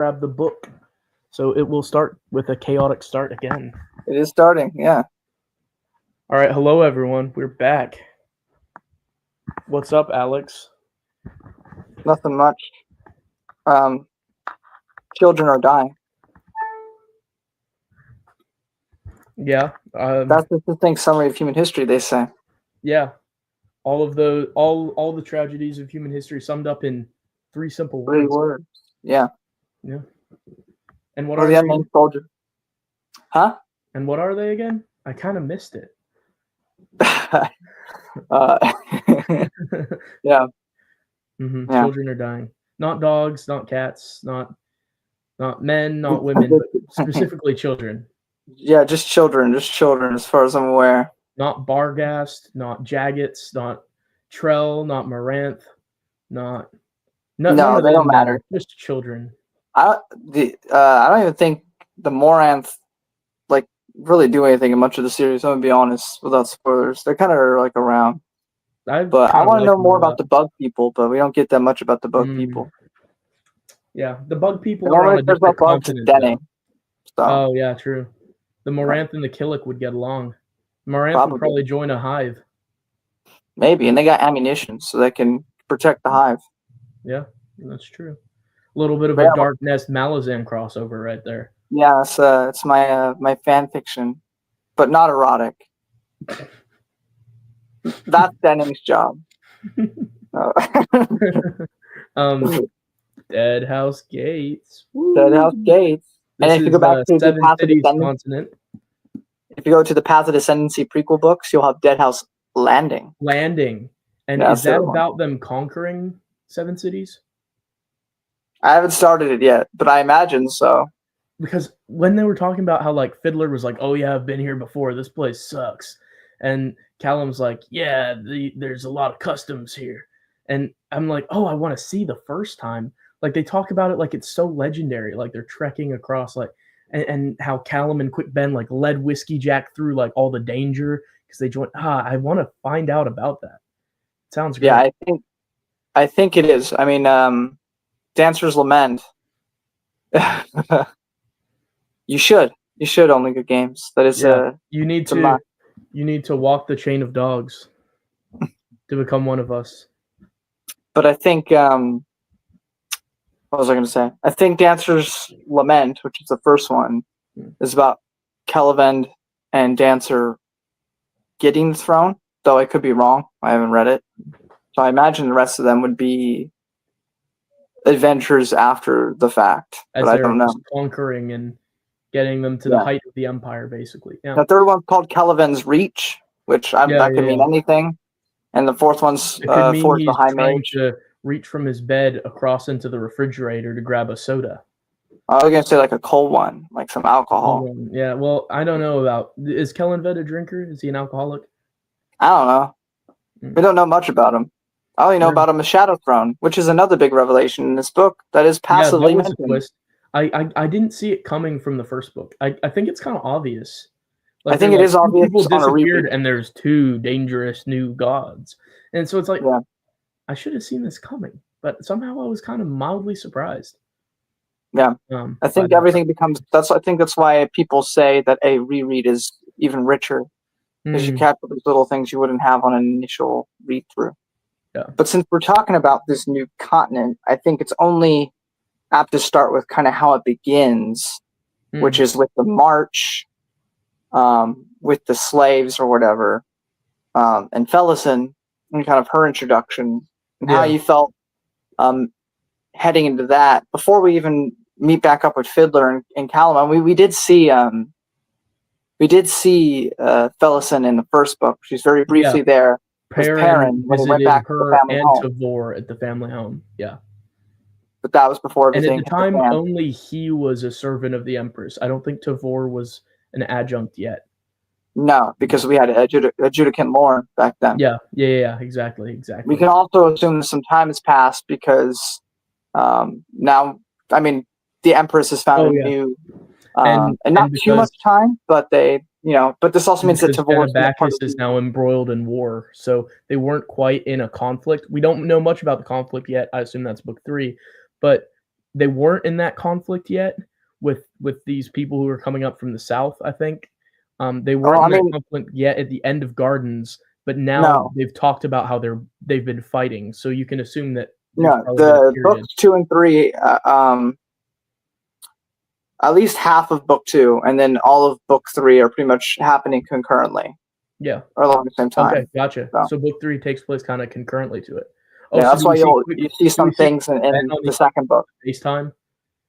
grab the book. So it will start with a chaotic start again. It is starting, yeah. All right, hello everyone. We're back. What's up, Alex? Nothing much. Children are dying. Yeah. That's the succinct summary of human history, they say. Yeah. All the tragedies of human history summed up in three simple words. 3 words. Yeah. Yeah. And what Or are the they? unnamed soldier. Huh? And what are they again? I kind of missed it. Yeah. Mm-hmm. Yeah. Children are dying. Not dogs, not cats, not men, not women, but specifically children. Yeah, just children as far as I'm aware. Not Barghast, not Jaggets, not Trell, not Maranth, none No, of they them don't matter. Just children. I don't even think the Moranth really do anything in much of the series. I'm gonna be honest, without spoilers. They're kind of like around. But I want to know more about the bug people, but we don't get that much about the bug people. Yeah, the bug people are on a different continent. So. Oh yeah, true. The Moranth and the Killick would get along. Moranth would probably join a hive. Maybe, and they got ammunition, so they can protect the hive. Yeah, that's true. A little bit of a Dark Nest Malazan crossover right there. Yeah, it's my fan fiction, but not erotic. That's Denning's job. Deadhouse Gates. Woo. Deadhouse Gates. And if you go back to the Path of Descendancy, if you go to the Path of Descendancy prequel books, you'll have Deadhouse Landing. And is that about them conquering 7 cities? I haven't started it yet, but I imagine so. Because when they were talking about how like Fiddler was like, "Oh yeah, I've been here before. This place sucks," and Callum's like, "Yeah, there's a lot of customs here," and I'm like, "Oh, I want to see the first time." Like they talk about it like it's so legendary, like they're trekking across like, and how Callum and Quick Ben like led Whiskey Jack through like all the danger because they joined. I want to find out about that. It sounds great. Yeah, I think it is. I mean, Dancer's Lament. You should only good games. That is you need to walk the chain of dogs to become one of us. But I think what was I going to say? I think Dancer's Lament, which is the first one, is about Kelvend and Dancer getting the throne, though I could be wrong. I haven't read it. So I imagine the rest of them would be adventures after the fact. As but I don't know. Conquering and getting them to the height of the empire, basically. Yeah. The third one's called Kelvend's Reach, which that could mean anything. And the fourth one's Forge the High Mage. To reach from his bed across into the refrigerator to grab a soda. I was going to say like a cold one, like some alcohol. Yeah, well, I don't know about... Is Kellenved a drinker? Is he an alcoholic? I don't know. We don't know much about him. I only know about him as Shadow Throne, which is another big revelation in this book that is passively mentioned. A twist. I didn't see it coming from the first book. I think it's kind of obvious. Like, I think it is obvious. People disappeared and there's 2 dangerous new gods. And so it's like, I should have seen this coming. But somehow I was kind of mildly surprised. Yeah. I think everything becomes... I think that's why people say that a reread is even richer. Because you capture these little things you wouldn't have on an initial read-through. Yeah. But since we're talking about this new continent, I think it's only apt to start with kind of how it begins, which is with the march, with the slaves or whatever, and Felison, and kind of her introduction, and how you felt heading into that. Before we even meet back up with Fiddler and Callum, we did see Felison in the first book. She's very briefly there. Perrin visited her and Tavor at the family home. Yeah. But that was before everything. And at the time, only he was a servant of the Empress. I don't think Tavor was an adjunct yet. No, because we had adjudicant Lorne back then. Yeah, exactly. We can also assume some time has passed because now, I mean, the Empress has found a new, and not too much time, but they... but this also means that Bacchus is now embroiled in war, so they weren't quite in a conflict. We don't know much about the conflict yet. I assume that's book 3, but they weren't in that conflict yet with these people who are coming up from the south. I think they weren't in that conflict yet at the end of Gardens, but now they've talked about how they've been fighting. So you can assume that the books 2 and 3, at least half of book 2, and then all of book 3 are pretty much happening concurrently. Yeah, or along the same time. Okay, gotcha. So book 3 takes place kind of concurrently to it. Yeah, that's why you see some things in the second book. FaceTime?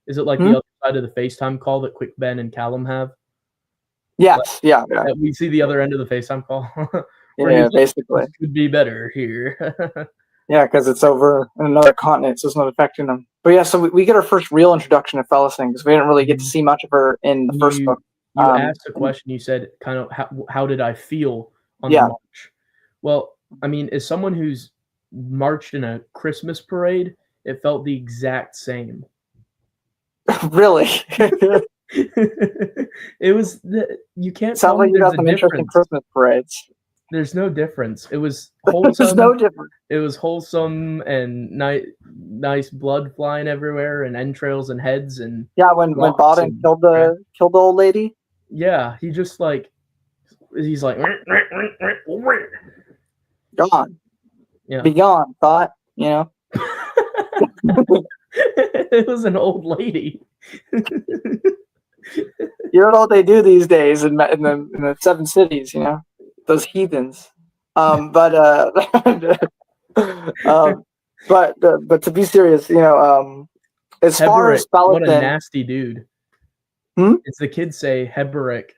Is it like the other side of the FaceTime call that Quick Ben and Callum have? Yes, yeah. We see the other end of the FaceTime call. Yeah, basically. It could be better here. Yeah, because it's over in another continent, so it's not affecting them. But yeah, so we get our first real introduction of Fellison, because we didn't really get to see much of her in the first book. You asked a question. You said, kind of, how did I feel on the march? Well, I mean, as someone who's marched in a Christmas parade, it felt the exact same. Really? It was you can't sound like you got some interesting Christmas parades. There's no difference. It was wholesome. There's no difference. It was wholesome and nice blood flying everywhere and entrails and heads and when Bawden killed the old lady. Yeah, he's like gone. Yeah, be gone. Thought It was an old lady. You don't know what they do these days in the 7 cities, those heathens. But to be serious, as far as Fellison, what a nasty dude. It's the kids say Heberick.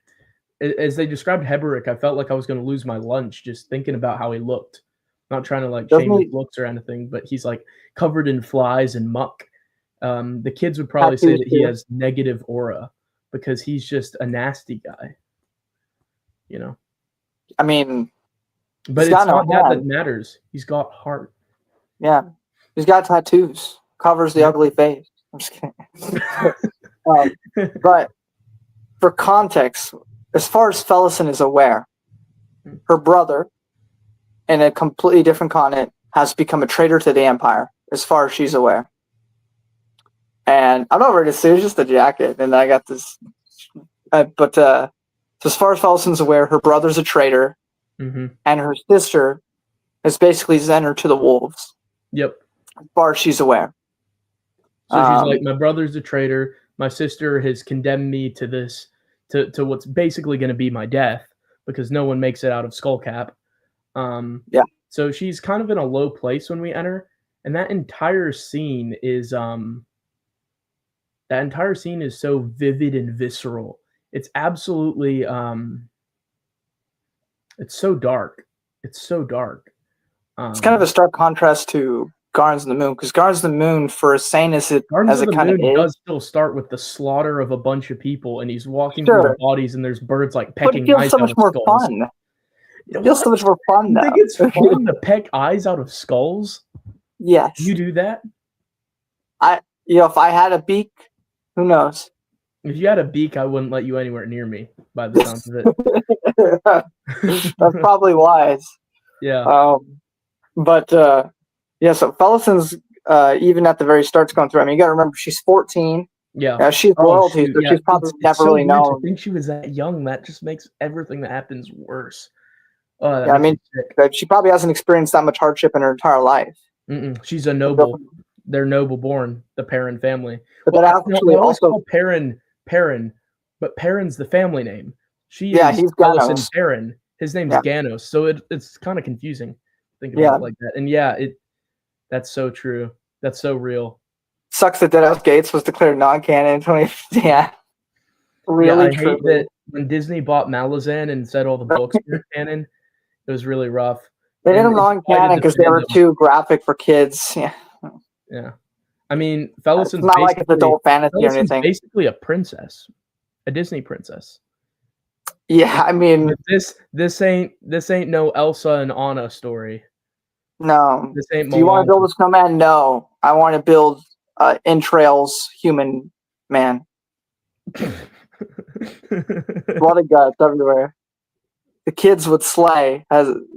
As they described Heberick, I felt like I was going to lose my lunch just thinking about how he looked. Not trying to shame his looks or anything, but he's like covered in flies and muck. The kids would probably say that he has negative aura because he's just a nasty guy. I mean, but it's not that matters. He's got heart. Yeah, he's got tattoos. Covers the ugly face. I'm just kidding. But for context, as far as Fellison is aware, her brother, in a completely different continent, has become a traitor to the Empire, as far as she's aware. And I'm not ready to say it's just a jacket, and I got this. So as far as Fellison's aware, her brother's a traitor, and her sister has basically sent her to the wolves. Yep. As far as she's aware. So she's like, my brother's a traitor. My sister has condemned me to this, to what's basically going to be my death, because no one makes it out of Skullcap. So she's kind of in a low place when we enter, and that entire scene is so vivid and visceral. It's absolutely it's so dark. It's so dark. It's kind of a stark contrast to Gardens of the Moon, because Gardens of the Moon, for as sane as it kind of is, does still start with the slaughter of a bunch of people, and he's walking through the bodies, and there's birds like pecking eyes out of skulls. But it feels so much more fun. It feels so much more fun now. You think it's fun to peck eyes out of skulls? Yes. You do that? If I had a beak, who knows? If you had a beak, I wouldn't let you anywhere near me, by the sounds of it. That's probably wise. Yeah. So Fellison's, even at the very start's going through. I mean, you got to remember, she's 14. Yeah. She's royalty, so she's probably never really known. I think she was that young. That just makes everything that happens worse. I mean, she probably hasn't experienced that much hardship in her entire life. She's a noble. They're noble born, the Perrin family. But that actually also Perrin, but Perrin's the family name. He's Ganos. Perrin. His name's Ganos, so it's kind of confusing thinking about it like that. And that's so true. That's so real. Sucks that Deadhouse Gates was declared non-canon in 2015. Yeah. Really I hate that when Disney bought Malazan and said all the books were canon. It was really rough. They did them non-canon because they were too graphic for kids. Yeah. Yeah. I mean, Fellison's not like it's adult fantasy or anything. Basically a princess, a Disney princess. Yeah, I mean, this ain't no Elsa and Anna story. No. This ain't. Do you want to build a snowman? No, I want to build entrails human man. Blood and guts everywhere. the kids would slay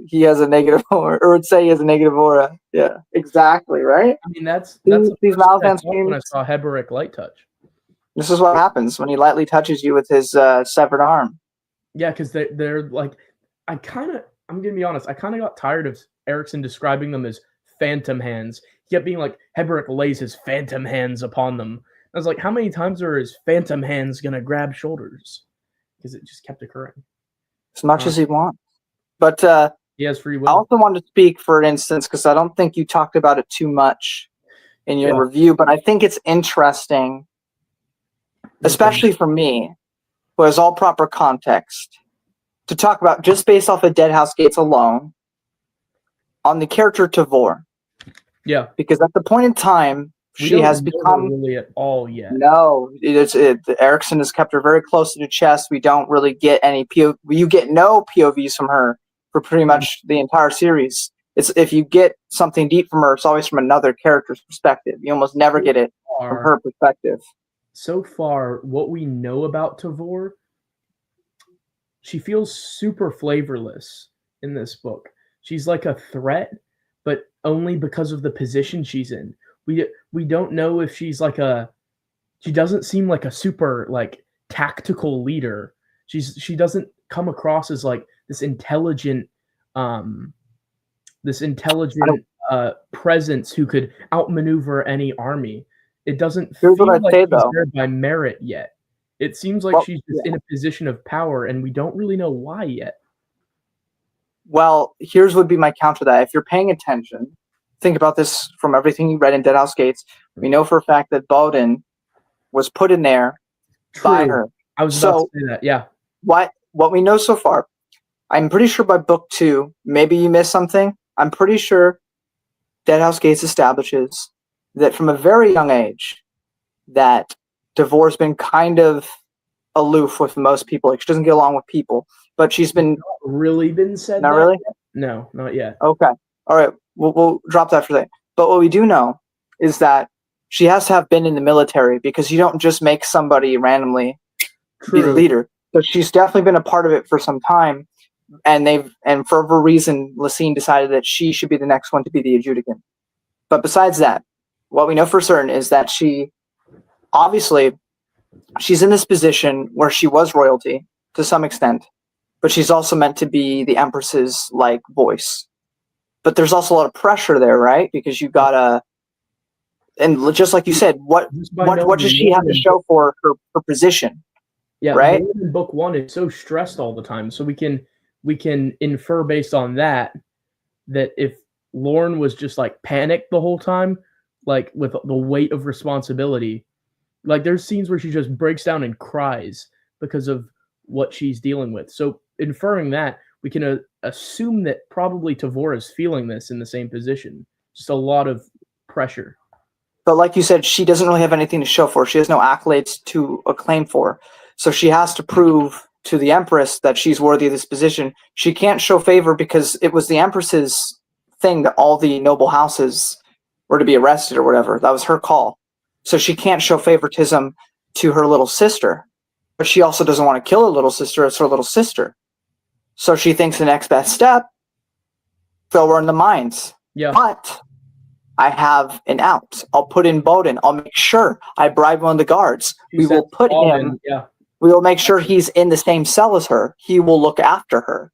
he has a negative aura, or would say he has a negative aura. Yeah, exactly, right? I mean, that's the These first thing I Malazan thought when I streams, saw Heberic Light Touch. this is what happens when he lightly touches you with his severed arm. Yeah, because they're like, I'm gonna be honest, I kind of got tired of Erikson describing them as phantom hands. He kept being like, Heberic lays his phantom hands upon them. I was like, how many times are his phantom hands gonna grab shoulders? Because it just kept occurring. As much as he wants. But he has free I will. also wanted to speak for an instance, because I don't think you talked about it too much in your review, but I think it's interesting, especially for me, who has all proper context, to talk about, just based off of Deadhouse Gates alone, on the character Tavor. Yeah. Because at the point in time, she has become really at all yet. No, Erikson has kept her very close to the chest. We don't really get any you get no POVs from her for pretty much the entire series. It's if you get something deep from her, it's always from another character's perspective. You almost never get it from her perspective. So far, what we know about Tavor, she feels super flavorless in this book. She's like a threat, but only because of the position she's in. We don't know if she's like she doesn't seem like a super like tactical leader. She doesn't come across as like this intelligent presence who could outmaneuver any army. It doesn't feel like she's there by merit yet. It seems like she's just in a position of power, and we don't really know why yet. Well, here's would be my counter to that. If you're paying attention, think about this from everything you read in Deadhouse Gates. We know for a fact that Bowden was put in there by her. I was about to say that, yeah. What we know so far, I'm pretty sure by book 2, maybe you missed something. I'm pretty sure Deadhouse Gates establishes that from a very young age that Tavor's been kind of aloof with most people. Like, she doesn't get along with people, but she's been not really been said. Not really? Yet? No, not yet. Okay. All right. We'll drop that for that. But what we do know is that she has to have been in the military, because you don't just make somebody randomly be the leader. So she's definitely been a part of it for some time, and for whatever reason, Lacine decided that she should be the next one to be the adjudicant. But besides that, what we know for certain is that she's in this position where she was royalty to some extent, but she's also meant to be the Empress's like voice. But there's also a lot of pressure there, right? Because you gotta, and just like you said, what does she have to show for her position? Yeah, right. In book 1 is so stressed all the time, so we can infer based on that if Lorne was just like panicked the whole time, like with the weight of responsibility, like there's scenes where she just breaks down and cries because of what she's dealing with. So inferring that, we can assume that probably Tavor is feeling this in the same position. Just a lot of pressure. But like you said, she doesn't really have anything to show for. She has no accolades to acclaim for. So she has to prove to the Empress that she's worthy of this position. She can't show favor because it was the Empress's thing that all the noble houses were to be arrested or whatever. That was her call. So she can't show favoritism to her little sister. But she also doesn't want to kill her little sister. It's her little sister. So she thinks the next best step, throw her in the mines. Yeah. But I have an out. I'll put in Bowden. I'll make sure I bribe one of the guards. We will put him. Yeah. We will make sure he's in the same cell as her. He will look after her.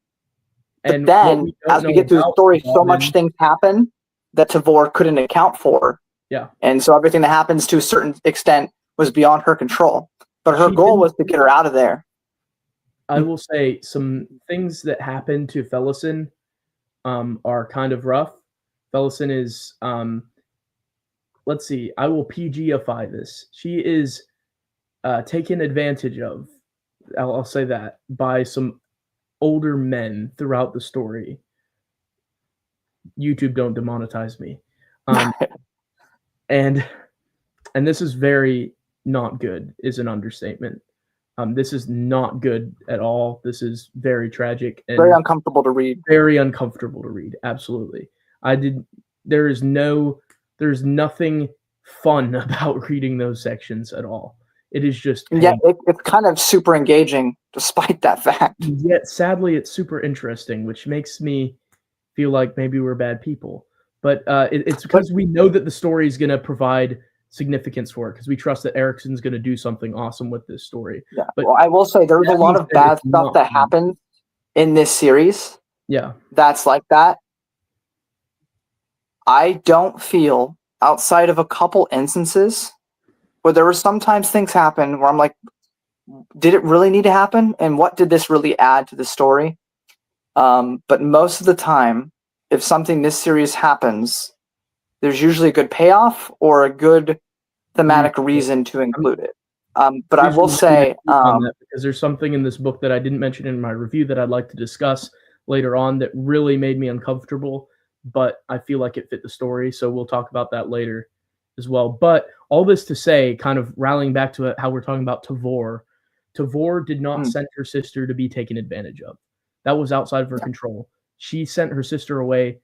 But then, as we get through the story, so much things happen that Tavor couldn't account for. Yeah. And so everything that happens to a certain extent was beyond her control. But her goal was to get her out of there. I will say some things that happen to Felison are kind of rough. Felison is, let's see, I will PG-ify this. She is taken advantage of, I'll say that, by some older men throughout the story. YouTube, don't demonetize me. And this is very not good, is an understatement. This is not good at all. This is very tragic and very uncomfortable to read. Very uncomfortable to read. Absolutely. There's nothing fun about reading those sections at all. It is just And yet it's kind of super engaging despite that fact. Yet sadly, it's super interesting, which makes me feel like maybe we're bad people. But it's because we know that the story is going to provide significance for it, because we trust that Erikson's going to do something awesome with this story. Yeah. But well, I will say there's a lot of bad stuff that happens in this series. Yeah. That's like that. I don't feel, outside of a couple instances where there were sometimes things happen where I'm like, did it really need to happen? And what did this really add to the story? But most of the time, if something this serious happens, there's usually a good payoff or a good thematic reason to include it. But I will say, because there's something in this book that I didn't mention in my review that I'd like to discuss later on that really made me uncomfortable, but I feel like it fit the story, so we'll talk about that later as well. But all this to say, kind of rallying back to how we're talking about Tavor did not send her sister to be taken advantage of. That was outside of her control. She sent her sister away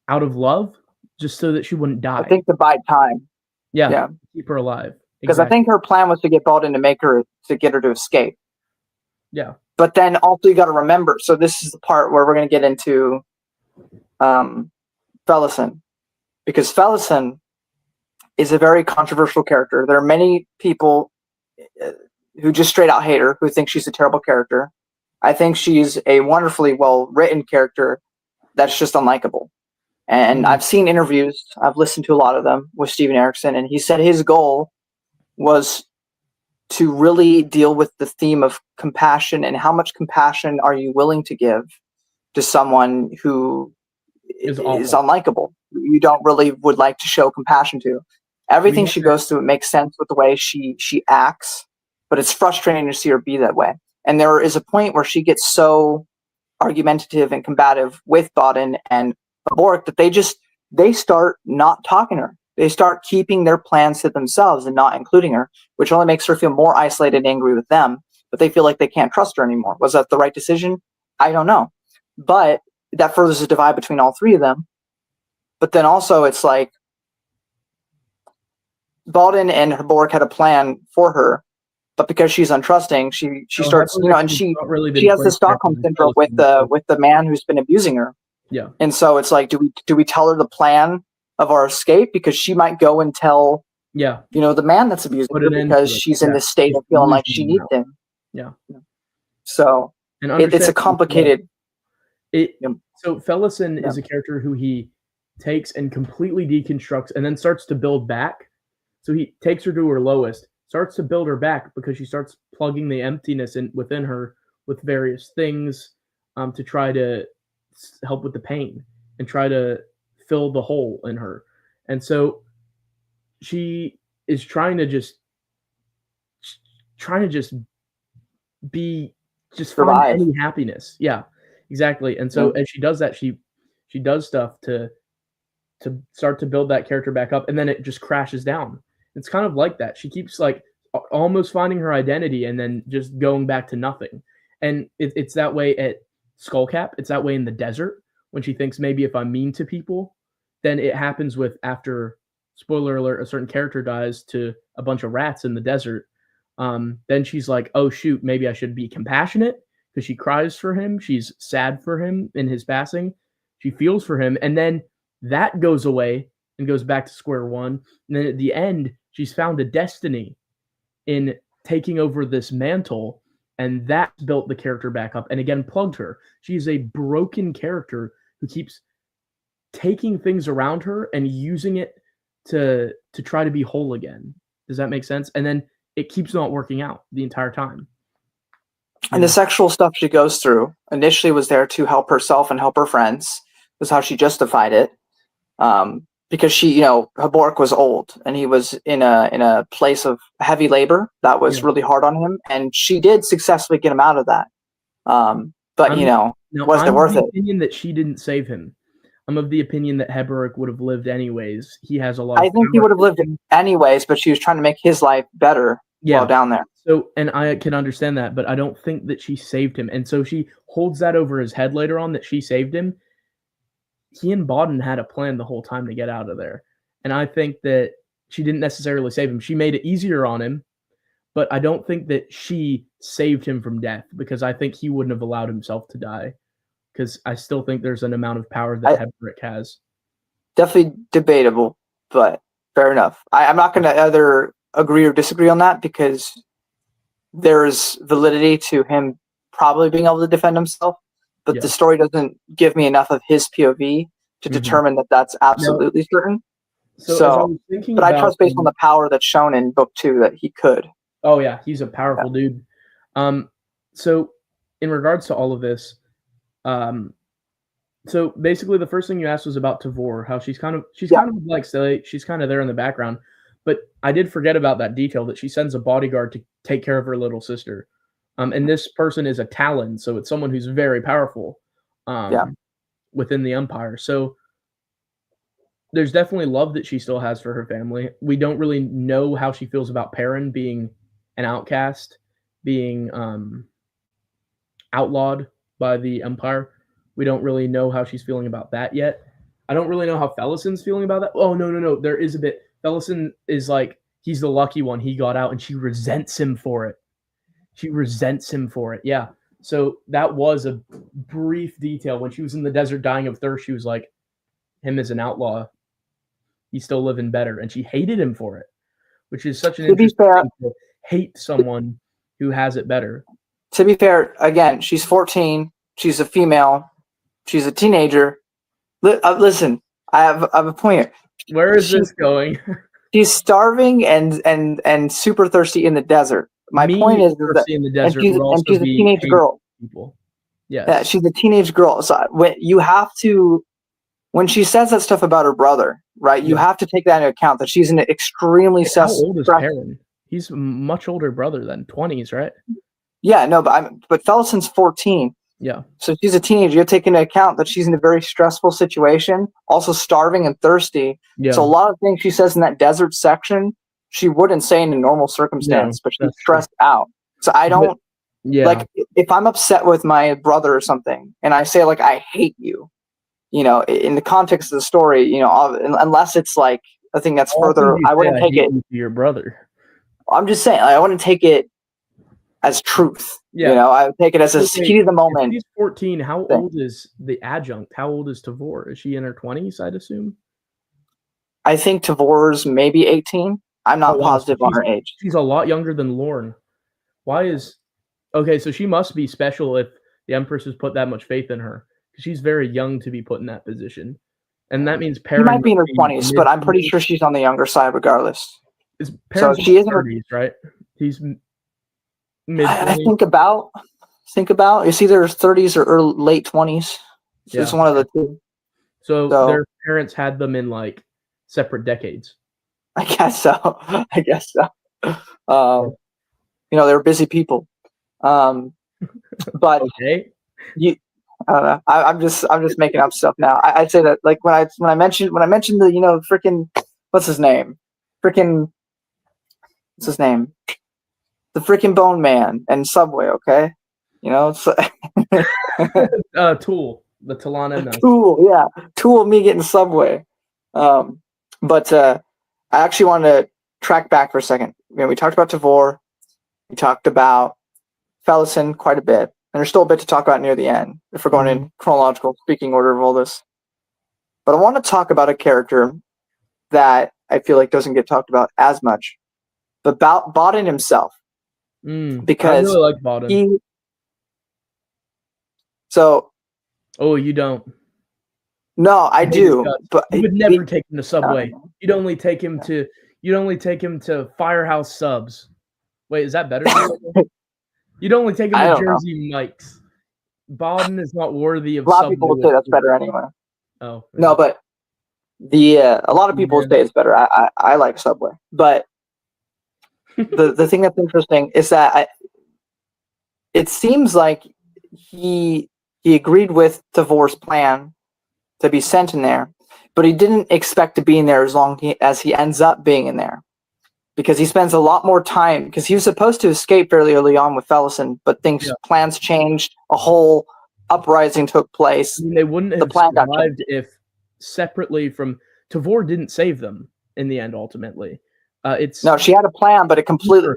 out of love, just so that she wouldn't die. I think to buy time. Yeah. Keep her alive. Because I think her plan was to get Baldwin to get her to escape. Yeah. But then also you got to remember, so this is the part where we're going to get into Felison. Because Felison is a very controversial character. There are many people who just straight out hate her, who think she's a terrible character. I think she's a wonderfully well-written character that's just unlikable. And I've seen interviews, I've listened to a lot of them with Steven Erikson, and he said his goal was to really deal with the theme of compassion and how much compassion are you willing to give to someone who is unlikable, you don't really would like to show compassion to. Everything she goes through, it makes sense with the way she acts, but it's frustrating to see her be that way. And there is a point where she gets so argumentative and combative with Bodden and Boric that they start not talking to her. They start keeping their plans to themselves and not including her, which only makes her feel more isolated and angry with them, but they feel like they can't trust her anymore. Was that the right decision? I don't know. But that furthers the divide between all three of them. But then also it's like Baldwin and Boric had a plan for her, but because she's untrusting, she starts, and she has the Stockholm syndrome with the man who's been abusing her. Yeah. And so it's like, do we tell her the plan of our escape, because she might go and tell the man that's abusing her, because she's in this state of feeling like she needs him. Yeah. So it's a complicated. So Felison is a character who he takes and completely deconstructs and then starts to build back. So he takes her to her lowest, starts to build her back because she starts plugging the emptiness within her with various things to try to help with the pain and try to fill the hole in her. And so she is trying to just find any happiness. Yeah, exactly. And so as she does that, she does stuff to start to build that character back up, and then it just crashes down. It's kind of like that. She keeps like almost finding her identity and then just going back to nothing. And it's that way at Skullcap. It's that way in the desert when she thinks maybe if I'm mean to people, then it happens with, after, spoiler alert, a certain character dies to a bunch of rats in the desert. Then she's like, oh shoot, maybe I should be compassionate, because she cries for him. She's sad for him in his passing. She feels for him. And then that goes away and goes back to square one. And then at the end, she's found a destiny in taking over this mantle, and that built the character back up and again plugged her. She's a broken character who keeps taking things around her and using it to try to be whole again. Does that make sense? And then it keeps not working out the entire time. And the sexual stuff she goes through initially was there to help herself and help her friends. Was how she justified it. Because she, Habork was old and he was in a place of heavy labor that was really hard on him, and she did successfully get him out of that. But was it worth it? I'm of the opinion that she didn't save him. I'm of the opinion that Heberick would have lived anyways. He has a lot. I think he would have lived anyways, but she was trying to make his life better while down there. So, and I can understand that, but I don't think that she saved him, and so she holds that over his head later on that she saved him. He and Bodden had a plan the whole time to get out of there. And I think that she didn't necessarily save him. She made it easier on him but I don't think that she saved him from death, because I think he wouldn't have allowed himself to die, because I still think there's an amount of power that Heberick has. Definitely debatable, but fair enough. I'm not going to either agree or disagree on that, because there's validity to him probably being able to defend himself, but the story doesn't give me enough of his POV to determine that that's absolutely certain. So but I trust based on the power that's shown in book 2 that he could. Oh yeah, he's a powerful dude. So in regards to all of this, so basically the first thing you asked was about Tavor, how she's kind of like silly, she's kind of there in the background, but I did forget about that detail that she sends a bodyguard to take care of her little sister. And this person is a Talon, so it's someone who's very powerful within the Empire. So there's definitely love that she still has for her family. We don't really know how she feels about Perrin being an outcast, being outlawed by the Empire. We don't really know how she's feeling about that yet. I don't really know how Felison's feeling about that. Oh, no. There is a bit. Felison is like, he's the lucky one. He got out, and she resents him for it. Yeah. So that was a brief detail. When she was in the desert dying of thirst, she was like, him as an outlaw, he's still living better. And she hated him for it, which is such an interesting thing to hate someone who has it better. To be fair, again, she's 14. She's a female. She's a teenager. Listen, I have a point here. Where is this going? She's starving and super thirsty in the desert. My point is that in the desert, and she's a teenage girl. People. Yeah, she's a teenage girl. So when she says that stuff about her brother, right? You have to take that into account, that she's an extremely How old is Perrin? He's a much older brother than 20s, right? Yeah, no, but Felison's 14. Yeah. So she's a teenager. You have to take into account that she's in a very stressful situation, also starving and thirsty. Yeah. So a lot of things she says in that desert section, she wouldn't say in a normal circumstance, but she's stressed out. So I don't like, if I'm upset with my brother or something, and I say like, I hate you, in the context of the story, unless it's like a thing that's further, I wouldn't take it to your brother. I'm just saying, I wouldn't take it as truth. Yeah. I would take it as a heat of the moment. If she's 14. How old is the adjunct? How old is Tavor? Is she in her 20s, I'd assume? I think Tavor's maybe 18. I'm not positive on her age. She's a lot younger than Lorne. So she must be special if the Empress has put that much faith in her, because she's very young to be put in that position. And that means Perrin might be in her 20s, but I'm pretty sure she's on the younger side regardless. So she is in her 30s, right? He's I think about it's either 30s or late 20s. It's one of the two. So their parents had them in like separate decades. I guess so. They were busy people. But okay. I don't know. I'm just making up stuff now. I'd say that, like, when I mentioned the freaking what's his name? The freaking Bone Man and Subway, okay? Tool. The Talana. Tool, yeah. Tool me getting Subway. But I actually wanted to track back for a second. We talked about Tavor. We talked about Felison quite a bit. And there's still a bit to talk about near the end, if we're going in chronological speaking order of all this. But I want to talk about a character that I feel like doesn't get talked about as much. But about Bodden himself. Because I really like Bodden. Oh, you don't? No, I do. But you would never take him to Subway. You'd only take him to Firehouse Subs. Wait, is that better? You'd only take him to Jersey Mike's. Bodden is not worthy of. A lot of people would say that's better anyway. Oh no, but a lot of people say it's better. I like Subway, but the thing that's interesting is that it seems like he agreed with Tavor's plan to be sent in there, but he didn't expect to be in there as long as he ends up being in there, because he spends a lot more time, because he was supposed to escape fairly early on with Felison, but plans changed. A whole uprising took place. I mean, they wouldn't have survived if separately from Tavor didn't save them in the end. Ultimately, It's No, she had a plan, but it completely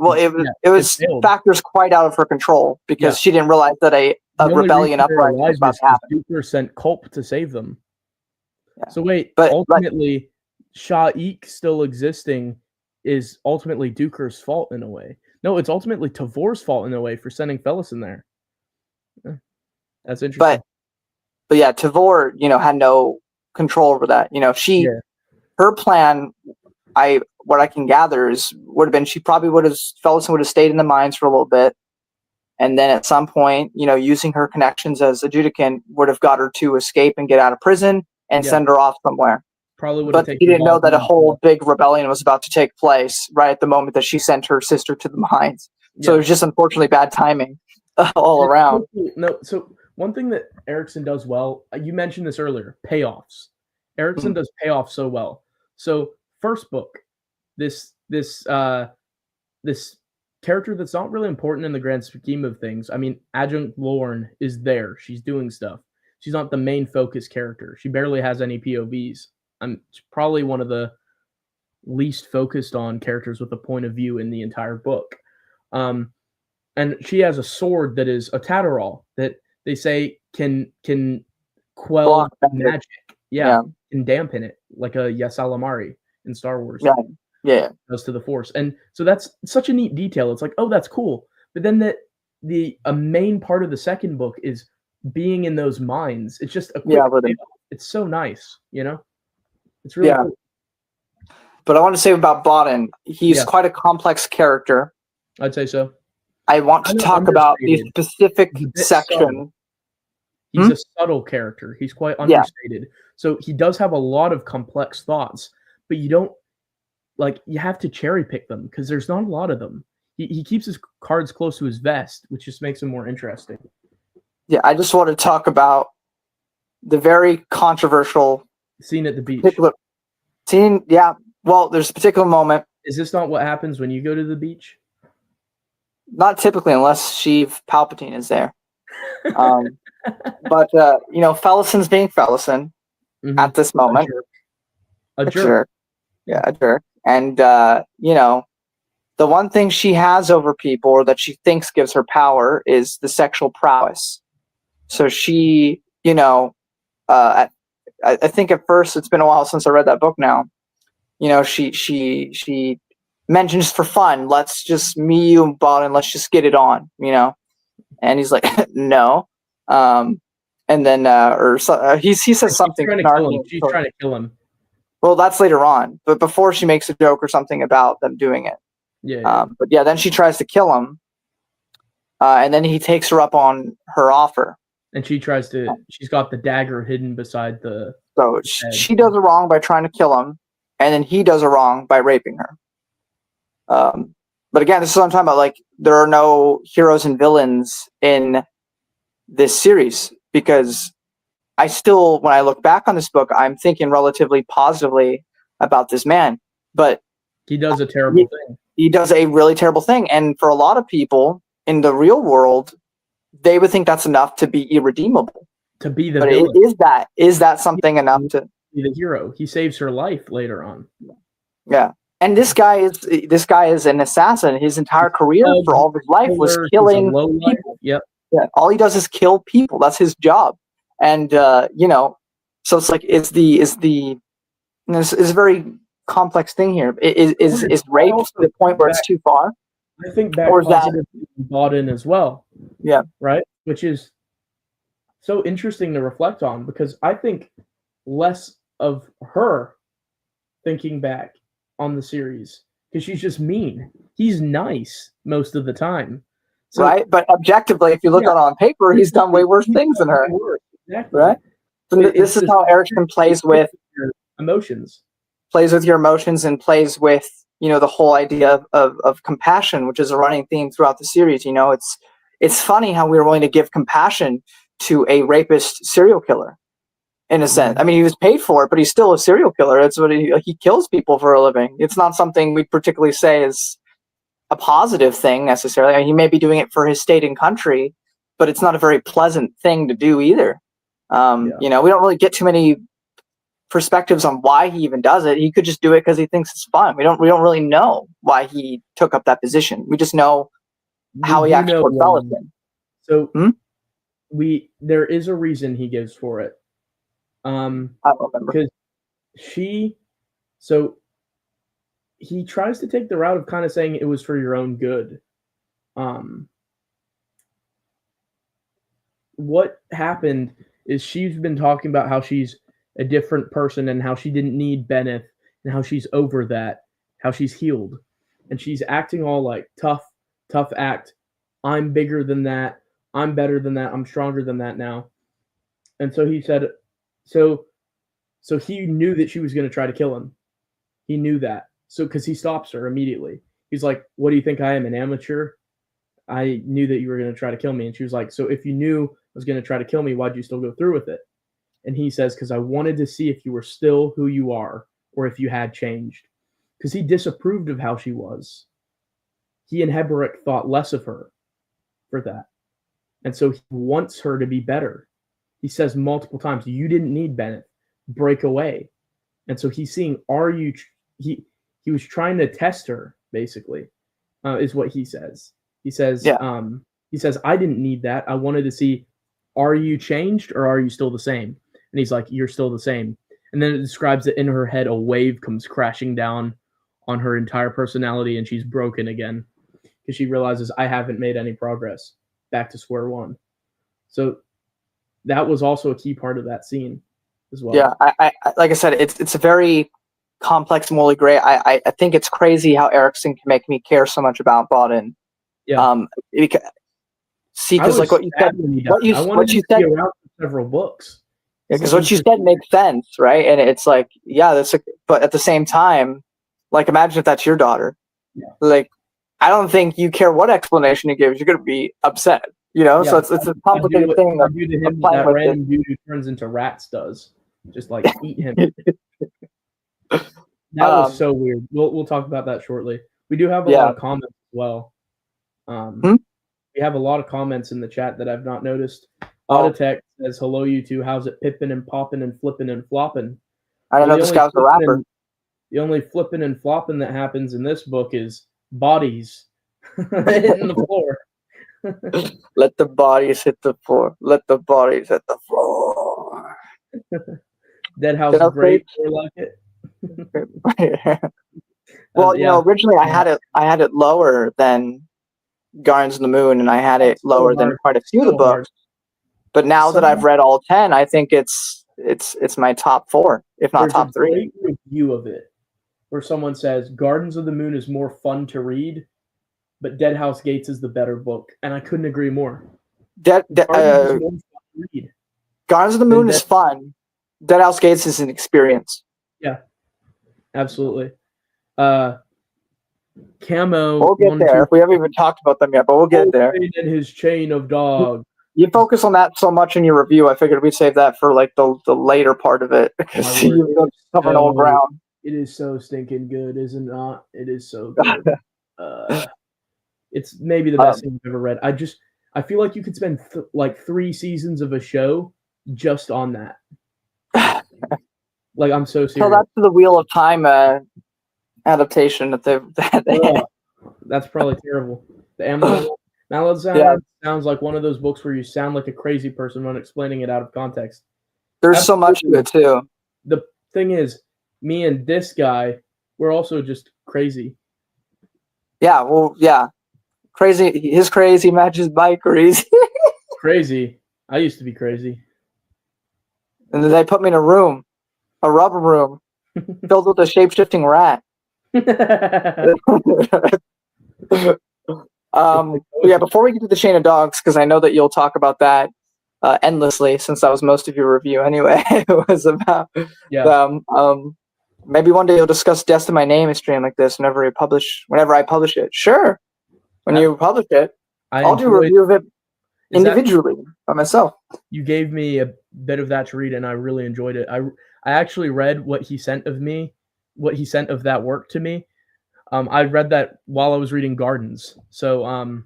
it was failed. factors quite out of her control because she didn't realize that a rebellion uprising was about to happen. Duker sent Culp to save them. Yeah. So wait, but ultimately, Sha'ik still existing is ultimately Duker's fault in a way. No, it's ultimately Tavor's fault in a way for sending Fellis in there. Yeah. That's interesting. But yeah, Tavor, had no control over that. Her plan, what I can gather is would have been Fellison would have stayed in the mines for a little bit, and then at some point, using her connections as adjudicant would have got her to escape and get out of prison and send her off somewhere. Probably would but he didn't know that a whole big rebellion was about to take place right at the moment that she sent her sister to the mines. So it was just unfortunately bad timing all around. No, so one thing that Erikson does well, you mentioned this earlier, payoffs. Erikson does payoffs so well. So first book, this character that's not really important in the grand scheme of things. I mean, Adjunct Lorne is there. She's doing stuff. She's not the main focus character. She barely has any POVs. She's probably one of the least focused on characters with a point of view in the entire book. And she has a sword that is a Tatterall that they say can quell magic. Yeah, can dampen it like a Ysalamari in Star Wars. Yeah. Goes to the Force. And so that's such a neat detail. It's like, oh, that's cool. But then a main part of the second book is being in those mines. It's just a quick it's so nice, It's really cool. But I want to say about Bodden, he's quite a complex character. I'd say so. I want to talk about the specific section. He's a subtle character. He's quite understated. So he does have a lot of complex thoughts, but you don't you have to cherry pick them because there's not a lot of them. He keeps his cards close to his vest, which just makes him more interesting. Yeah, I just want to talk about the very controversial scene at the beach. Well, there's a particular moment. Is this not what happens when you go to the beach? Not typically, unless Sheev Palpatine is there. But Fellison's being Fellison at this moment. A jerk. Yeah, a jerk. And the one thing she has over people, or that she thinks gives her power, is the sexual prowess. So she, I think at first, it's been a while since I read that book now. She mentions for fun, let's just me, you, and Bodden, let's just get it on, And he's like, no. And then, he says something. She's trying to kill him. Well, that's later on, but before she makes a joke or something about them doing it. Yeah. But then she tries to kill him, and then he takes her up on her offer. And she's got the dagger hidden beside the. So she does it wrong by trying to kill him, and then he does it wrong by raping her. But again, this is what I'm talking about. There are no heroes and villains in this series because I still, when I look back on this book, I'm thinking relatively positively about this man. But he does a terrible thing. He does a really terrible thing. And for a lot of people in the real world, they would think that's enough to be irredeemable. To be the villain. Is that something enough to be the hero? He saves her life later on. Yeah. And this guy is an assassin. Hhis entire career for all of his life was killing people. Yep. Yeah. All he does is kill people. That's his job. And so it's like it's a very complex thing here. Is rape to the point where it's too far? I think that positive Bodden as well. Yeah. Right? Which is so interesting to reflect on because I think less of her thinking back on the series because she's just mean. He's nice most of the time. So, right? But objectively, if you look at it on paper, he's done way worse things than her. Exactly. Right? So this is how Erikson plays with your emotions. Plays with your emotions and plays with, the whole idea of compassion, which is a running theme throughout the series. It's funny how we were willing to give compassion to a rapist serial killer. In a sense, I mean, he was paid for it, but he's still a serial killer. It's what he kills people for a living. It's not something we particularly say is a positive thing necessarily. I mean, he may be doing it for his state and country, but it's not a very pleasant thing to do either. We don't really get too many perspectives on why he even does it. He could just do it because he thinks it's fun. We don't really know why he took up that position. We just know how he actually developed it. So there is a reason he gives for it. I don't remember. Because he tries to take the route of kind of saying it was for your own good. What happened is she's been talking about how she's a different person and how she didn't need Bennett and how she's over that, how she's healed. And she's acting all like tough act. I'm bigger than that. I'm better than that. I'm stronger than that now. And so he said, so he knew that she was going to try to kill him. He knew that. So, because he stops her immediately. He's like, what do you think I am, an amateur? I knew that you were going to try to kill me. And she was like, so if you knew I was going to try to kill me, why'd you still go through with it? And he says, because I wanted to see if you were still who you are or if you had changed. Because he disapproved of how she was. He and Heberick thought less of her for that. And so he wants her to be better. He says multiple times, you didn't need Bennett. Break away. And so he's seeing, he was trying to test her, basically, is what he says. He says, I didn't need that. I wanted to see, are you changed or are you still the same? And he's like, you're still the same. And then it describes that in her head, a wave comes crashing down on her entire personality and she's broken again because she realizes I haven't made any progress, back to square one. So that was also a key part of that scene as well. Yeah, I like I said, it's a very complex morally gray. I think it's crazy how Erikson can make me care so much about Bauden. Yeah. Because like what you said, what you said around several books. Because what you said makes sense, right? And it's like, yeah, but at the same time, like imagine if that's your daughter. Yeah. Like, I don't think you care what explanation he gives, you're gonna be upset. You know, so it's a complicated thing. Do to him that random dude who turns into rats does, just like eat him. That was so weird. We'll talk about that shortly. We do have a lot of comments as well. We have a lot of comments in the chat that I've not noticed. Autotech says, hello, you two. How's it pippin' and poppin' and flippin' and floppin'? I don't know this guy's a rapper. The only flippin' and floppin' that happens in this book is bodies hitting the floor. Let the bodies hit the floor. Let the bodies hit the floor. Deadhouse is great. I like it. Well, you know, originally I had it lower than Gardens of the Moon, and I had it lower than quite a few of the books. But now that I've read all 10, I think it's my top 4, if not top 3. There's a great review of it where someone says Gardens of the Moon is more fun to read, but Deadhouse Gates is the better book, and I couldn't agree more. Gardens of the Moon is fun. Deadhouse Gates is an experience. Yeah, absolutely. Camo. We'll get there. We haven't even talked about them yet, but we'll get there. And his chain of dog. You focus on that so much in your review. I figured we'd save that for like the later part of it because you're covering all ground. It is so stinking good, isn't it not? It is so good. It's maybe the best thing I've ever read. I feel like you could spend like 3 seasons of a show just on that. Like, I'm so serious. Tell that to the Wheel of Time adaptation that's probably terrible. The Malazan sounds like one of those books where you sound like a crazy person when explaining it out of context. There's so much to it too. The thing is, me and this guy, we're also just crazy. Yeah, well, yeah. Crazy. His crazy matches my crazy. Crazy. I used to be crazy. And then they put me in a rubber room, filled with a shape-shifting rat. Yeah, before we get to the Chain of Dogs, because I know that you'll talk about that endlessly, since that was most of your review anyway. It was about maybe one day you'll discuss Death to My Name in stream like this whenever I publish it. Sure. When you publish it, I'll do a review of it individually by myself. You gave me a bit of that to read, and I really enjoyed it. I actually read what he sent of that work to me. I read that while I was reading Gardens. So,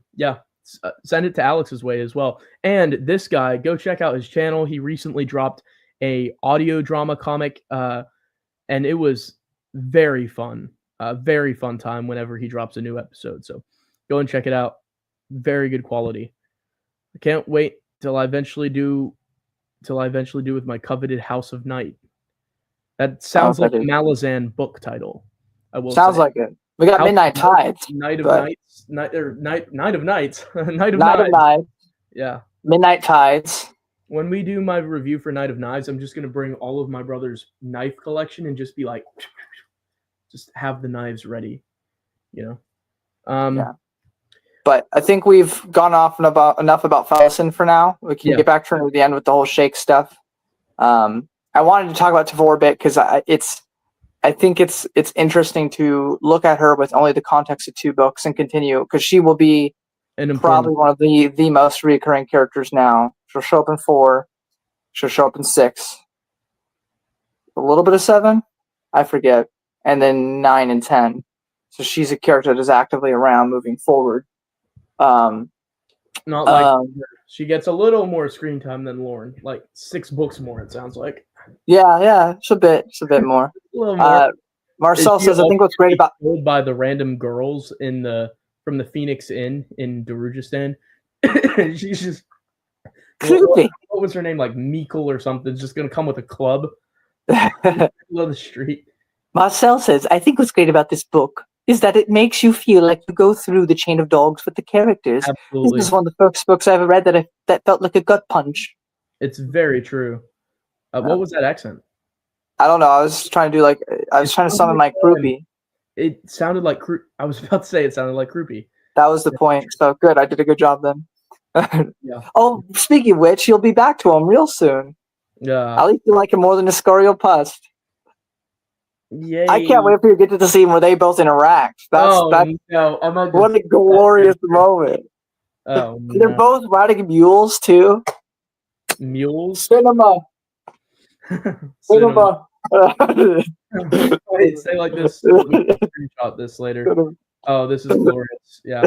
send it to Alex's way as well. And this guy, go check out his channel. He recently dropped a audio drama comic, and it was very fun. Very fun time whenever he drops a new episode. So go and check it out. Very good quality. I can't wait till I eventually do with my coveted House of Night. That sounds like a Malazan book title. I will sounds say. Like it. We got Midnight Tides. Night of Nights. Night of Nights. Night of Nights. Yeah. Midnight Tides. When we do my review for Night of Knives, I'm just gonna bring all of my brother's knife collection and just be like, just have the knives ready, you know. Yeah. But I think we've gone off and enough about Falcon for now. We can get back to the end with the whole Shake stuff. I wanted to talk about Tavor a bit because I think it's interesting to look at her with only the context of 2 books and continue, because she will be probably one of the most recurring characters now. She'll show up in 4. She'll show up in 6. A little bit of 7, I forget, and then 9 and 10. So she's a character that is actively around moving forward. Not like she gets a little more screen time than Lauren, like 6 books more. It sounds like. Yeah, it's a bit more. A little more. Marcel says, I think what's great about told by the random girls from the Phoenix Inn in Darujistan. She's just creepy. What was her name? Like Meekle or something. Just gonna come with a club. Below the street. Marcel says, I think what's great about this book is that it makes you feel like you go through the chain of dogs with the characters. Absolutely. This is one of the first books I ever read that felt like a gut punch. It's very true. What was that accent? I don't know. I was trying to summon my Kroopy. It sounded like I was about to say it sounded like Kroopy. That was the point. So good. I did a good job then. Yeah. Oh, speaking of which, you'll be back to him real soon. Yeah. At least you like him more than Iscariel Pust. Yay. I can't wait for you to get to the scene where they both interact. No, what a glorious moment. Oh, no. They're both riding mules too. Mules? Cinema. Cinema. Wait, say like this. We can screenshot this later. Oh, this is glorious. Yeah.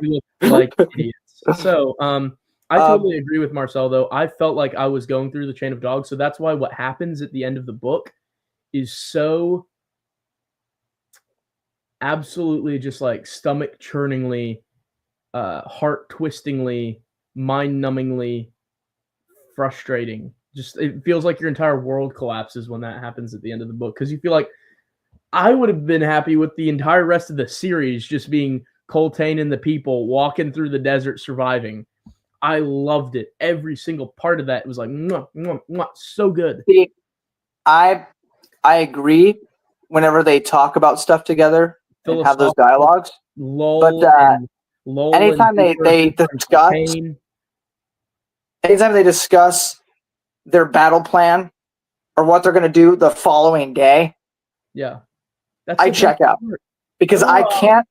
We look like idiots. So, I totally agree with Marcel, though. I felt like I was going through the chain of dogs, so that's why what happens at the end of the book is so absolutely just like stomach-churningly, heart-twistingly, mind-numbingly frustrating. Just it feels like your entire world collapses when that happens at the end of the book, because you feel like I would have been happy with the entire rest of the series just being Coltane and the people walking through the desert surviving. I loved it. Every single part of that was like, mwah, mwah, mwah, so good. See, I agree whenever they talk about stuff together and have those dialogues. Anytime they discuss their battle plan or what they're going to do the following day, I check out because I can't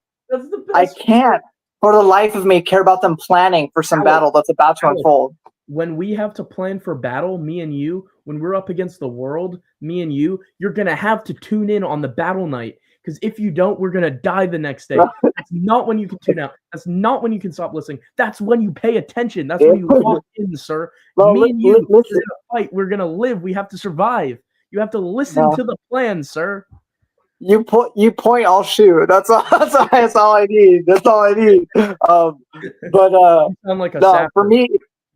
for the life of me care about them planning for some battle that's about to unfold. When we have to plan for battle, me and you, when we're up against the world, me and you, you're going to have to tune in on the battle night, because if you don't, we're going to die the next day. That's not when you can tune out. That's not when you can stop listening. That's when you pay attention. That's when you lock in, sir. Well, me and you, we're going to fight. We're going to live. We have to survive. You have to listen to the plan, sir. You point, I'll shoot. That's all I need. That's all I need. For me,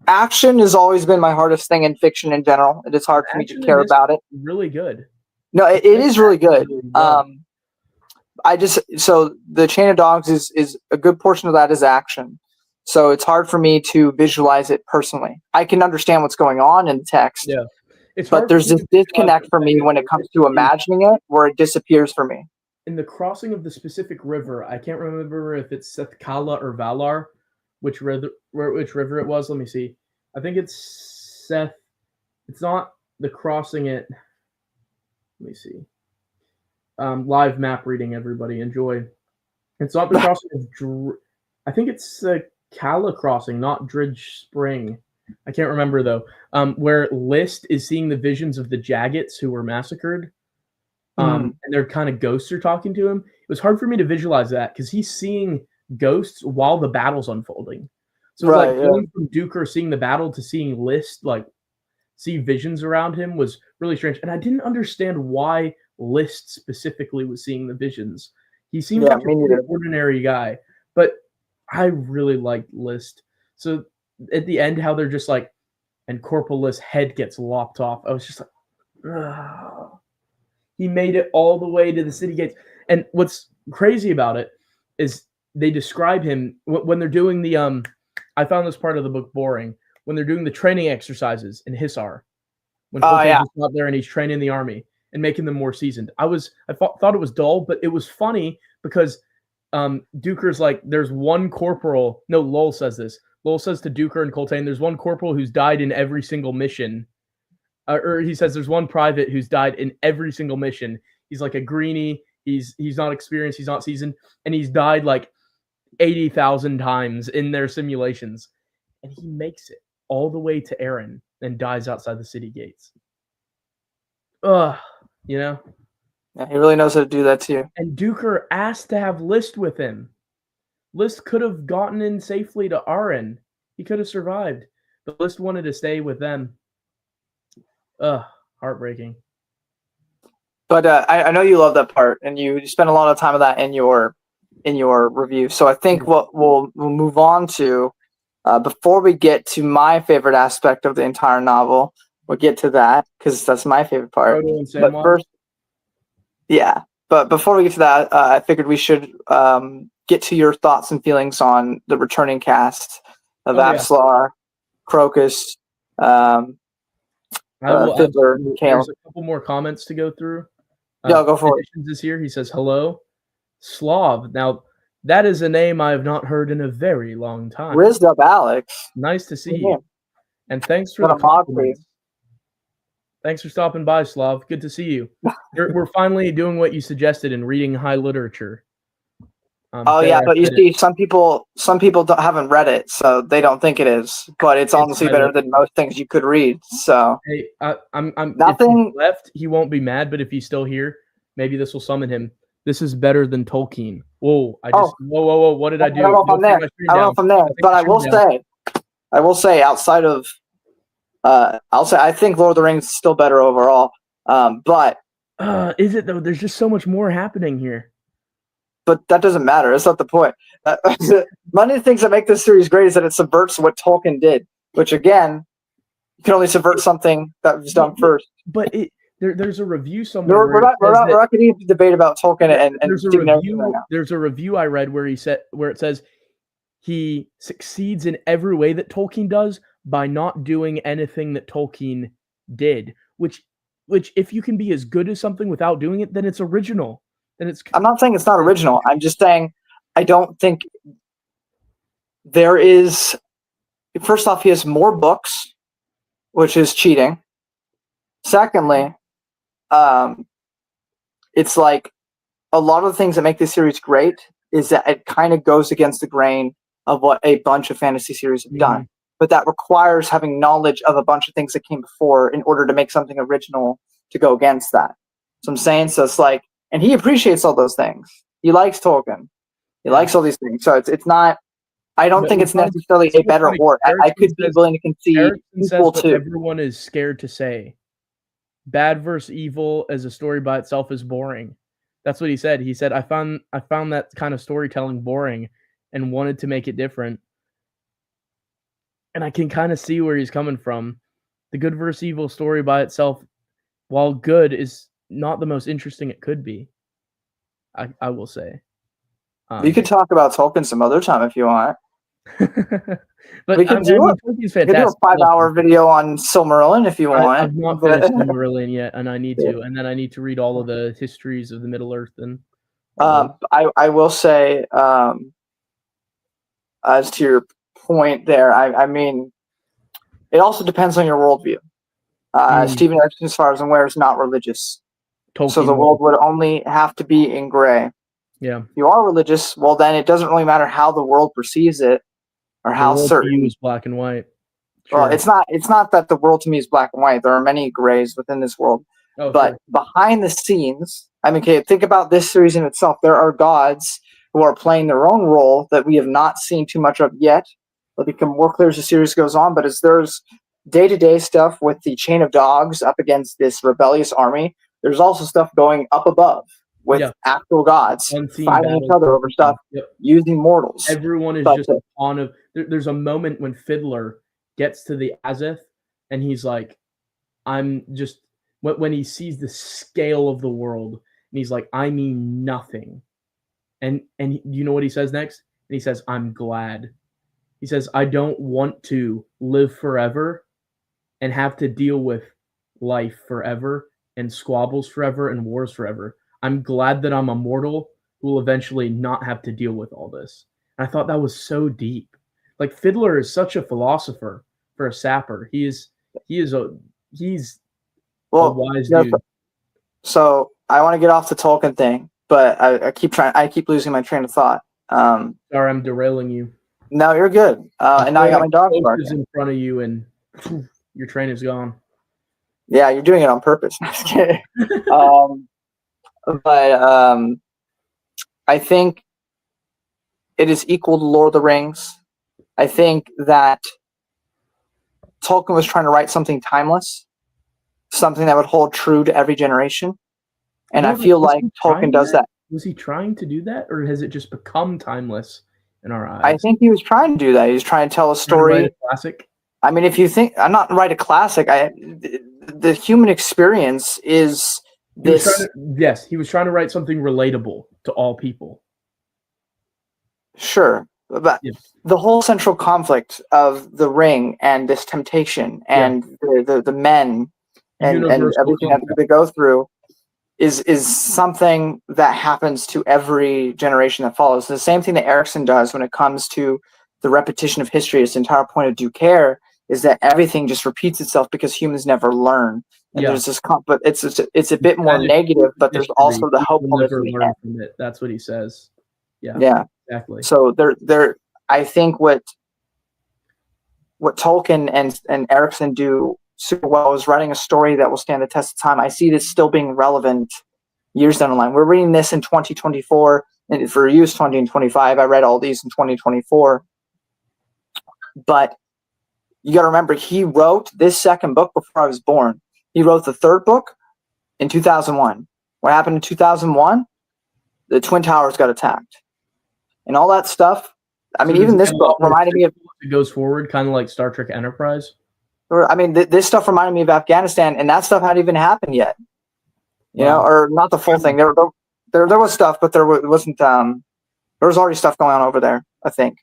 action has always been my hardest thing in fiction in general. It is hard for me to care about it. Really good. No, it is really good. So the Chain of Dogs is a good portion of that is action. So it's hard for me to visualize it personally. I can understand what's going on in the text. Yeah. But there's this disconnect for me when it comes to imagining it, where it disappears for me. In the crossing of the specific river, I can't remember if it's Sethkala or Valar, which river it was. Let me see. I think it's Seth. It's not the crossing it. Let me see. Live map reading, everybody. Enjoy. It's not the crossing of I think it's Kala crossing, not Dridge Spring. I can't remember, though. Where List is seeing the visions of the Jaggets who were massacred. And their kind of ghosts are talking to him. It was hard for me to visualize that because he's seeing ghosts while the battle's unfolding. So going from Duker seeing the battle to seeing List, like, see visions around him was really strange. And I didn't understand why List specifically was seeing the visions. He seems Yeah, like a me pretty neither. ordinary guy, but I really liked List. So at the end, how they're just like, and Corporal List's head gets lopped off. I was just like, oh. He made it all the way to the city gates. And what's crazy about it is they describe him when they're doing the I found this part of the book boring. When they're doing the training exercises in Hisar, when Oh Coltane's yeah, just out there and he's training the army and making them more seasoned. I thought it was dull, but it was funny because Duker's like, there's one corporal. No, Lowell says this. Lowell says to Duker and Coltane, there's one corporal who's died in every single mission. Or he says there's one private who's died in every single mission. He's like a greenie. He's not experienced. He's not seasoned, and he's died like 80,000 times in their simulations, and he makes it all the way to Aaron and dies outside the city gates. Ugh, you know. yeah, he really knows how to do that too. And Duker asked to have List with him. List could have gotten in safely to Aaron. He could have survived, but List wanted to stay with them. Ugh, heartbreaking. But I know you love that part, and you spend a lot of time of that in your review. So I think what we'll move on to before we get to my favorite aspect of the entire novel. We'll get to that because that's my favorite part. But first, yeah. But before we get to that, I figured we should get to your thoughts and feelings on the returning cast of Absalar, Crocus, Fiddler, there's a couple more comments to go through. Yeah, go for it. Is here. He says, hello, Slav. Now, that is a name I have not heard in a very long time. Rizzed up Alex. Nice to see you. And thanks for the compliments. Thanks for stopping by, Slav. Good to see you. We're finally doing what you suggested and reading high literature. But you see, some people haven't read it, so they don't think it is. But it's honestly better than most things you could read. So hey, I'm nothing if he left. He won't be mad, but if he's still here, maybe this will summon him. This is better than Tolkien. Whoa! Whoa! What did I do? I don't know if I'm there. But I will say, outside of, I think Lord of the Rings is still better overall. But is it though? There's just so much more happening here. But that doesn't matter. That's not the point. One of the things that make this series great is that it subverts what Tolkien did, which again, you can only subvert something that was done first. But there's a review somewhere. We're not going to debate about Tolkien and there's a review I read where it says he succeeds in every way that Tolkien does by not doing anything that Tolkien did. Which if you can be as good as something without doing it, then it's original. I'm not saying it's not original. I'm just saying I don't think there is. First off, he has more books, which is cheating. Secondly, it's like a lot of the things that make this series great is that it kind of goes against the grain of what a bunch of fantasy series have done. But that requires having knowledge of a bunch of things that came before in order to make something original to go against that. So I'm saying, so it's like, and he appreciates all those things. He likes Tolkien. He likes all these things. So it's not. I don't think it's necessarily a better or. I could be willing to concede equal to. Everyone is scared to say. Bad versus evil as a story by itself is boring. That's what he said. He said, I found that kind of storytelling boring and wanted to make it different. And I can kind of see where he's coming from. The good versus evil story by itself, while good, is not the most interesting it could be. I will say. You could talk about Tolkien some other time if you want. But we can do a 5-hour video on Silmarillion if you want. I've not finished Silmarillion yet, and I need to. And then I need to read all of the histories of the Middle Earth. And I will say, as to your point there, I mean, it also depends on your worldview. Stephen Erikson, as far as I'm aware, is not religious. Tolkien. So the world would only have to be in gray. Yeah. If you are religious, well, then it doesn't really matter how the world perceives it or how certain. The world is black and white. Sure. Well, it's not that the world to me is black and white. There are many grays within this world. Oh, but sure. Behind the scenes, I mean, okay, think about this series in itself. There are gods who are playing their own role that we have not seen too much of yet. They'll become more clear as the series goes on. But as there's day-to-day stuff with the chain of dogs up against this rebellious army. There's also stuff going up above with actual gods Unseen fighting each battles. other over stuff using mortals. Everyone is just a pawn of. There's a moment when Fiddler gets to the Azith, and he's like, "I'm just." When he sees the scale of the world, and he's like, "I mean nothing," and you know what he says next? And he says, "I'm glad." He says, "I don't want to live forever and have to deal with life forever and squabbles forever and wars forever. I'm glad that I'm a mortal who will eventually not have to deal with all this." And I thought that was so deep. Like, Fiddler is such a philosopher for a sapper. He's a wise dude. So I want to get off the Tolkien thing, but I keep losing my train of thought. Sorry, I'm derailing you. No, you're good. And now I got my dog barking in front of you, and your train is gone. Yeah, you're doing it on purpose. But I think it is equal to Lord of the Rings. I think that Tolkien was trying to write something timeless, something that would hold true to every generation. And I feel like Tolkien does that. Was he trying to do that, or has it just become timeless in our eyes? I think he was trying to do that. He was trying to tell a story. Write a classic? I mean, if you think, I'm not write a classic. The human experience is this. He was trying to write something relatable to all people. Sure, but the whole central conflict of the ring and this temptation and the men and everything that they go through is something that happens to every generation that follows. The same thing that Erikson does when it comes to the repetition of history. His entire point of Ducaire is that everything just repeats itself because humans never learn. And there's this, but it's a bit more negative, but there's also the hopefulness. Learn from it. That's what he says. Yeah, exactly. So there, I think what Tolkien and Erikson do super well is writing a story that will stand the test of time. I see this still being relevant years down the line. We're reading this in 2024, and for use 2025. I read all these in 2024. But you got to remember, he wrote this second book before I was born. He wrote the third book in 2001. What happened in 2001? The Twin Towers got attacked. And all that stuff. I mean, even this book reminded me of... It goes forward, kind of like Star Trek Enterprise. I mean, this stuff reminded me of Afghanistan, and that stuff hadn't even happened yet. You know, or not the full thing. There was stuff, but there wasn't. There was already stuff going on over there, I think.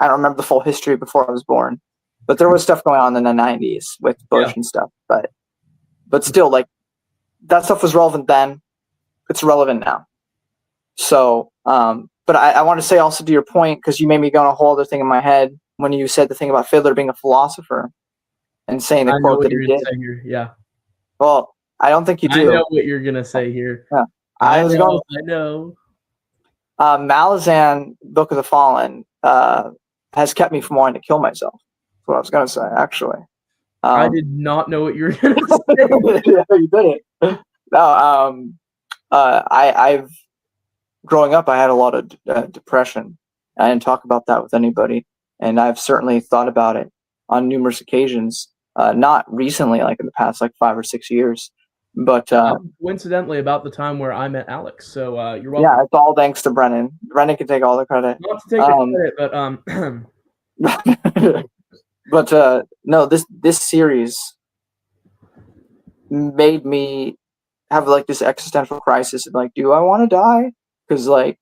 I don't remember the full history before I was born, but there was stuff going on in the 90s with Bush and stuff. But still, like, that stuff was relevant then. It's relevant now. So, but I want to say also to your point, because you made me go on a whole other thing in my head when you said the thing about Fiddler being a philosopher and saying the quote that he did. Yeah. Well, I don't think you do. I know what you're gonna say here. Yeah. I know. Malazan, Book of the Fallen, has kept me from wanting to kill myself. That's what I was gonna say, actually. I did not know what you were gonna say. Yeah, you did it. No, I've growing up, I had a lot of depression. I didn't talk about that with anybody, and I've certainly thought about it on numerous occasions. Not recently, like in the past, like 5 or 6 years, but coincidentally, about the time where I met Alex. So you're welcome. Yeah, it's all thanks to Brennan. Brennan can take all the credit. Not to take the credit, but but no, this series made me have like this existential crisis of like, do I want to die? Because like,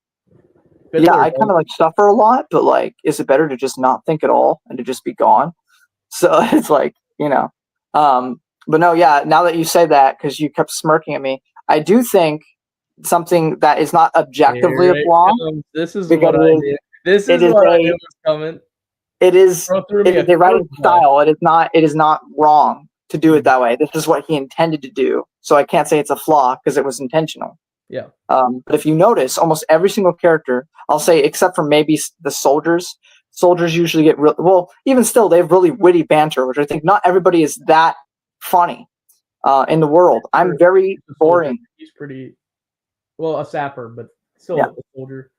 I kind of like suffer a lot, but like, is it better to just not think at all and to just be gone? So it's like, you know, but no, yeah. Now that you say that, because you kept smirking at me, I do think something that is not objectively a flaw. This is what I did. This is what I knew was coming. It is a writing style. It is not wrong to do it that way. This is what he intended to do. So I can't say it's a flaw because it was intentional. Yeah. But if you notice, almost every single character, I'll say, except for maybe the soldiers usually get even still, they have really witty banter, which I think not everybody is that funny in the world. I'm very boring. He's pretty, a sapper, but still a soldier.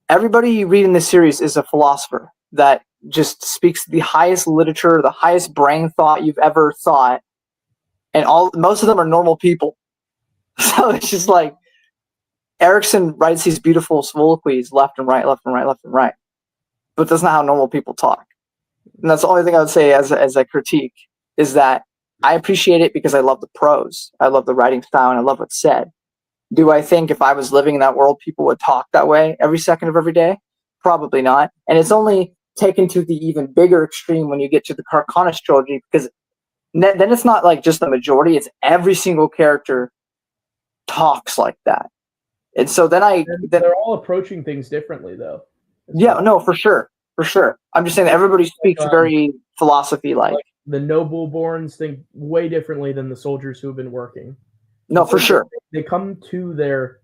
Everybody you read in this series is a philosopher that just speaks the highest literature, the highest brain thought you've ever thought, and most of them are normal people. So it's just like Erikson writes these beautiful soliloquies left and right, left and right, left and right, but that's not how normal people talk. And that's the only thing I would say as a critique is that I appreciate it because I love the prose, I love the writing style, and I love what's said. Do I think if I was living in that world, people would talk that way every second of every day? Probably not. And it's only taken to the even bigger extreme when you get to the Carconis trilogy, because then it's not like just the majority, it's every single character talks like that. And so then they're all approaching things differently, though. Yeah, no, for sure. I'm just saying that everybody speaks very philosophy-like. Like the noble-borns think way differently than the soldiers who have been working. No, for sure. They come to they're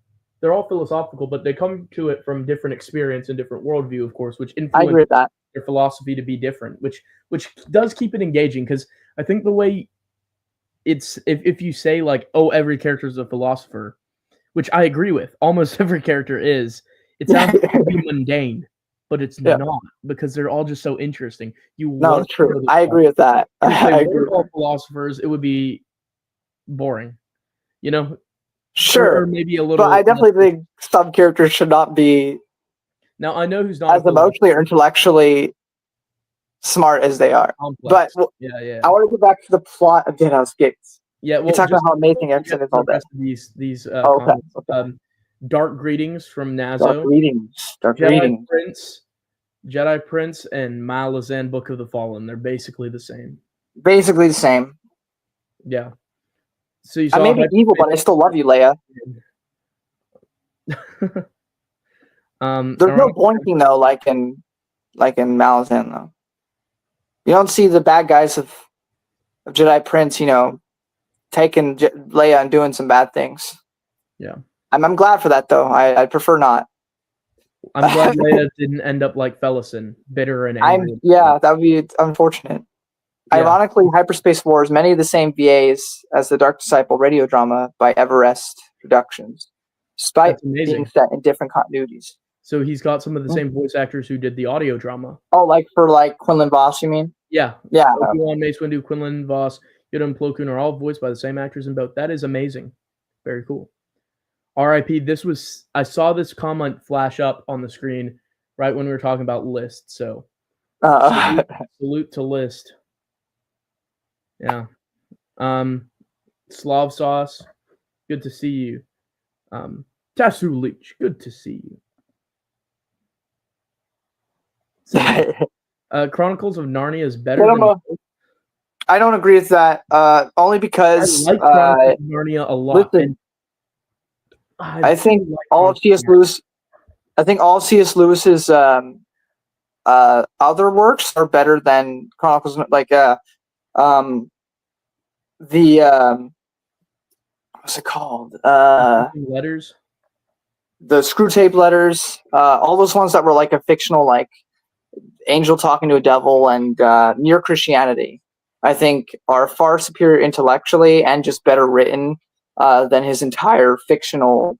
all philosophical, but they come to it from different experience and different worldview, of course, which influences their philosophy to be different, which does keep it engaging, because I think the way it's, if you say like, oh, every character is a philosopher, which I agree with, almost every character is, it sounds like it would be mundane, but it's not, because they're all just so interesting. No, true. I agree with that. If they were all philosophers, it would be boring, you know? Sure. Or maybe a little. But I definitely think some characters should not be. Now, I know who's not as emotionally or intellectually smart as they are. Complex. But yeah. I want to go back to the plot of Deadhouse Gates. Yeah, well, you talk about how amazing Erikson is all that. These Dark Greetings from Nazo. Dark Greetings. Jedi Prince, and Malazan Book of the Fallen. They're basically the same. Yeah. So you saw I may be evil, but I still love you, Leia. There's no boinking though, like in Malazan though. You don't see the bad guys of Jedi Prince, taking Leia and doing some bad things. Yeah. I'm glad for that though. I prefer not. I'm glad Leia didn't end up like Fellison, bitter and angry. That would be unfortunate. Yeah. Ironically, Hyperspace Wars, many of the same VAs as the Dark Disciple radio drama by Everest Productions, despite being set in different continuities. So he's got some of the same voice actors who did the audio drama. Oh, like for Quinlan Voss, you mean? Yeah. Yeah. Obi-Wan, Mace Windu, Quinlan Voss, Yoda, and Plo Koon are all voiced by the same actors in both. That is amazing. Very cool. R.I.P. I saw this comment flash up on the screen right when we were talking about List. So salute to List. Yeah. Slav Sauce, good to see you. Tasu Leech, good to see you. So, Chronicles of Narnia is better than... I don't agree with that. Only because I like Chronicles of Narnia a lot. Listen, I think all of C.S. Lewis. I think all C.S. Lewis's other works are better than Chronicles. Like what's it called? Letters. The Screw Tape Letters. All those ones that were like a fictional, like angel talking to a devil and Near Christianity, I think are far superior intellectually and just better written than his entire fictional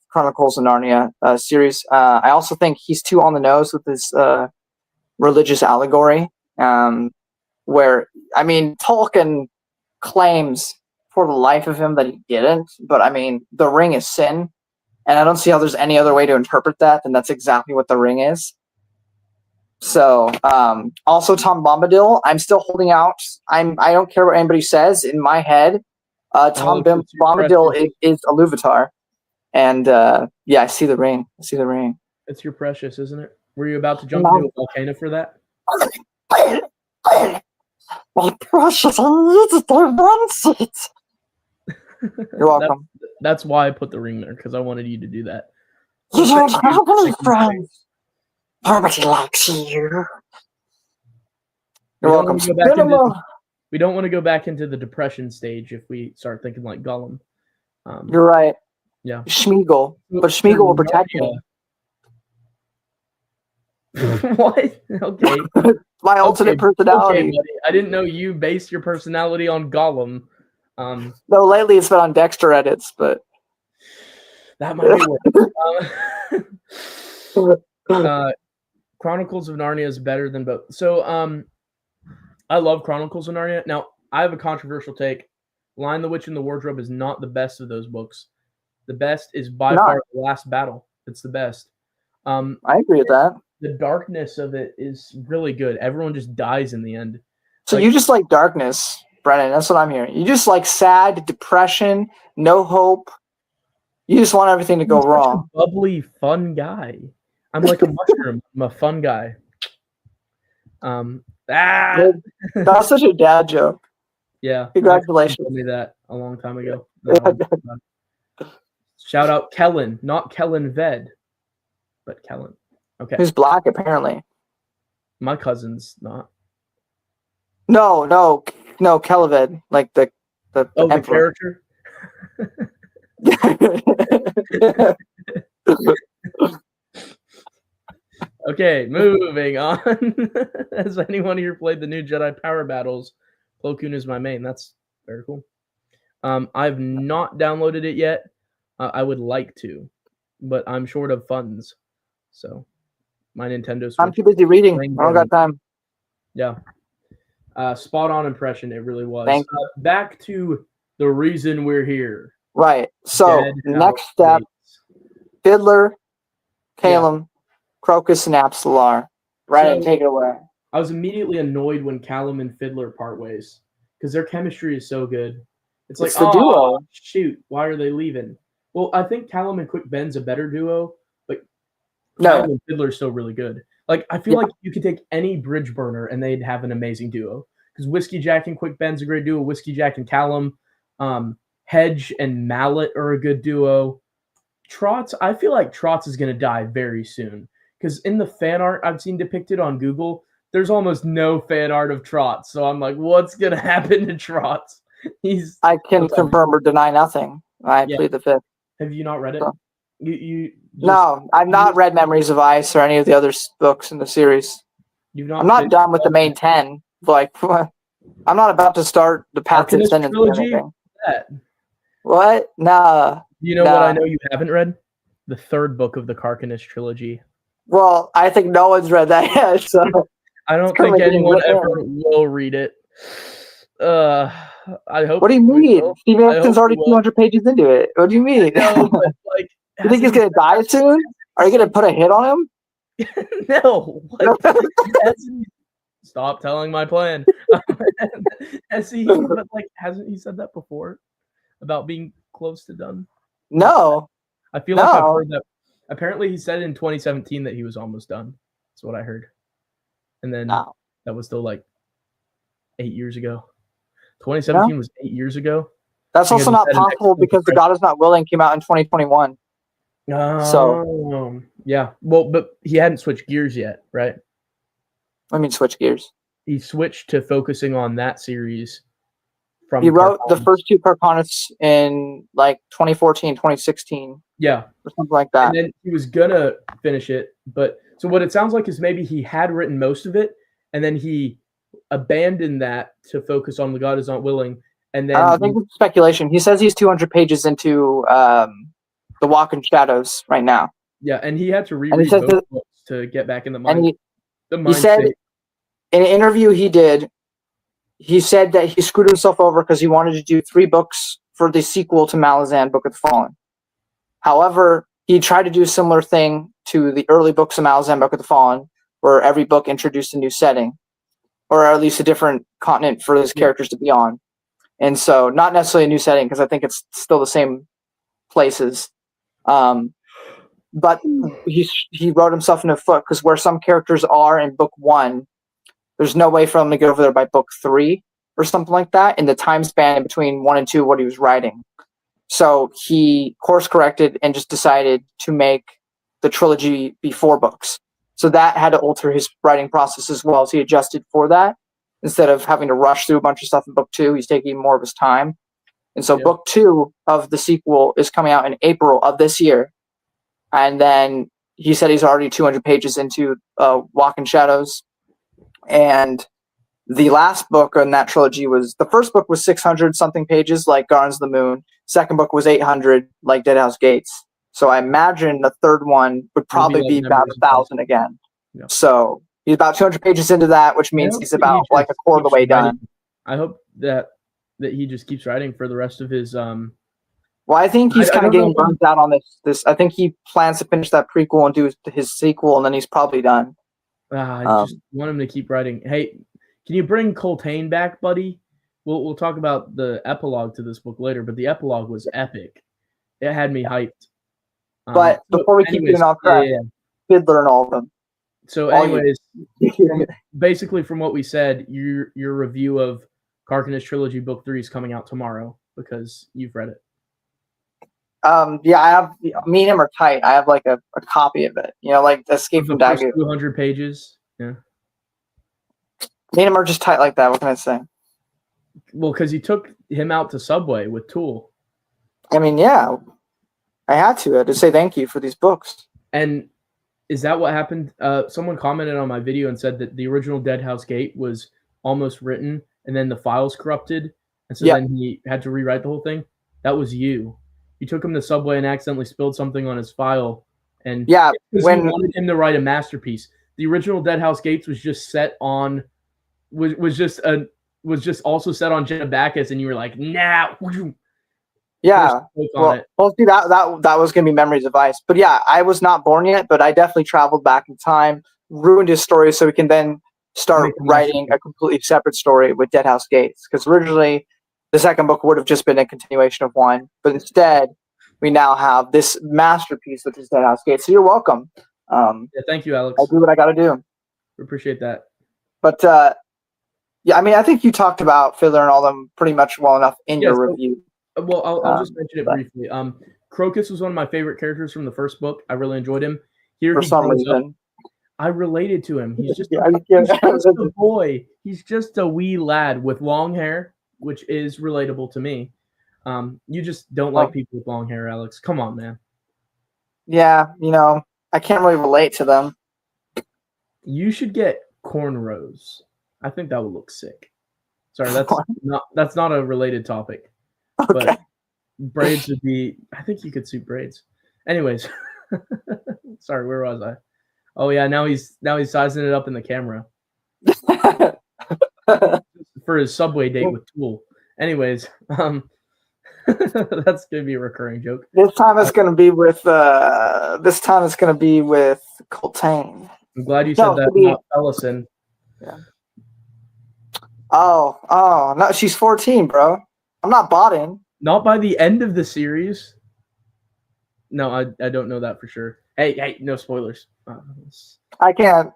Chronicles of Narnia series. I also think he's too on the nose with his religious allegory, where, I mean, Tolkien claims for the life of him that he didn't, but I mean, the ring is sin, and I don't see how there's any other way to interpret that than that's exactly what the ring is. So, also Tom Bombadil, I'm still holding out. I don't care what anybody says. In my head, Tom Bombadil is a Luvatar. And I see the ring. It's your precious, isn't it? Were you about to jump into a volcano for that? My precious, I needed the one seat. You're welcome. That's why I put the ring there, because I wanted you to do that. You don't have any friends. Nobody likes you. You're welcome. We don't want to go back into the depression stage if we start thinking like Gollum. You're right. Yeah. Schmeagol. But Schmeagol will protect me. What? Okay. My alternate personality. Okay, buddy. I didn't know you based your personality on Gollum. No, lately it's been on Dexter edits, but that might be worse. Chronicles of Narnia is better than both. So, I love Chronicles of Narnia. Now, I have a controversial take. Lion, the Witch, and the Wardrobe is not the best of those books. The best is by Not. far The Last Battle. It's the best. I agree with that. The darkness of it is really good. Everyone just dies in the end. So you just like darkness, Brennan. That's what I'm hearing. You just like sad, depression, no hope. You just want everything to go wrong. A bubbly, fun guy. I'm like a mushroom. I'm a fun guy. That's such a dad joke. Yeah. Congratulations. Told me that a long time ago. Shout out Kellen, not Kellen Ved, but Kellen. Okay. Who's black, apparently. My cousin's not. No, Keleved, like the the character. Okay, moving on. Has anyone here played the new Jedi Power Battles? Plo Koon is my main. That's very cool. I've not downloaded it yet. I would like to, but I'm short of funds. So my Nintendo Switch. I'm too busy reading. I don't got time. Yeah. Spot on impression. It really was. Thank you. Back to the reason we're here. Right. So next step, Fiddler, Calum, Crocus, and Absolar. Right, take it away. I was immediately annoyed when Callum and Fiddler part ways because their chemistry is so good. It's like, the duo. Shoot, why are they leaving? Well, I think Callum and Quick Ben's a better duo, but Callum and Fiddler is still really good. Like, I feel like you could take any bridge burner and they'd have an amazing duo. Because Whiskey Jack and Quick Ben's a great duo. Whiskey Jack and Callum. Hedge and Mallet are a good duo. Trots, I feel like Trots is going to die very soon. Because in the fan art I've seen depicted on Google, there's almost no fan art of Trots. So I'm like, what's going to happen to Trots? I can confirm or deny nothing. I plead the fifth. Have you not read it? So. No, I've not read Memories of Ice or any of the other books in the series. I'm not done with the main 10. Like, I'm not about to start the Path to Ascendance or anything. What? Nah. You know what I know you haven't read? The third book of the Carcanus trilogy. Well, I think no one's read that yet, so I don't think anyone ever will read it. I hope. What do you mean? Steve Erikson's already 200 pages into it. What do you mean? No, but like, you think he's gonna die soon? Are you gonna put a hit on him? No. Stop telling my plan. Hasn't he said that before about being close to done? No. I feel like I've heard that. Apparently, he said in 2017 that he was almost done. That's what I heard. And then that was still like 8 years ago. 2017 was 8 years ago. That's also not possible because The God Is Not Willing came out in 2021. So yeah, well, but he hadn't switched gears yet, right? I mean, switch gears. He switched to focusing on that series. He wrote the first two Carcanus in like 2014, 2016. Yeah. Or something like that. And then he was going to finish it. But so what it sounds like is maybe he had written most of it and then he abandoned that to focus on The God Is Not Willing. And then I think it's speculation. He says he's 200 pages into The Walk in Shadows right now. Yeah, and he had to reread both books to get back in the mind. He said in an interview he did, he said that he screwed himself over because he wanted to do 3 books for the sequel to Malazan, Book of the Fallen. However, he tried to do a similar thing to the early books of Malazan, Book of the Fallen, where every book introduced a new setting, or at least a different continent for his characters to be on. And so, not necessarily a new setting, because I think it's still the same places. But he wrote himself in the foot, because where some characters are in book 1, there's no way for him to get over there by book 3 or something like that in the time span in between 1 and 2 what he was writing. So he course corrected and just decided to make the trilogy be 4 books. So that had to alter his writing process as well. So he adjusted for that. Instead of having to rush through a bunch of stuff in book 2, he's taking more of his time. And so book 2 of the sequel is coming out in April of this year. And then he said he's already 200 pages into Walk in Shadows. And the last book in that trilogy the first book was 600 something pages, like Gardens of the Moon. Second book was 800, like Deadhouse Gates. So I imagine the third one would probably be about 1,000 again. Yeah. So he's about 200 pages into that, which means he's about like a quarter of the way done. I hope that he just keeps writing for the rest of his. Well, I think he's kind of getting burnt out on this. I think he plans to finish that prequel and do his sequel, and then he's probably done. I just want him to keep writing. Hey, can you bring Coltane back, buddy? We'll talk about the epilogue to this book later, but the epilogue was epic. It had me hyped. But before we keep getting off track, Fiddler and all of them. So, anyways, basically from what we said, your review of Karkanis Trilogy Book 3 is coming out tomorrow because you've read it. Yeah, I have. Me and him are tight. I have like a copy of it. You know, like Escape from Dagu. 200 pages. Yeah. Me and him are just tight like that. What can I say? Well, because you took him out to Subway with Tool. I mean, yeah, I had to say thank you for these books. And is that what happened? Someone commented on my video and said that the original Deadhouse Gate was almost written, and then the files corrupted, and so then he had to rewrite the whole thing. That was you. You took him to Subway and accidentally spilled something on his file, and when you wanted him to write a masterpiece. The original Deadhouse Gates was just set on, was just also set on Jenna Bacchus, and you were like, nah. Yeah. Well, see, that was gonna be Memories of Ice, but yeah, I was not born yet, but I definitely traveled back in time, ruined his story, so we can then start writing a completely separate story with Deadhouse Gates. Because originally, the second book would have just been a continuation of one, but instead, we now have this masterpiece, which is Deadhouse Gates. So you're welcome. Thank you, Alex. I'll do what I got to do. We appreciate that. But yeah, I mean, I think you talked about Fiddler and all them pretty much well enough in your review. Well, I'll just mention it briefly. Crocus was one of my favorite characters from the first book. I really enjoyed him. For some reason, I related to him. He's just, he's just a boy. He's just a wee lad with long hair, which is relatable to me. You just don't like people with long hair, Alex. Come on, man. Yeah, you know, I can't really relate to them. You should get cornrows. I think that would look sick. Sorry, that's not a related topic. Okay. But braids would be. I think you could suit braids. Anyways, sorry, where was I? Oh yeah, now he's sizing it up in the camera for his Subway date with Tool. Anyways, that's gonna be a recurring joke. This time it's gonna be with Coltane. I'm glad you said that, not Ellison. Yeah. Oh no, she's 14, bro. I'm not botting. Not by the end of the series. No, I don't know that for sure. Hey, no spoilers. I can't.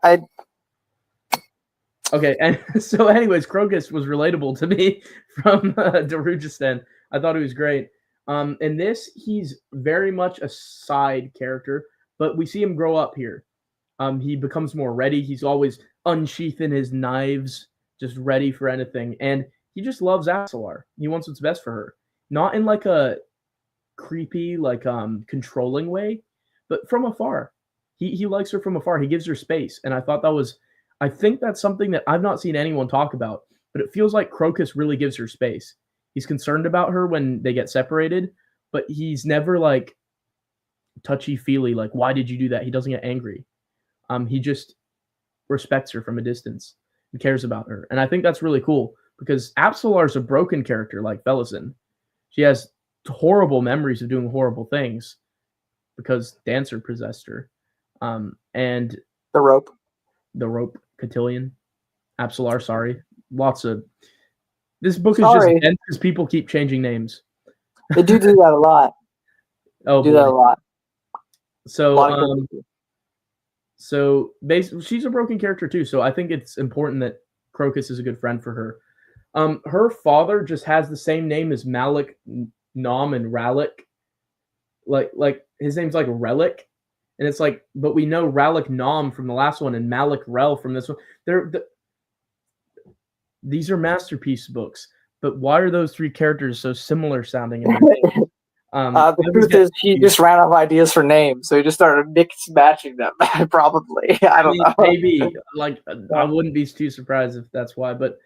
Okay, and so anyways, Crocus was relatable to me from Darujistan. I thought he was great. In this, he's very much a side character, but we see him grow up here. He becomes more ready. He's always unsheathing his knives, just ready for anything. And he just loves Axelar. He wants what's best for her. Not in like a creepy, like controlling way, but from afar. He likes her from afar. He gives her space. And I think that's something that I've not seen anyone talk about, but it feels like Crocus really gives her space. He's concerned about her when they get separated, but he's never like touchy-feely, like, why did you do that? He doesn't get angry. He just respects her from a distance and cares about her. And I think that's really cool because Apsalar's a broken character like Felison. She has horrible memories of doing horrible things because Dancer possessed her. And the rope, Cotillion, Apsalar, sorry. Lots of this book is just dense because people keep changing names. They do that a lot. That a lot. So basically, she's a broken character too. So I think it's important that Crocus is a good friend for her. Her father just has the same name as Malik, Nom, and Ralik. Like his name's like Relic, and it's like, but we know Ralik Nom from the last one and Malik Rel from this one. These are masterpiece books, but why are those three characters so similar sounding? The truth is, he just ran out of ideas for names, so he just started matching them. Probably, I don't know. Maybe, like, I wouldn't be too surprised if that's why. But,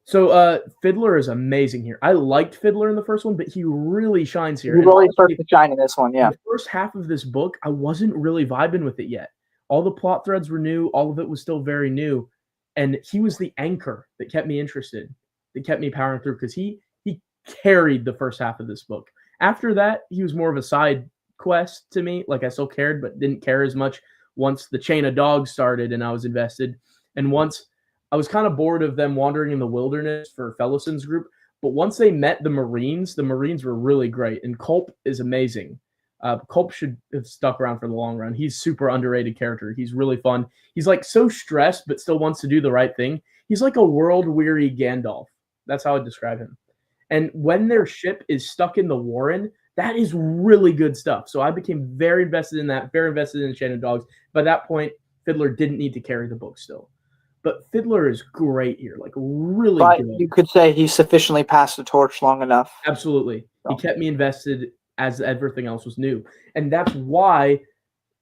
so Fiddler is amazing here. I liked Fiddler in the first one, but he really shines here. He really started to shine in this one. Yeah, the first half of this book, I wasn't really vibing with it yet. All the plot threads were new. All of it was still very new, and he was the anchor that kept me interested, that kept me powering through because he carried the first half of this book. After that, he was more of a side quest to me. Like I still cared, but didn't care as much once the Chain of Dogs started and I was invested. And once I was kind of bored of them wandering in the wilderness for Fellison's group. But once they met the Marines were really great. And Culp is amazing. Culp should have stuck around for the long run. He's super underrated character. He's really fun. He's like so stressed, but still wants to do the right thing. He's like a world-weary Gandalf. That's how I'd describe him. And when their ship is stuck in the Warren, that is really good stuff. So I became very invested in that, very invested in the Chain of Dogs. By that point, Fiddler didn't need to carry the book still. But Fiddler is great here, like really good. You could say he sufficiently passed the torch long enough. Absolutely. He kept me invested as everything else was new. And that's why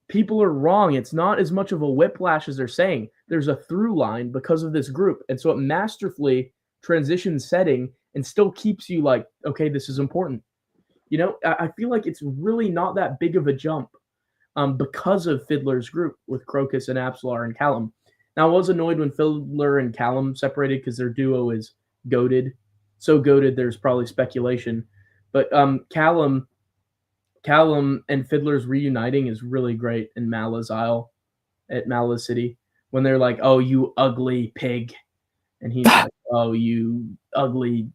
people are wrong. It's not as much of a whiplash as they're saying. There's a through line because of this group. And so it masterfully transitions setting and still keeps you like, okay, this is important. You know, I feel like it's really not that big of a jump because of Fiddler's group with Crocus and Absalar and Callum. Now, I was annoyed when Fiddler and Callum separated because their duo is goated. So goated, there's probably speculation. But Callum and Fiddler's reuniting is really great in Malaz Isle at Malaz City when they're like, oh, you ugly pig. And he's like, oh, you ugly,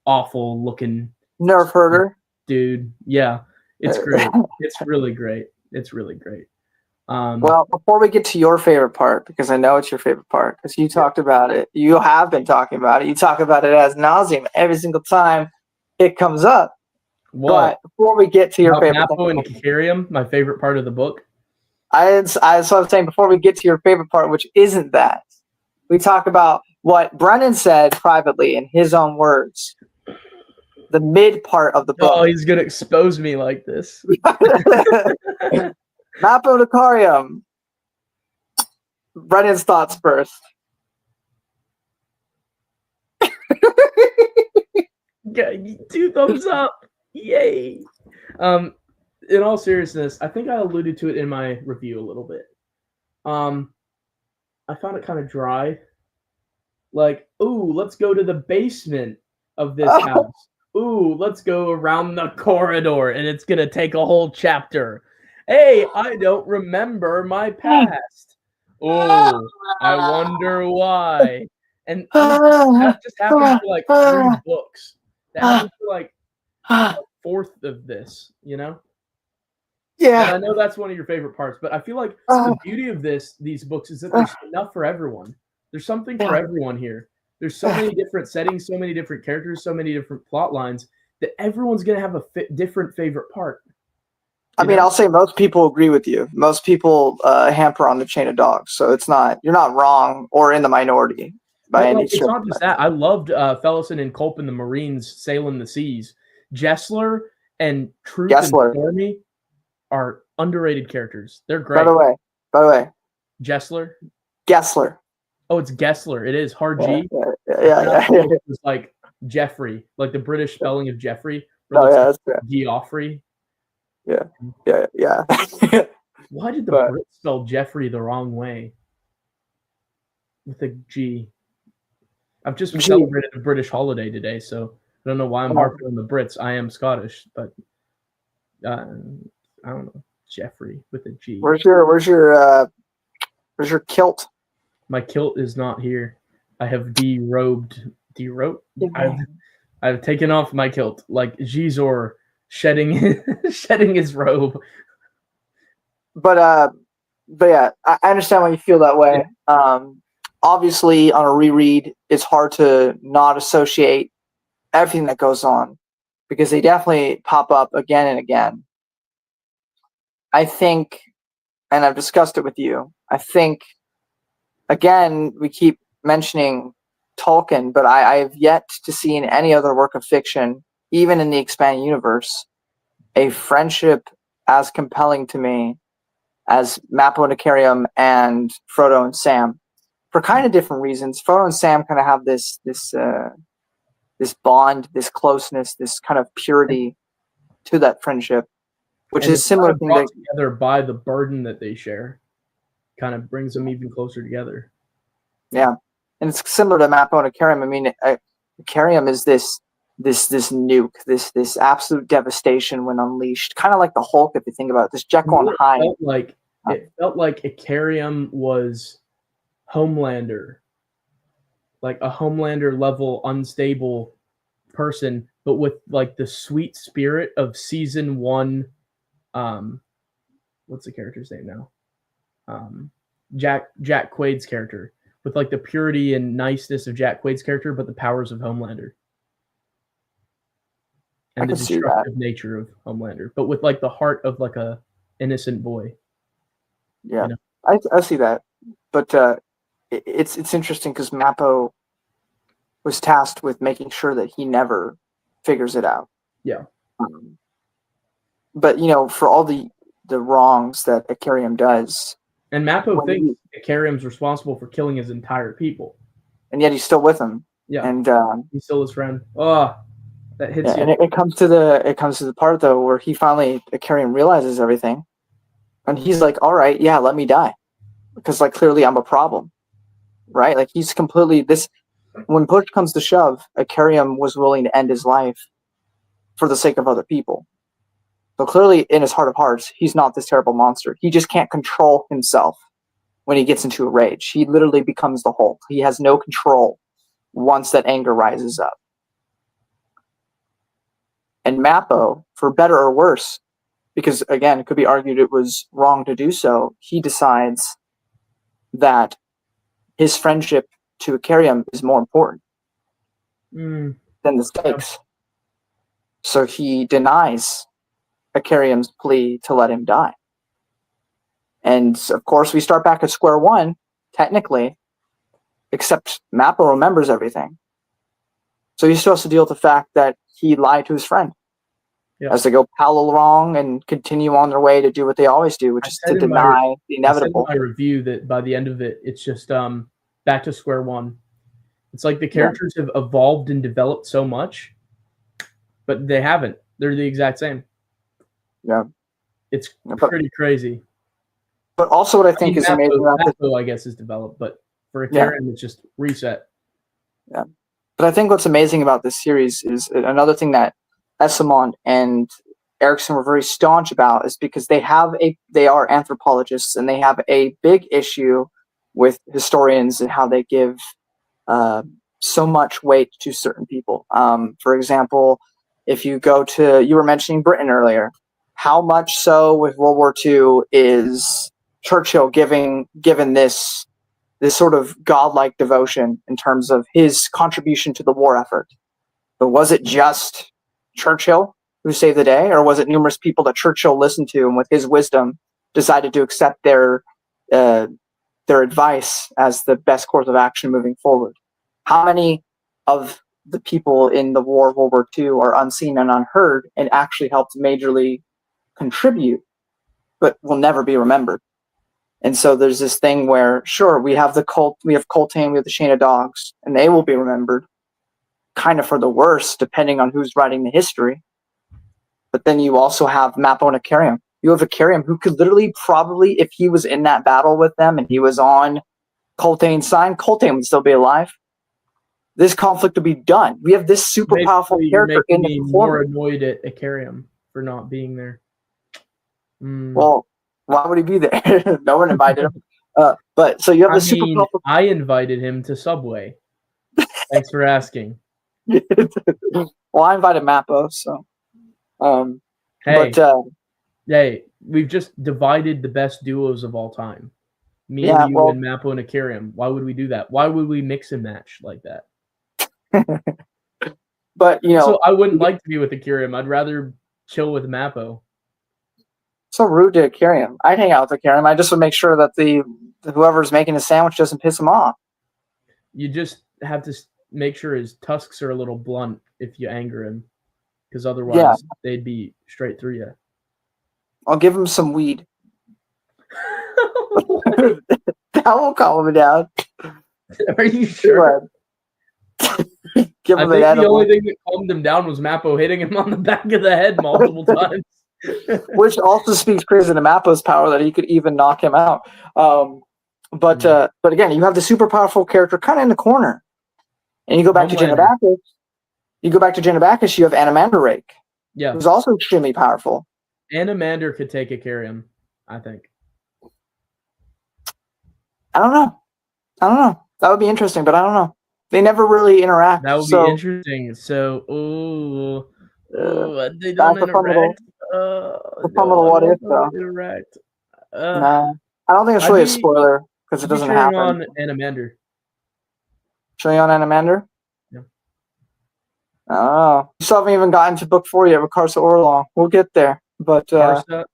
awful looking nerf herder. Dude. Yeah, it's great. It's really great. It's really great. Well, before we get to your favorite part, because I know it's your favorite part, because you talked about it, you have been talking about it. You talk about it as nauseum every single time it comes up. What? But before we get to your favorite Napo and Kikarium, my favorite part of the book. I was saying before we get to your favorite part, which isn't that, we talk about what Brennan said privately in his own words. The mid part of the book. Oh, he's gonna expose me like this. Napo Nikarium. Brennan's thoughts first. 2 thumbs up. Yay. In all seriousness, I think I alluded to it in my review a little bit. I found it kind of dry. Like, ooh, let's go to the basement of this house. Ooh, let's go around the corridor, and it's gonna take a whole chapter. Hey, I don't remember my past. Oh, I wonder why. And that just happened for like 3 books. That happened for like a fourth of this, you know? Yeah. And I know that's one of your favorite parts, but I feel like the beauty of these books is that there's enough for everyone. There's something for everyone here. There's so many different settings, so many different characters, so many different plot lines that everyone's going to have a different favorite part. I mean, I'll say most people agree with you. Most people hamper on the Chain of Dogs, so you're not wrong or in the minority by any stretch. It's not just that. I loved Fellison and Culp and the Marines sailing the seas. Jessler and Troop and Stormy are underrated characters. They're great. By the way. Gessler? Oh, it's Gessler. It is hard G. Yeah. It's like Jeffrey, like the British spelling of Jeffrey. That's right. Geoffrey. Yeah. Why did the Brits spell Jeffrey the wrong way? With a G. I've just celebrated a British holiday today, so I don't know why I'm harping on the Brits. I am Scottish, but I don't know. Jeffrey with a G. Where's your kilt? My kilt is not here. I have derobed. I've taken off my kilt, like Gizor shedding his robe. But yeah, I understand why you feel that way. Yeah. Obviously, on a reread, it's hard to not associate everything that goes on because they definitely pop up again and again. I think, and I've discussed it with you, I think, again, we keep mentioning Tolkien, but I have yet to see in any other work of fiction, even in the expanded universe, a friendship as compelling to me as Mappo and Icarium and Frodo and Sam, for kind of different reasons. Frodo and Sam kind of have this bond, this closeness, this kind of purity to that friendship, which is similar thing brought together by the burden that they share. kind of brings them even closer together. Yeah, and it's similar to Mappo and Ikariam. I mean, Ikariam is this nuke, this absolute devastation when unleashed, kind of like the Hulk if you think about it. This Jekyll and Hyde. It felt like Ikariam was Homelander, like a Homelander level unstable person, but with like the sweet spirit of season 1. What's the character's name now? Jack Quaid's character, with like the purity and niceness of Jack Quaid's character, but the powers of Homelander and the destructive nature of Homelander, but with like the heart of like a innocent boy. Yeah, you know? I see that, but it's interesting because Mappo was tasked with making sure that he never figures it out. Yeah. But for all the wrongs that Ikariam does, and Mappo thinks Ikariam's responsible for killing his entire people, and yet he's still with him. Yeah, and he's still his friend. Oh, that hits you. And it comes to the part though where he finally Ikariam realizes everything, and he's like, "All right, yeah, let me die," because like clearly I'm a problem, right? Like he's completely this. When push comes to shove, Ikariam was willing to end his life for the sake of other people. So clearly, in his heart of hearts, he's not this terrible monster. He just can't control himself when he gets into a rage. He literally becomes the Hulk. He has no control once that anger rises up. And Mappo, for better or worse, because again, it could be argued it was wrong to do so, he decides that his friendship to Ikariam is more important than the stakes. So he denies Ikariam's plea to let him die. And of course, we start back at square one, technically, except Mappo remembers everything. So he still has to deal with the fact that he lied to his friend as they go parallel wrong and continue on their way to do what they always do, which is to deny the inevitable. I said in my review that by the end of it, it's just back to square one. It's like the characters have evolved and developed so much, but they haven't. They're the exact same. Yeah. It's pretty crazy. But also what I think is amazing about Mappo, I guess, is developed, but for Ikariam, it's just reset. Yeah. But I think what's amazing about this series is another thing that Esmond and Erikson were very staunch about is because they are anthropologists and they have a big issue with historians and how they give so much weight to certain people. For example, if you go to, you were mentioning Britain earlier, how much so with World War II is Churchill given this sort of godlike devotion in terms of his contribution to the war effort? But was it just Churchill who saved the day, or was it numerous people that Churchill listened to and with his wisdom decided to accept their advice as the best course of action moving forward? How many of the people in the war, World War II, are unseen and unheard and actually helped majorly contribute, but will never be remembered? And so there's this thing where, sure, we have Coltane, we have the Chain of Dogs, and they will be remembered kind of for the worse, depending on who's writing the history. But then you also have Mappo and Ikariam. You have Ikariam who could literally probably, if he was in that battle with them and he was on Coltane's side, Coltane would still be alive. This conflict would be done. We have this super powerful character in the more annoyed at Ikariam for not being there. Well, why would he be there? No one invited him. But so you have the super powerful. I invited him to Subway. Thanks for asking. Well, I invited Mappo, so. Hey, we've just divided the best duos of all time. Me and you and Mappo and Ikariam. Why would we do that? Why would we mix and match like that? But so I wouldn't like to be with Ikariam. I'd rather chill with Mappo. So rude to Ikariam. I'd hang out with Ikariam. I just would make sure that whoever's making a sandwich doesn't piss him off. You just have to make sure his tusks are a little blunt if you anger him, because otherwise they'd be straight through you. I'll give him some weed. That won't calm him down. Are you sure? Give him the only thing that calmed him down was Mappo hitting him on the back of the head multiple times. Which also speaks crazy to Mappo's power that he could even knock him out. But again, you have the super powerful character kind of in the corner, and you go back to Janabakis. You have Animander Rake, who's also extremely powerful. Animander could take Ikariam, I think. I don't know. That would be interesting, but I don't know. They never really interact. That would be interesting. So, they don't interact. What if though? Interact. Nah, I don't think it's really a spoiler because it doesn't happen. On Animander. Cheering on Animander? Yeah. Oh, you still haven't even gotten to book 4 yet with Karsa Orlong. We'll get there, but Karsa.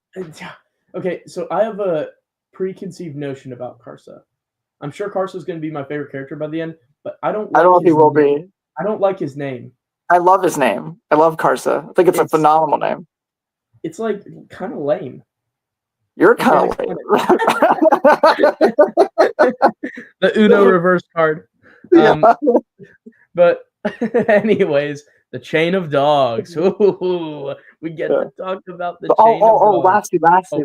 Okay, so I have a preconceived notion about Karsa. I'm sure Karsa is going to be my favorite character by the end, but I don't know if he will be. I don't like his name. I love his name. I love Karsa. I think it's a phenomenal name. It's like kind of lame. You're kind of lame. The Uno reverse card. But anyways, the chain of dogs. Ooh, we get to talk about the chain of dogs. Lastly.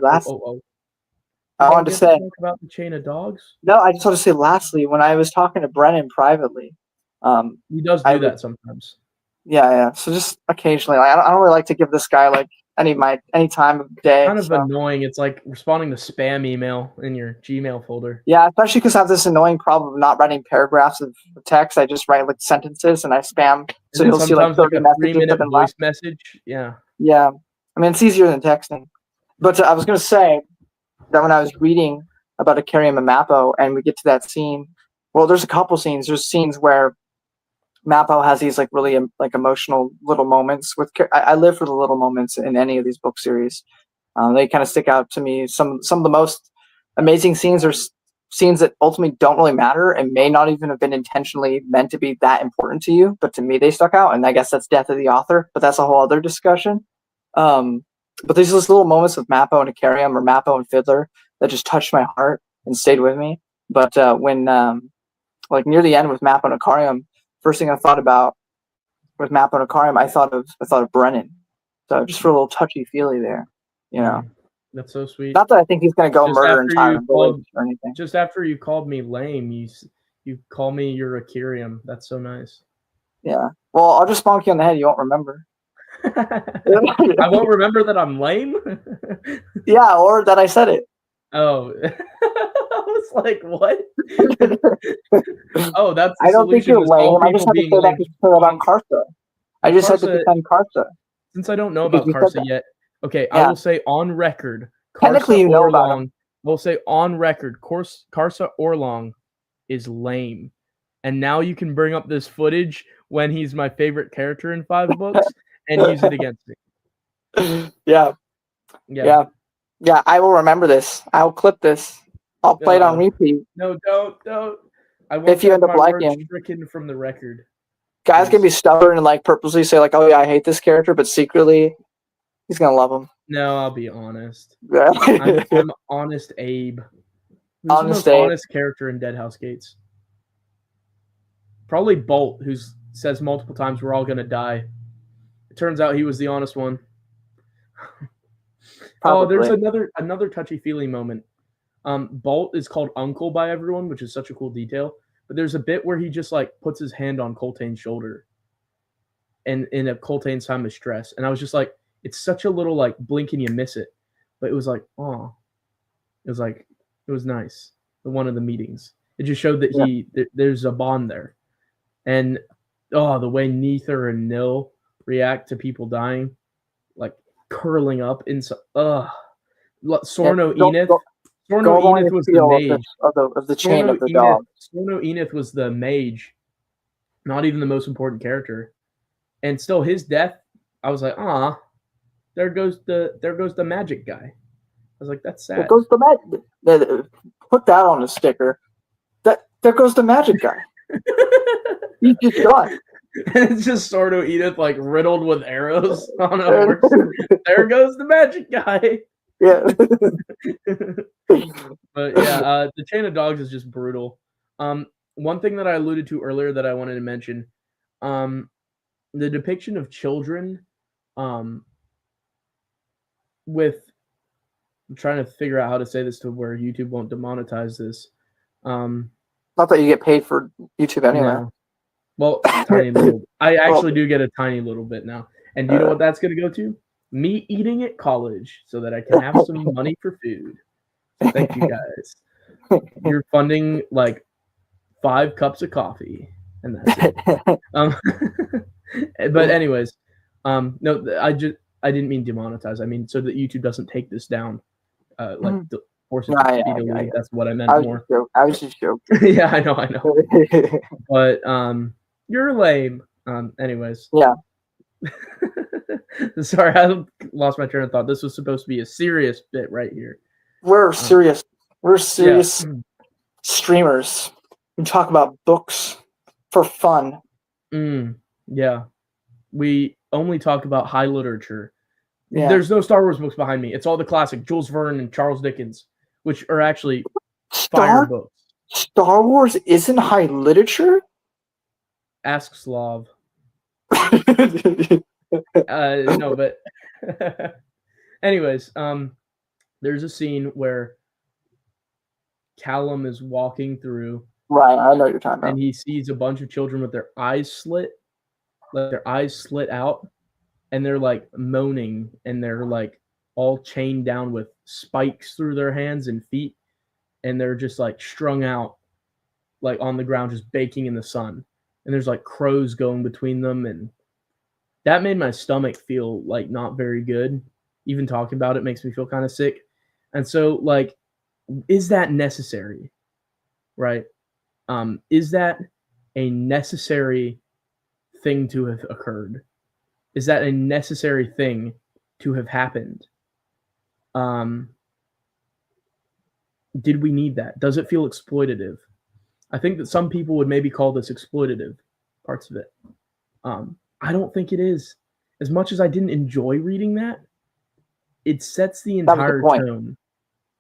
I wanted to say talk about the chain of dogs. No, I just want to say lastly, when I was talking to Brennan privately, he does do that sometimes. Yeah. So just occasionally, I don't really like to give this guy like any time of day. Kind of annoying. It's like responding to spam email in your Gmail folder. Yeah, especially because I have this annoying problem of not writing paragraphs of text. I just write like sentences and I spam. So you'll see like 30 messages. 3-minute voice message. Yeah. Yeah. I mean, it's easier than texting. But I was going to say that when I was reading about Ikariam and Mappo, and we get to that scene, well, there's a couple scenes. There's scenes where Mappo has these like really like emotional little moments with. I live for the little moments in any of these book series. They kind of stick out to me. Some of the most amazing scenes are scenes that ultimately don't really matter and may not even have been intentionally meant to be that important to you, but to me they stuck out. And I guess that's death of the author, but that's a whole other discussion. But there's those little moments with Mappo and Ikariam or Mappo and Fiddler that just touched my heart and stayed with me. But when like near the end with Mappo and Ikariam, first thing I thought about with Mappo and Ikariam, I thought of Brennan. So just for a little touchy feely there, you know. That's so sweet. Not that I think he's going to go murder entire village or anything. Just after you called me lame, you call me your Ikariam. That's so nice. Yeah. Well, I'll just bonk you on the head. You won't remember. I won't remember that I'm lame. Yeah, or that I said it. Oh, I was like, what? Oh, that's. I don't think you're lame. I just had to say that about Karsa. I just had to defend Karsa. Since I don't know about Karsa yet, okay, I will say on record. Technically, you know about him. We'll say on record, Karsa Orlong is lame, and now you can bring up this footage when he's my favorite character in 5 books. And use it against me. Yeah. I will remember this. I'll clip this. I'll play it on repeat. No, don't. I want if you end up liking him, stricken from the record. Guys can be stubborn and like purposely say like, "Oh yeah, I hate this character," but secretly, he's gonna love him. No, I'll be honest. I'm honest, Abe. Who's honest the most honest character in Deadhouse Gates? Probably Bolt, who says multiple times, "We're all gonna die." It turns out he was the honest one. Oh, there's another touchy-feely moment. Bolt is called Uncle by everyone, which is such a cool detail. But there's a bit where he just like puts his hand on Coltane's shoulder, and in a Coltane's time of stress, and I was just like, it's such a little like blink and you miss it, but it was like, oh, it was nice. One of the meetings, it just showed that there's a bond there, and the way Neither and Nil react to people dying, like curling up inside. Sorno Enith. Sorno Enith was the mage of the chain of the dog. Sorno Enith was the mage, not even the most important character, and still his death. I was like, there goes the magic guy. I was like, that's sad. There goes the magic. Put that on the sticker. There goes the magic guy. He's just gone. It's just Sorno Enith like riddled with arrows on a horse. There goes the magic guy. Yeah. But yeah, the chain of dogs is just brutal. One thing that I alluded to earlier that I wanted to mention, the depiction of children, with I'm trying to figure out how to say this to where YouTube won't demonetize this. Not that you get paid for YouTube anyway. No. Well, tiny little. I actually do get a tiny little bit now. And do you know what that's going to go to? Me eating at college so that I can have some money for food. So thank you guys. You're funding like 5 cups of coffee, and that's it. But anyways, no, I didn't mean demonetize. I mean so that YouTube doesn't take this down, like force it to be deleted. That's what I meant more. I was just joking. Yeah, I know. But you're lame. Anyways. Yeah. Sorry, I lost my train of thought. This was supposed to be a serious bit right here. We're serious. We're serious streamers. We talk about books for fun. Yeah. We only talk about high literature. Yeah. There's no Star Wars books behind me. It's all the classic Jules Verne and Charles Dickens, which are actually fire books. Star Wars isn't high literature? Ask Slav. No, but anyways, there's a scene where Callum is walking through. Right, I know what you're talking about. And he sees a bunch of children with their eyes slit, like their eyes slit out, and they're like moaning, and they're like all chained down with spikes through their hands and feet, and they're just like strung out, like on the ground, just baking in the sun. And there's like crows going between them, and that made my stomach feel like not very good. Even talking about it makes me feel kind of sick. And so, like, is that necessary? Right? Is that a necessary thing to have occurred? Is that a necessary thing to have happened? Did we need that? Does it feel exploitative? I think that some people would maybe call this exploitative, parts of it. I don't think it is. As much as I didn't enjoy reading that, it sets the entire tone.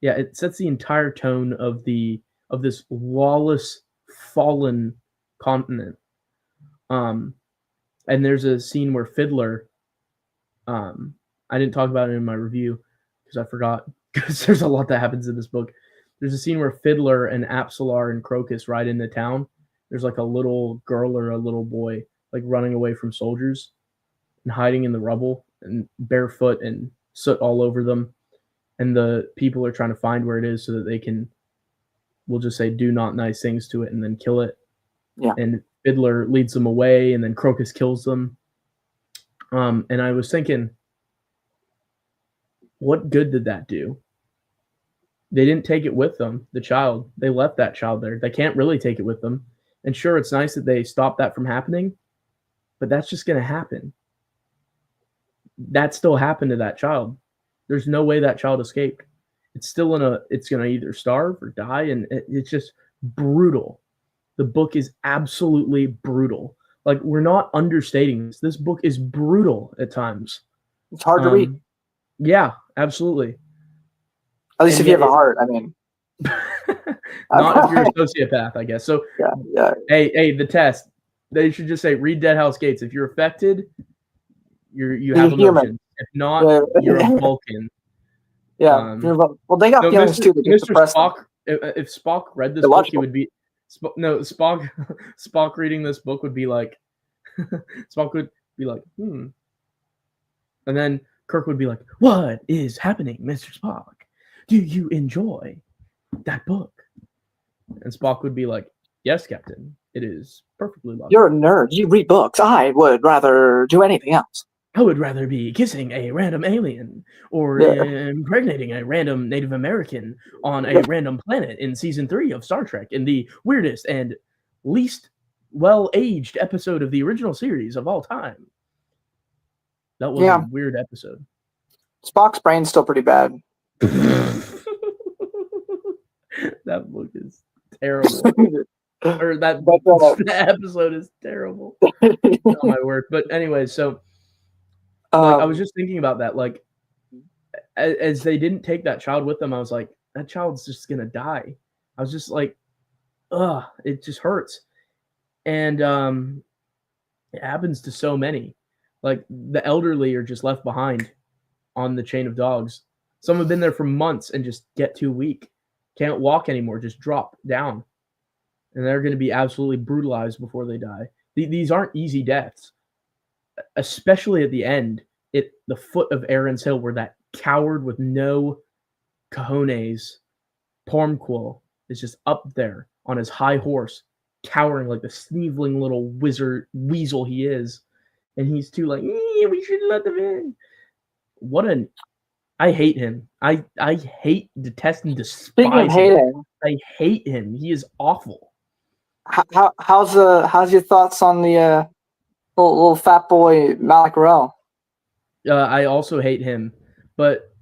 Yeah, it sets the entire tone of this lawless, fallen continent. And there's a scene where Fiddler, I didn't talk about it in my review because I forgot, because there's a lot that happens in this book. There's a scene where Fiddler and Apsalar and Crocus ride into town. There's like a little girl or a little boy like running away from soldiers and hiding in the rubble and barefoot and soot all over them. And the people are trying to find where it is so that they can, we'll just say, do not nice things to it and then kill it. Yeah. And Fiddler leads them away, and then Crocus kills them. And I was thinking, what good did that do? They didn't take it with them, the child. They left that child there. They can't really take it with them. And sure, it's nice that they stopped that from happening, but that's just going to happen. That still happened to that child. There's no way that child escaped. It's still it's going to either starve or die, and it's just brutal. The book is absolutely brutal. Like, we're not understating this. This book is brutal at times. It's hard to read. Yeah, absolutely. At least if you have a heart, I mean. Not if you're a sociopath, I guess. So, yeah. Hey, the test. They should just say, read Deadhouse Gates. If you're affected, you have emotions. If not, you're a Vulcan. Yeah. Well, they got feelings too. Mr. Spock, if Spock read this book, he would be... Spock reading this book would be like... Spock would be like, And then Kirk would be like, what is happening, Mr. Spock? Do you enjoy that book? And Spock would be like, yes, Captain. It is perfectly lovely. You're a nerd. You read books. I would rather do anything else. I would rather be kissing a random alien or impregnating a random Native American on a random planet in season 3 of Star Trek in the weirdest and least well-aged episode of the original series of all time. That was a weird episode. Spock's brain's still pretty bad. That book is terrible. Or that episode is terrible. Oh my word. But anyway, so I was just thinking about that. Like, as they didn't take that child with them, I was like, that child's just gonna die. I was just like, it just hurts. And it happens to so many. Like, the elderly are just left behind on the chain of dogs. Some have been there for months and just get too weak. Can't walk anymore, just drop down. and they're going to be absolutely brutalized before they die. These aren't easy deaths, especially at the end, at the foot of Aaron's Hill, where that coward with no cojones, Pormquill, is just up there on his high horse, cowering like the sneveling little wizard weasel he is, and he's too like, we shouldn't let them in. What an I hate him. I hate, detest, and Speaking of despise him. hating, I hate him. He is awful. how's your thoughts on the little fat boy Malik Rel? I also hate him. But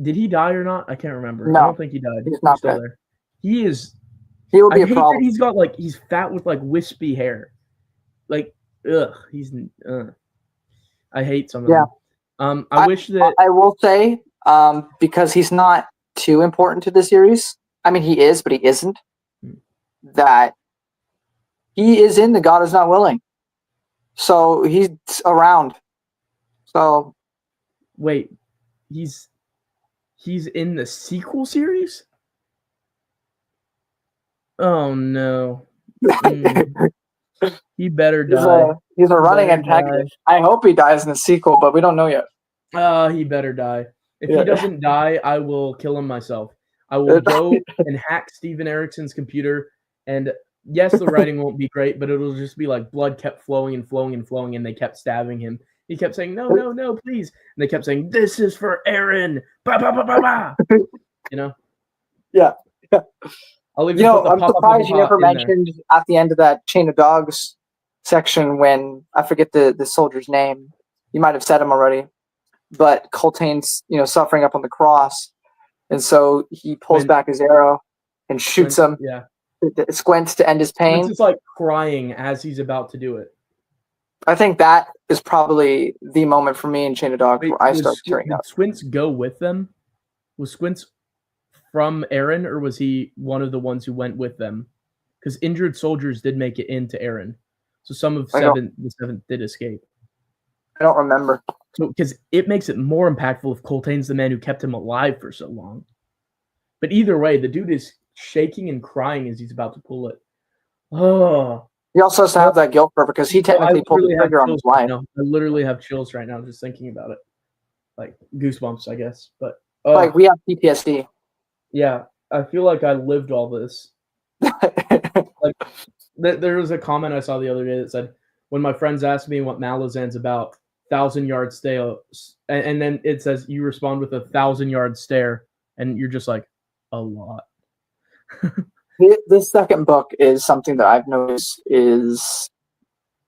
did he die or not? I can't remember. No, I don't think he died. he's not still dead. there. He is. He will I be a hate problem. that he's got like he's fat with like wispy hair. Like he's. I hate some of them. I wish that I will say, because he's not too important to the series. I mean, he is, but he isn't. That he is in the God is Not Willing, so he's around. So wait, he's in the sequel series? Oh no. He better die. He's a running antagonist. I hope he dies in the sequel, but we don't know yet. He better die. If he doesn't die, I will kill him myself. I will go and hack Steven Erikson's computer, and yes, the writing won't be great, but it'll just be like blood kept flowing and flowing and flowing, and they kept stabbing him. He kept saying, no, no, no, please. And they kept saying, this is for Aaron. Ba, ba, ba, ba, ba. You know? Yeah. I'll even I'm surprised you never mentioned at the end of that Chain of Dogs section when, I forget the soldier's name. You might have said him already. But Coltane's, suffering up on the cross. And so he pulls back his arrow and shoots him. Yeah. Squints to end his pain. Squints is like crying as he's about to do it. I think that is probably the moment for me in Chain of Dogs where I start tearing up. Did Squints go with them? Was Squints from Aaron, or was he one of the ones who went with them? Because injured soldiers did make it into Aaron. So some of the seventh did escape. I don't remember. So because it makes it more impactful if Coltane's the man who kept him alive for so long. But either way, the dude is shaking and crying as he's about to pull it. Oh. He also has to have that guilt for because he technically pulled the trigger on his life. I literally have chills right now just thinking about it. Like goosebumps, I guess. But like we have PTSD. Yeah, I feel like I lived all this. Like there was a comment I saw the other day that said, when my friends ask me what Malazan's about, 1,000-yard stare, and then it says you respond with 1,000-yard stare, and you're just like, a lot. This second book is something that I've noticed is,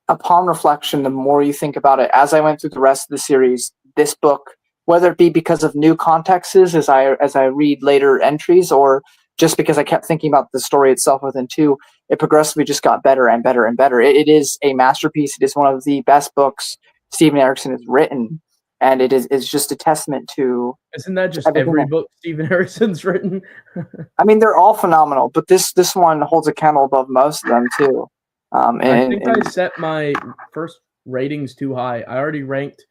upon reflection, the more you think about it, as I went through the rest of the series, this book, whether it be because of new contexts as I read later entries, or just because I kept thinking about the story itself within two, it progressively just got better and better and better. It is a masterpiece. It is one of the best books Steven Erikson has written, and it's just a testament to... Isn't that just every book Steven Erikson's written? I mean, they're all phenomenal, but this one holds a candle above most of them, too. I think I set my first ratings too high. I already ranked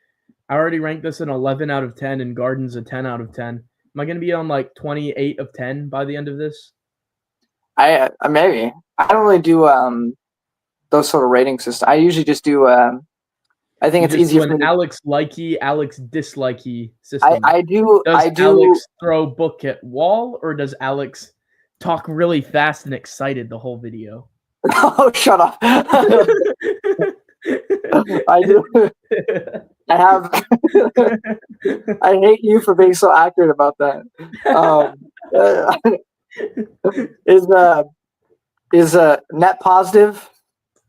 this an 11 out of 10 and Gardens a 10 out of 10. Am I going to be on like 28 of 10 by the end of this? I maybe. I don't really do those sort of rating systems. I usually just do... I think it's easier for me. Alex likey, Alex dislikey system. I do. Does Alex throw book at wall, or does Alex talk really fast and excited the whole video? Oh, shut up! I do. I have. I hate you for being so accurate about that. Is a net positive,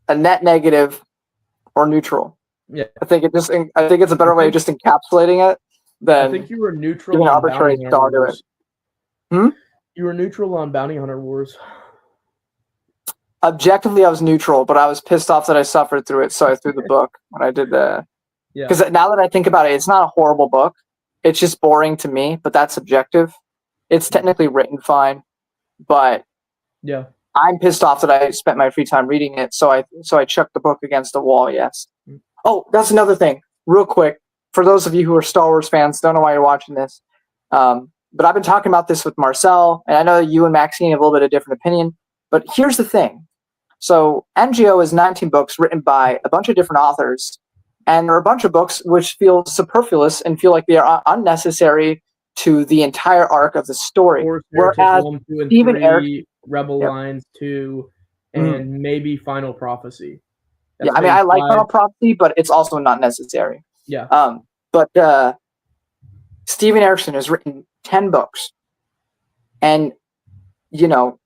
a net negative, or neutral? Yeah, I think it's a better way of just encapsulating it than. I think you were neutral on arbitrary star to it. You were neutral on Bounty Hunter Wars. Objectively, I was neutral, but I was pissed off that I suffered through it, so I threw the book when I did the. Yeah. Because now that I think about it, it's not a horrible book. It's just boring to me, but that's subjective. It's technically written fine, but yeah, I'm pissed off that I spent my free time reading it, so I chucked the book against the wall. Yes. Oh, that's another thing. Real quick, for those of you who are Star Wars fans, don't know why you're watching this, but I've been talking about this with Marcel, and I know you and Maxine have a little bit of different opinion. But here's the thing. So NGO is 19 books written by a bunch of different authors, and there are a bunch of books which feel superfluous and feel like they are unnecessary to the entire arc of the story. Force Whereas Heretic 1, 2, and Stephen 3, Erikson, Rebel Yep. Lines 2, and maybe Final Prophecy. yeah, That's I mean, maybe I like 5. Final Prophecy, but it's also not necessary. Yeah. But Stephen Erikson has written 10 books, and you know,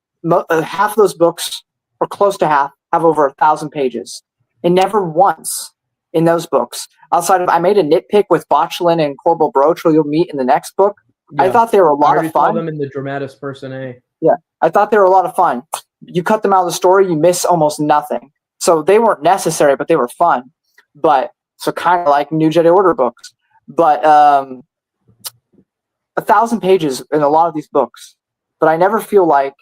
half of those books, or close to half, have over 1,000 pages. And never once in those books, outside of I made a nitpick with Botchlin and Corbel Broach, who you'll meet in the next book. Yeah. I thought they were a I lot already of fun. saw them in the Dramatis Personae. Yeah, I thought they were a lot of fun. You cut them out of the story, you miss almost nothing. So they weren't necessary, but they were fun. But so kind of like New Jedi Order books. But 1,000 pages in a lot of these books. But I never feel like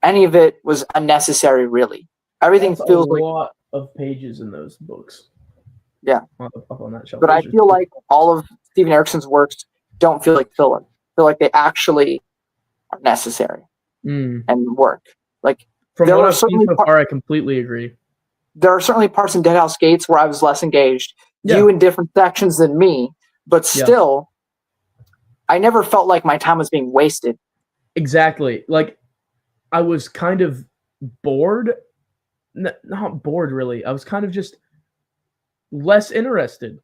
any of it was unnecessary, really. Everything That's feels a like lot of pages in those books. Yeah. Up on that shelf. But I feel like all of Stephen Erikson's works don't feel like filler. Feel like they actually are necessary and work. Like from there what were I've seen certainly so far, I completely agree. There are certainly parts in Deadhouse Gates where I was less engaged. Yeah. You in different sections than me, but still, I never felt like my time was being wasted. Exactly. Like I was kind of bored. Not bored, really. I was kind of just less interested.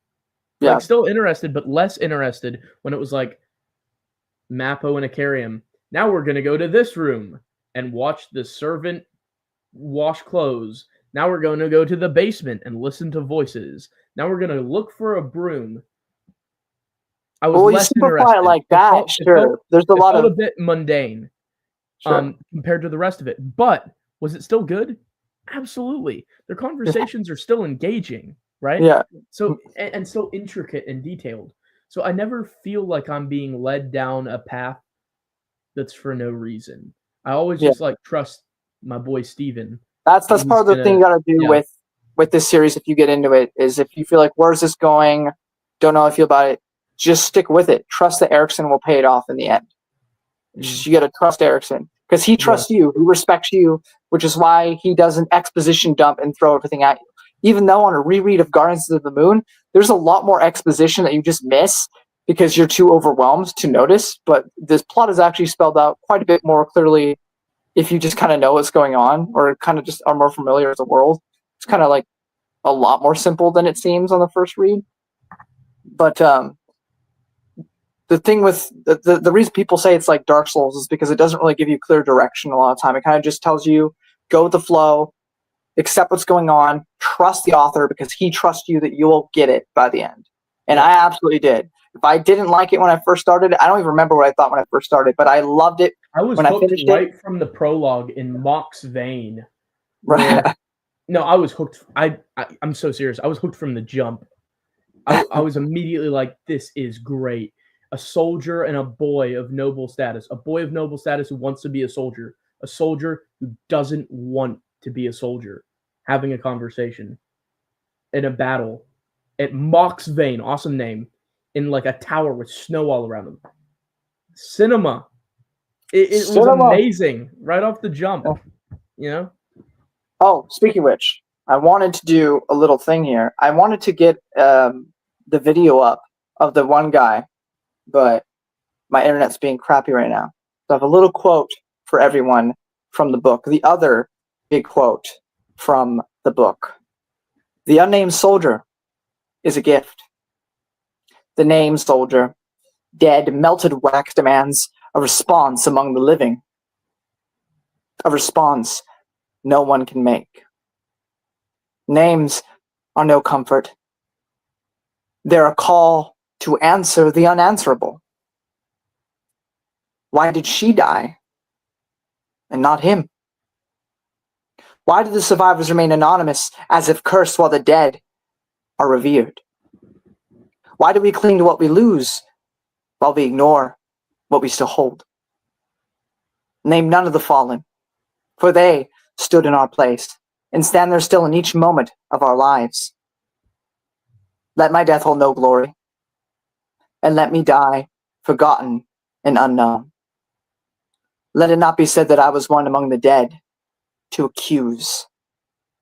Yeah. Like still interested, but less interested when it was like Mappo and Icarium. Now we're going to go to this room and watch the servant wash clothes. Now we're going to go to the basement and listen to voices. Now we're going to look for a broom. I was less interested. Like that, sure. There's a lot of a bit mundane compared to the rest of it. But was it still good? Absolutely. Their conversations are still engaging, right? Yeah. So and still intricate and detailed. So I never feel like I'm being led down a path that's for no reason. I always just like trust my boy Steven. That's part of the thing you gotta do with this series if you get into it, is if you feel like where's this going, don't know how I feel about it, just stick with it. Trust that Erikson will pay it off in the end. You gotta trust Erikson. Because he trusts you, he respects you, which is why he does an exposition dump and throw everything at you. Even though on a reread of Guardians of the Moon, there's a lot more exposition that you just miss because you're too overwhelmed to notice. But this plot is actually spelled out quite a bit more clearly if you just kind of know what's going on or kind of just are more familiar with the world. It's kind of like a lot more simple than it seems on the first read. But the thing with the reason people say it's like Dark Souls is because it doesn't really give you clear direction a lot of time. It kind of just tells you, go with the flow, accept what's going on, trust the author because he trusts you that you will get it by the end. And I absolutely did. If I didn't like it when I first started, I don't even remember what I thought when I first started, but I loved it. I was when hooked I finished right from the prologue in Mock's vein. Right. No, I was hooked. I'm so serious. I was hooked from the jump. I was immediately like, this is great. A soldier and a boy of noble status. A boy of noble status who wants to be a soldier. A soldier who doesn't want to be a soldier. Having a conversation. In a battle. At Mock's Vein. Awesome name. In like a tower with snow all around them. Cinema. It was amazing. Right off the jump. You know? Oh, speaking of which, I wanted to do a little thing here. I wanted to get the video up of the one guy, but my internet's being crappy right now. So I have a little quote for everyone from the book. The other big quote from the book. The unnamed soldier is a gift. The named soldier, dead, melted wax demands a response among the living. A response no one can make. Names are no comfort. They're a call to answer the unanswerable. Why did she die and not him? Why do the survivors remain anonymous as if cursed while the dead are revered? Why do we cling to what we lose while we ignore what we still hold? Name none of the fallen, for they stood in our place and stand there still in each moment of our lives. Let my death hold no glory, and let me die forgotten and unknown. Let it not be said that I was one among the dead, to accuse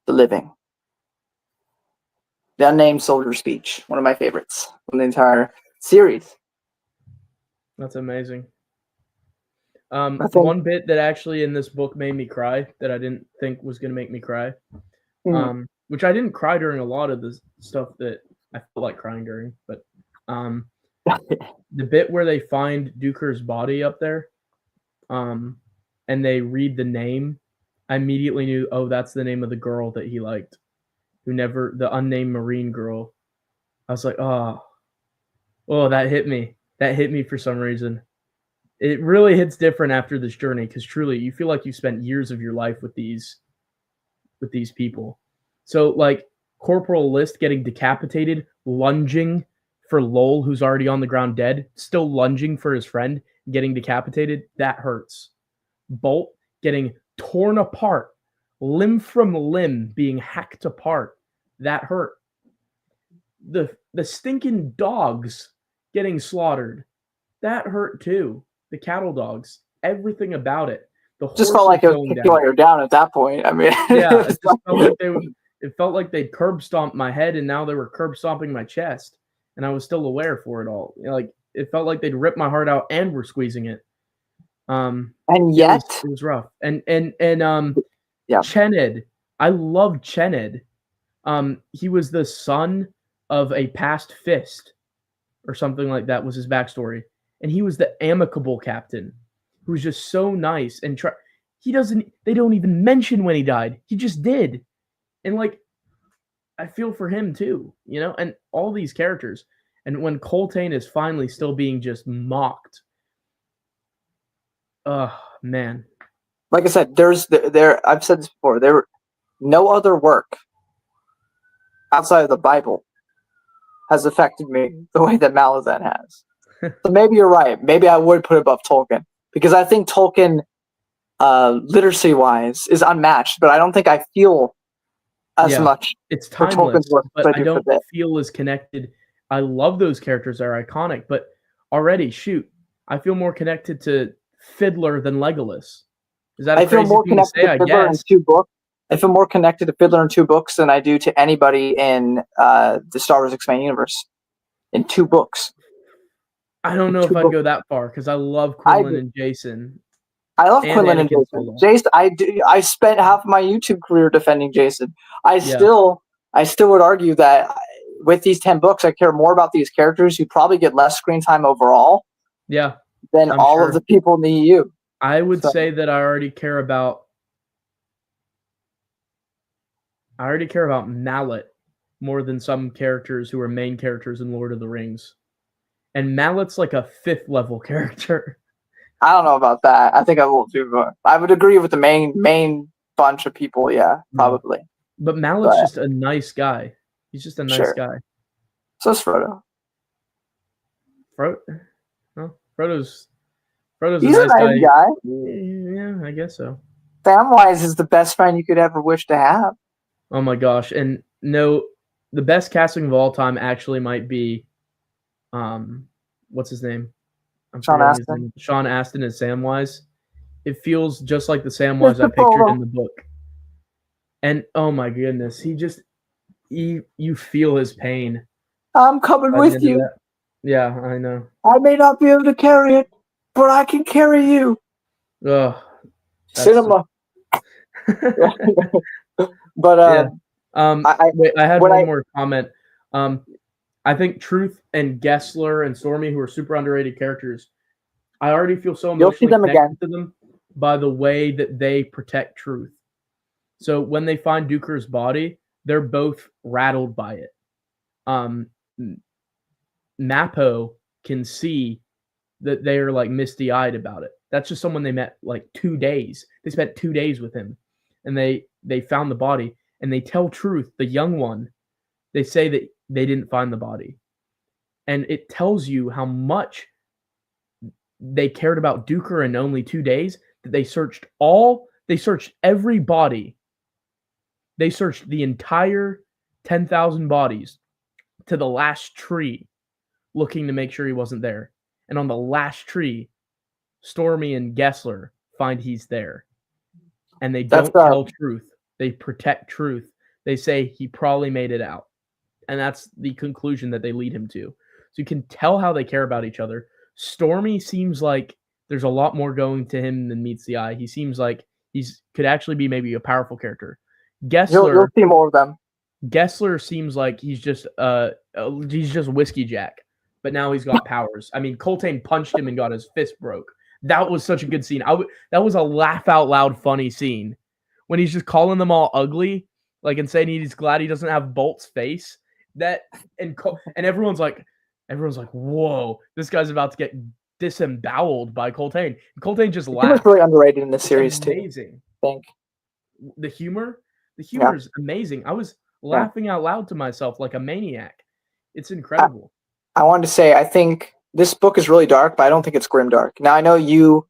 the living. The unnamed soldier speech, one of my favorites from the entire series. That's amazing. I think, One bit that actually in this book made me cry that I didn't think was going to make me cry, which I didn't cry during a lot of the stuff that I felt like crying during, but the bit where they find Duker's body up there, and they read the name, I immediately knew, oh, that's the name of the girl that he liked, the unnamed Marine girl. I was like, oh, that hit me. That hit me for some reason. It really hits different after this journey because truly, you feel like you spent years of your life with these people. So, like Corporal List getting decapitated, lunging for Lowell, who's already on the ground dead, still lunging for his friend, getting decapitated, that hurts. Bolt getting torn apart, limb from limb being hacked apart, that hurt. The stinking dogs getting slaughtered, that hurt too. The cattle dogs, everything about it. The just felt like it was kicking you down at that point. I mean, yeah, it felt like they'd curb stomped my head, and now they were curb stomping my chest, and I was still aware for it all. Like it felt like they'd ripped my heart out and were squeezing it. And yet it was rough. And Chened, I loved Chened. He was the son of a past fist, or something like that was his backstory. And he was the amicable captain who was just so nice and they don't even mention when he died. He just did. And like, I feel for him too, and all these characters. And when Coltane is finally still being just mocked. Oh, man. Like I said, I've said this before, there no other work outside of the Bible has affected me the way that Malazan has. So maybe you're right. Maybe I would put it above Tolkien because I think Tolkien, literacy-wise, is unmatched. But I don't think I feel as much. It's timeless, but I don't feel as connected. I love those characters; they're iconic. But already, I feel more connected to Fiddler than Legolas. Is that a crazy thing to say? I guess. I feel more connected to Fiddler in 2 books than I do to anybody in the Star Wars Expanded Universe in 2 books. I don't know if I'd go that far because I love Quinlan and Jason. I love Quinlan and Jason. Jason, I spent half of my YouTube career defending Jason. I still would argue that with these 10 books, I care more about these characters who probably get less screen time overall. Yeah, than all of the people in the EU. I would say that I already care about Mallet more than some characters who are main characters in Lord of the Rings. And Mallet's like a 5th level character. I don't know about that. I think I will too, but I would agree with the main bunch of people. Yeah, probably. But Mallet's just a nice guy. He's just a nice guy. So is Frodo. Frodo's He's a nice guy. Yeah, I guess so. Samwise is the best friend you could ever wish to have. Oh my gosh. And no, the best casting of all time actually might be what's his name? Sean Astin. Sean Astin as Samwise. It feels just like the Samwise I pictured in the book. And oh my goodness, you feel his pain. I'm coming with you. Yeah, I know. I may not be able to carry it, but I can carry you. Ugh. Cinema. But I had one more comment. I think Truth and Gessler and Stormy, who are super underrated characters, I already feel so emotionally connected to them by the way that they protect Truth. So when they find Duker's body, they're both rattled by it. Napo can see that they are like misty-eyed about it. That's just someone they met like 2 days. They spent 2 days with him, and they found the body, and they tell Truth, the young one, they say that they didn't find the body. And it tells you how much they cared about Duker in only 2 days, that they searched every body. They searched the entire 10,000 bodies to the last tree, looking to make sure he wasn't there. And on the last tree, Stormy and Gessler find he's there. and they don't tell truth. They protect truth. They say he probably made it out. And that's the conclusion that they lead him to. So you can tell how they care about each other. Stormy seems like there's a lot more going to him than meets the eye. He seems like could actually be maybe a powerful character. Gessler, you'll see more of them. Gessler seems like he's just Whiskey Jack, but now he's got powers. I mean, Coltane punched him and got his fist broke. That was such a good scene. That was a laugh out loud funny scene when he's just calling them all ugly, like, and saying he's glad he doesn't have Bolt's face. And everyone's like, whoa, this guy's about to get disemboweled by Coltane. Coltane just laughed. He was really underrated in this series too. Amazing. I think the humor is amazing. I was laughing out loud to myself like a maniac. It's incredible. I wanted to say, I think this book is really dark, but I don't think it's grimdark. Now, I know you've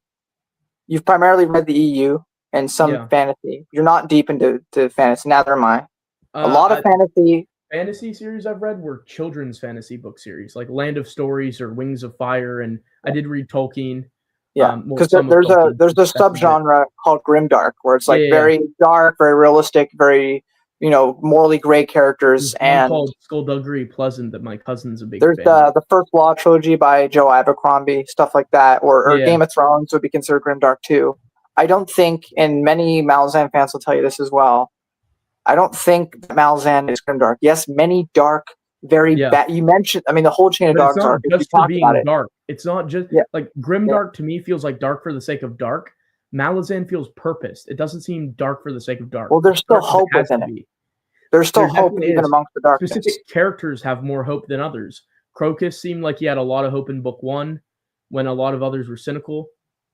primarily read the EU and some fantasy. You're not deep into fantasy. Neither am I. A lot of fantasy series I've read were children's fantasy book series, like Land of Stories or Wings of Fire, and I did read Tolkien. Yeah, because there's a subgenre called grimdark where it's like very dark, very realistic, very morally gray characters. And called Skullduggery Pleasant that my cousin's a big fan. There's the First Law trilogy by Joe Abercrombie, stuff like that, or Game of Thrones would be considered grimdark too. I don't think, and many Malazan fans will tell you this as well, I don't think Malazan is grimdark. Yes, many dark, very bad. You mentioned, I mean, the whole chain of dark arc. Just for being dark. It's not just like grimdark to me feels like dark for the sake of dark. Malazan feels purposed. It doesn't seem dark for the sake of dark. Well, there's still hope within it. There's still hope even amongst the darkness. Specific characters have more hope than others. Crocus seemed like he had a lot of hope in book 1 when a lot of others were cynical.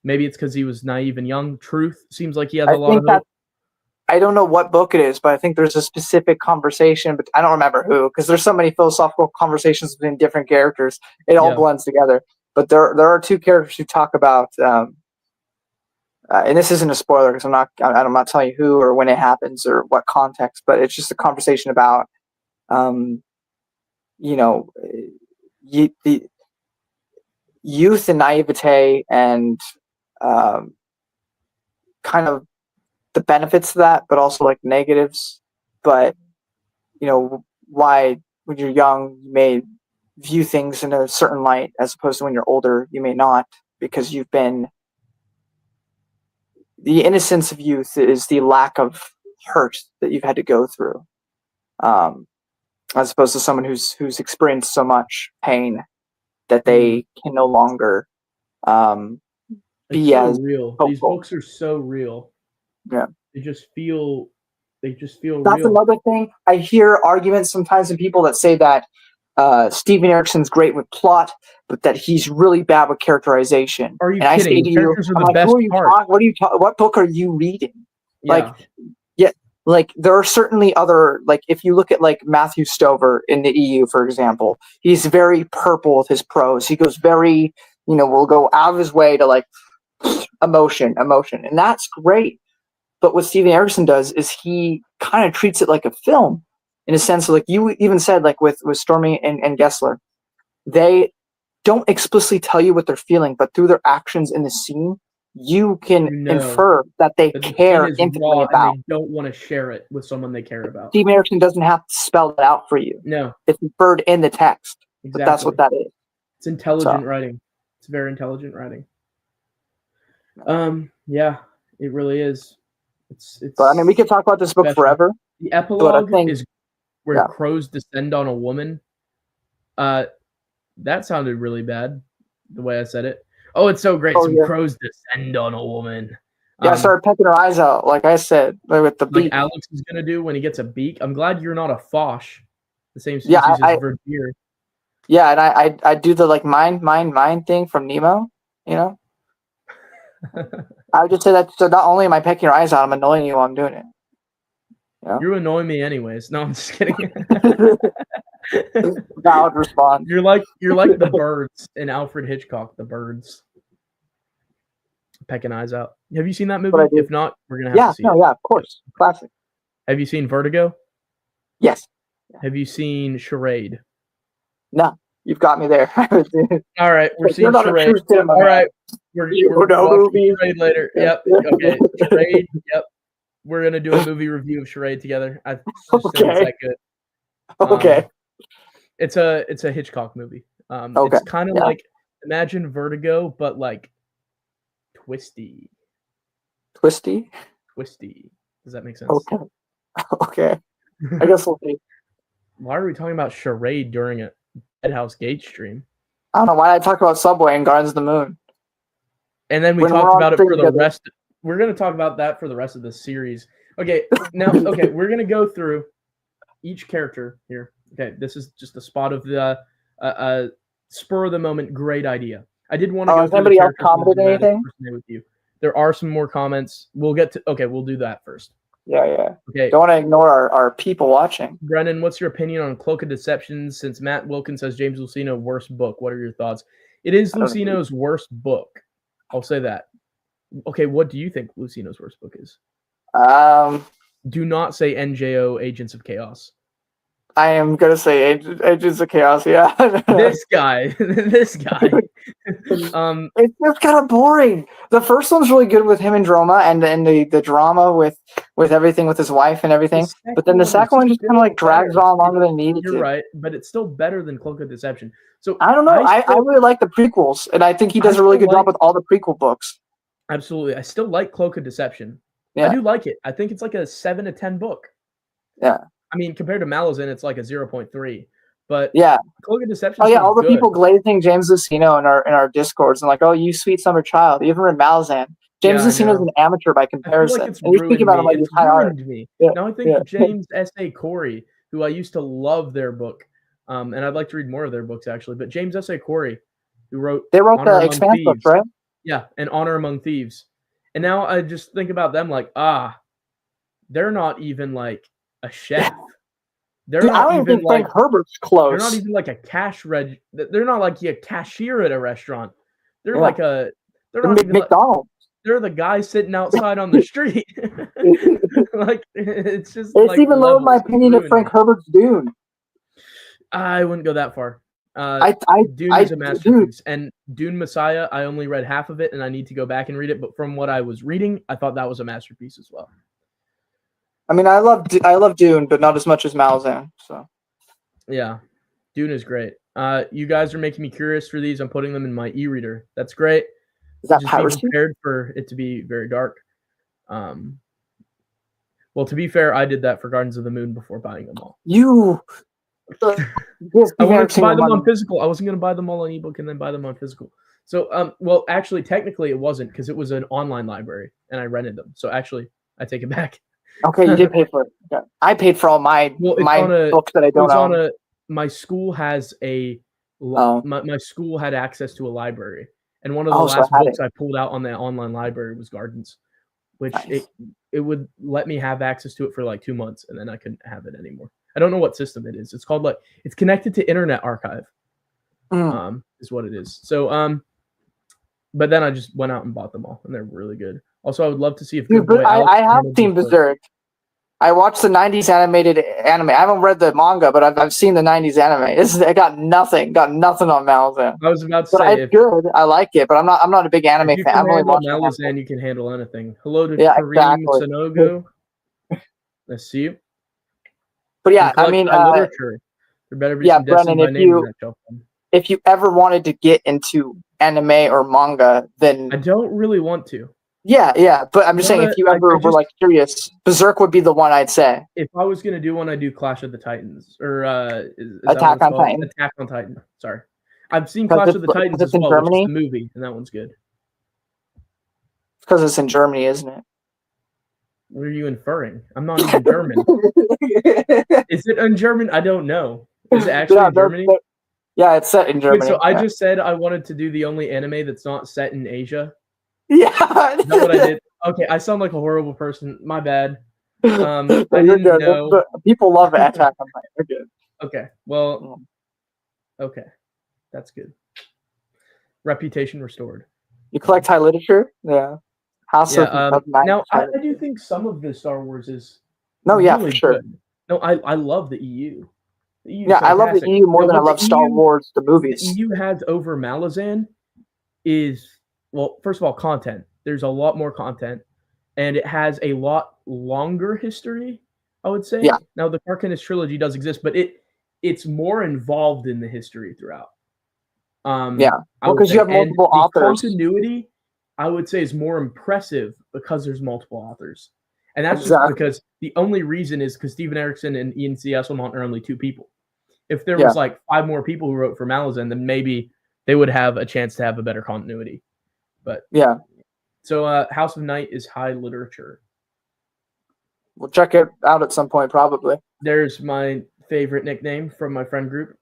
Maybe it's because he was naive and young. Truth seems like he has a lot of hope. I don't know what book it is, but I think there's a specific conversation, but I don't remember who, because there's so many philosophical conversations between different characters. It all blends together. But there are 2 characters who talk about, and this isn't a spoiler because I'm not telling you who or when it happens or what context, but it's just a conversation about, the youth and naivete and kind of the benefits of that, but also like negatives. But why when you're young you may view things in a certain light as opposed to when you're older you may not, because you've been, the innocence of youth is the lack of hurt that you've had to go through, as opposed to someone who's experienced so much pain that they can no longer be as real. Hopeful. These books are so real. Yeah. They just feel That's real. another thing. I hear arguments sometimes from people that say that Steven Erikson's great with plot, but that he's really bad with characterization. Are you kidding? I say to characters are the best part. What book are you reading? Like there are certainly other, like if you look at like Matthew Stover in the EU, for example, he's very purple with his prose. He goes very, will go out of his way to like emotion, and that's great. But what Steven Erikson does is he kind of treats it like a film, in a sense of, like you even said, like with Stormy and Gessler, they don't explicitly tell you what they're feeling, but through their actions in the scene, you can infer that they care intimately about. And they don't want to share it with someone they care about. Steven Erikson doesn't have to spell it out for you. No. It's inferred in the text. Exactly. But that's what that is. It's intelligent writing. It's very intelligent writing. Yeah, it really is. It's but I mean, we could talk about this book forever. The epilogue is where crows descend on a woman. That sounded really bad, the way I said it. Oh, it's so great. Some crows descend on a woman. Yeah, I started pecking her eyes out, like I said, with the beak. Like Alex is going to do when he gets a beak. I'm glad you're not a Fosh, the same species as Verdure. Yeah, and I do the like mind thing from Nemo, I would just say that, so not only am I pecking your eyes out, I'm annoying you while I'm doing it. You're annoying me anyways. No, I'm just kidding. Valid response. You're like the birds in Alfred Hitchcock, the birds. Pecking eyes out. Have you seen that movie? If not, we're going to have to see it. Yeah, of course. Classic. Have you seen Vertigo? Yes. Have you seen Charade? No. You've got me there. All right, we're seeing Charade. All right, we're watching Charade later. Yep. Okay, Charade. Yep. we're gonna do a movie review of Charade together. I just think it's Okay. that good. Okay. It's a Hitchcock movie. Okay. It's kind of Yeah. like imagine Vertigo, but like twisty. Twisty. Does that make sense? Okay. Okay. I guess we'll see. Why are we talking about Charade during a Deadhouse Gate stream? I don't know why I talked about Subway and Gardens of the Moon. And then we When we're talked on about it stream for the together. rest. We're going to talk about that for the rest of the series. Okay, now, we're going to go through each character here. Okay, this is just a spot of the spur of the moment great idea. I did want to go has through anybody the else commented anything? with you. There are some more comments. We'll get to. Okay, we'll do that first. Yeah. Okay. Don't want to ignore our people watching. Brennan, what's your opinion on Cloak of Deception? Since Matt Wilkins says James Luceno worst book, what are your thoughts? It is Luceno's worst book. I'll say that. Okay, what do you think Luceno's worst book is? Do not say NJO Agents of Chaos. I am gonna say Agents of Chaos. Yeah. This guy. It's just kind of boring. The first one's really good with him and Droma, and the drama with everything with his wife and everything. But then the second one just kind of like drags on longer than needed to. You're right, but it's still better than Cloak of Deception. So I don't know. I really like the prequels, and I think he does a really good job with all the prequel books. Absolutely, I still like Cloak of Deception. Yeah. I do like it. I think it's like a 7 to 10 book. Yeah. I mean, compared to Malazan, it's like a 0.3. But yeah, Cloak of Deception. Oh yeah, all the people glazing James Luceno in our discords and like, oh, you sweet summer child. Even in Malazan, James Luceno's an amateur by comparison. Like and you think about him like it's ruined me. Yeah. Now I think James S.A. Corey, who I used to love their book, and I'd like to read more of their books actually. But James S.A. Corey, who wrote the Expanse books, right? Yeah, and Honor Among Thieves. And now I just think about them like, they're not even like a chef. They're not I don't even think Frank Herbert's close. They're not even like a they're not like a cashier at a restaurant. They're like they're not even McDonald's. They're the guy sitting outside on the street. Like it's just. It's even lower, in my opinion, of Frank Herbert's Dune. I wouldn't go that far. Dune is a masterpiece, and Dune Messiah. I only read half of it, and I need to go back and read it. But from what I was reading, I thought that was a masterpiece as well. I mean, I love Dune, but not as much as Malazan. So, yeah, Dune is great. You guys are making me curious for these. I'm putting them in my e-reader. That's great. Is that just be prepared for it to be very dark. Well, to be fair, I did that for Gardens of the Moon before buying them all. I wanted to buy them on physical. I wasn't going to buy them all on ebook and then buy them on physical. So, well, actually, technically, it wasn't because it was an online library and I rented them. So, actually, I take it back. Okay, you did pay for it. Yeah. I paid for all my books that I don't own. My school has my school had access to a library, and one of the last books I pulled out on that online library was Gardens, which it would let me have access to it for like 2 months, and then I couldn't have it anymore. I don't know what system it is. It's called it's connected to Internet Archive, is what it is. So but then I just went out and bought them all, and they're really good. Also, I would love to see if I have seen Berserk. I watched the 90s animated anime. I haven't read the manga, but I've seen the 90s anime. It got nothing on Malazan. I was about to say it's good. I like it, but I'm not a big anime fan. I'm only watching Malazan. You can handle anything. Hello to Kareem Sanogo. I see you. But yeah, I mean, literature. There better be some Brennan, if you ever wanted to get into anime or manga, then I don't really want to. Yeah, but I'm just saying, if you ever were curious, Berserk would be the one I'd say. If I was gonna do one, I'd do Clash of the Titans or Attack on Titan. Attack on Titan. Sorry, I've seen Clash of the Titans as well, which is the movie, and that one's good. Because it's in Germany, isn't it? What are you inferring? I'm not even German. Is it in German? I don't know. Is it actually in Germany? Yeah, it's set in Germany. Wait, so I just said I wanted to do the only anime that's not set in Asia. Yeah. Is that what I did? Okay, I sound like a horrible person. My bad. I didn't know. But people love Attack on Titan. They're good. Okay, well, okay. That's good. Reputation restored. You collect high literature? Yeah. Now, I do think some of the Star Wars is for sure. Good. No, I love the EU. I love the EU more than I love Star Wars, the movies. The EU has over Malazan is, well, first of all, content. There's a lot more content. and it has a lot longer history, I would say. Yeah. Now the Carquinez trilogy does exist, but it's more involved in the history throughout. Yeah. I Well, would because you say, have and multiple the authors. continuity, I would say, is more impressive because there's multiple authors, and that's just Exactly. because the only reason is because Steven Erikson and Ian C. Esselmont are only 2 people. If there Yeah. was like 5 more people who wrote for Malazan, then maybe they would have a chance to have a better continuity. But Yeah. so House of Night is high literature. We'll check it out at some point, probably. There's my favorite nickname from my friend group.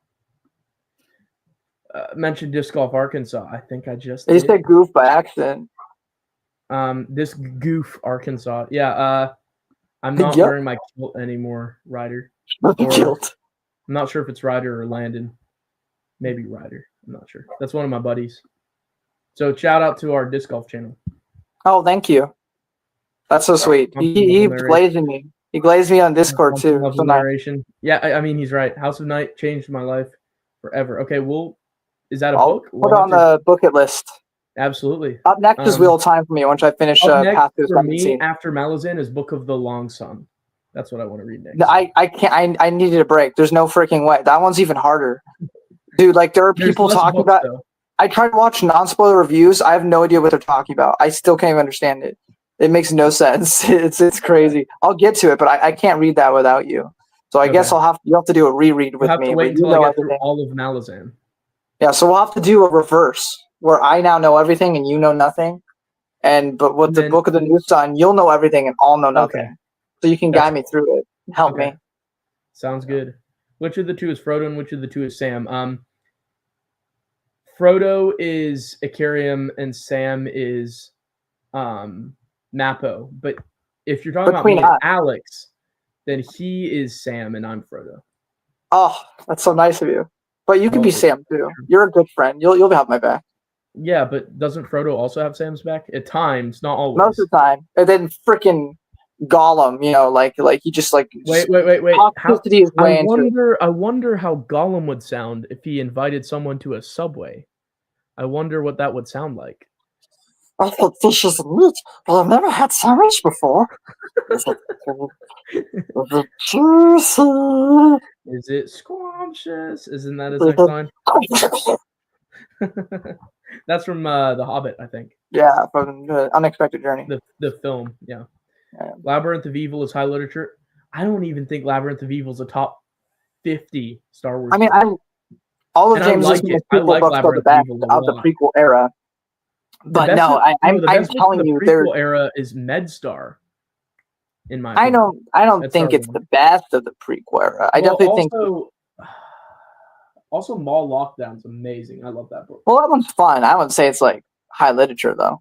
Mentioned Disc Golf Arkansas. I think I just They did. said goof by accident. This goof Arkansas. Yeah. I'm not wearing my kilt anymore, Ryder. Kilt. I'm not sure if it's Ryder or Landon. Maybe Ryder. I'm not sure. That's one of my buddies. So shout out to our disc golf channel. Oh, thank you. That's so sweet. He glazed me. He glazed me on Discord too. So narration. Yeah, I mean he's right. House of Night changed my life forever. Okay, well, is that a book? Put on the bucket list. Absolutely. Up next is Wheel of Time for me once I finish Path to for me scene. After Malazan is Book of the Long Sun. That's what I want to read next. I can't. I needed a break. There's no freaking way. That one's even harder, dude. Like there are people talking about. Though. I tried to watch non-spoiler reviews. I have no idea what they're talking about. I still can't even understand it. It makes no sense. It's crazy. I'll get to it, but I can't read that without you. So I guess you'll have to do a reread with me. To wait until I get through all of Malazan. Yeah, so we'll have to do a reverse where I now know everything and you know nothing. But with the Book of the New Sun, you'll know everything and I'll know nothing. Okay. So you can guide me through it. Help me. Sounds good. Which of the 2 is Frodo and which of the 2 is Sam? Frodo is Icarium and Sam is Mappo. But if you're talking about me and Alex, then he is Sam and I'm Frodo. Oh, that's so nice of you. But you can be Sam too. You're a good friend. You'll have my back. Yeah, but doesn't Frodo also have Sam's back? At times, not always. Most of the time. And then freaking Gollum, like he just like wait. I wonder how Gollum would sound if he invited someone to a Subway. I wonder what that would sound like. I thought fish is meat, but I've never had sandwich before. Is it juicy? Is it scrumptious? Isn't that his next line? That's from The Hobbit, I think. Yeah, from the Unexpected Journey. The film, yeah. Labyrinth of Evil is high literature. I don't even think Labyrinth of Evil is a top 50 Star Wars. I mean, all of James's prequel books are the best of the prequel era. But no, I'm telling you, the prequel era is MedStar. In my opinion. I don't think it's the best of the prequel era. I definitely think. Also, Mall Lockdown's amazing. I love that book. Well, that one's fun. I wouldn't say it's like high literature though.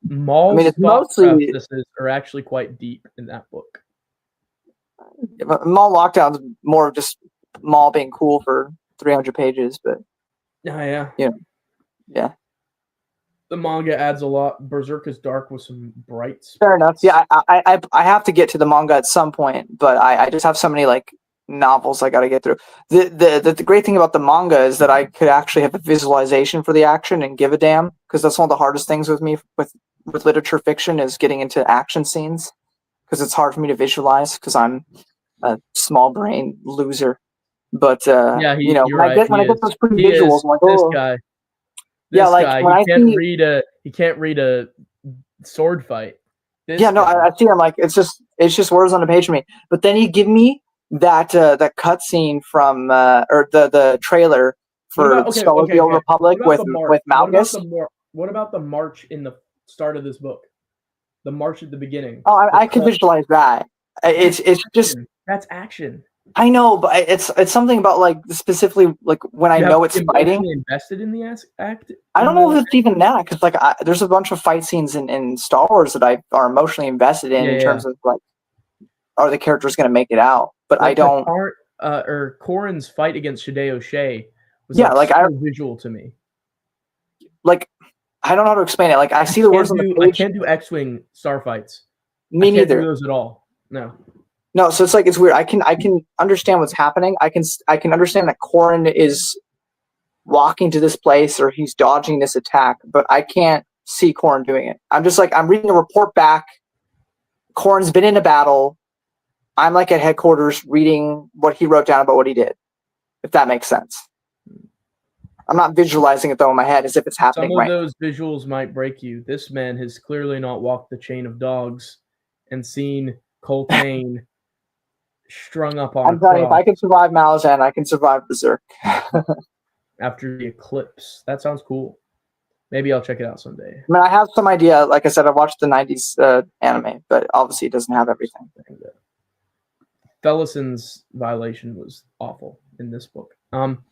Mall's it's mostly are actually quite deep in that book. Mall Lockdown's more of just Mall being cool for 300 pages, but yeah. The manga adds a lot. Berserk is dark with some bright spots. Fair enough. Yeah, I have to get to the manga at some point, but I just have so many like novels I got to get through. The great thing about the manga is that I could actually have a visualization for the action and give a damn, because that's one of the hardest things with me with literature fiction is getting into action scenes, because it's hard for me to visualize because I'm a small brain loser. But when I get those pretty visuals, I'm like, this guy. He can't read a sword fight. I see. I'm like, it's just words on the page for me. But then you give me that cutscene from or the trailer for Skull of the Old Republic with Malgus. What about the march in the start of this book? The march at the beginning. Oh, I can visualize that. It's just that's action. I know, but it's something about like specifically like when I know it's fighting. Invested in the act. I don't know if it's even that, because like there's a bunch of fight scenes in Star Wars that I are emotionally invested in terms of like, are the characters going to make it out? But I don't. Or Corrin's fight against Shadeo Shea was visual to me. Like I don't know how to explain it. Like I see the words on the page. I can't do X-wing star fights. Me neither. I can't do those at all. No, so it's like it's weird. I can understand what's happening. I can understand that Corrin is walking to this place or he's dodging this attack, but I can't see Corrin doing it. I'm just like I'm reading a report back Korn's been in a battle. I'm like at headquarters reading what he wrote down about what he did, if that makes sense. I'm not visualizing it though in my head as if it's happening Some of right. those visuals might break you. This man has clearly not walked the chain of dogs and seen Coltane strung up on I'm a telling you, if I cross can survive Malazan, I can survive Berserk. after the eclipse. That sounds cool. Maybe I'll check it out someday. I mean, I have some idea. Like I said, I watched the 90s anime, but obviously it doesn't have everything. Fellison's violation was awful in this book. I'm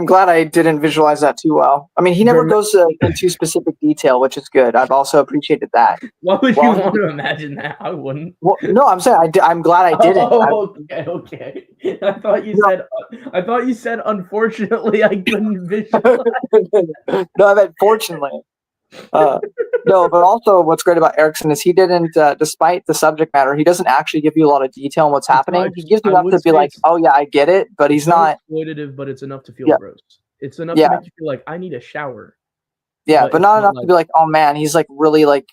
glad I didn't visualize that too well. I mean, he never goes into specific detail, which is good. I've also appreciated that. Why would you want to imagine that? I wouldn't. Well, no, I'm saying I'm glad I didn't. Oh, okay. I thought you said. Unfortunately, I couldn't visualize. No, I meant fortunately. No, but also what's great about Erikson is he didn't, despite the subject matter, he doesn't actually give you a lot of detail on what's happening. He gives you enough to be like, oh yeah, I get it, but he's not exploitative, but it's enough to feel gross. It's enough to make you feel like I need a shower. Yeah, but not enough to be like, oh man, he's like really like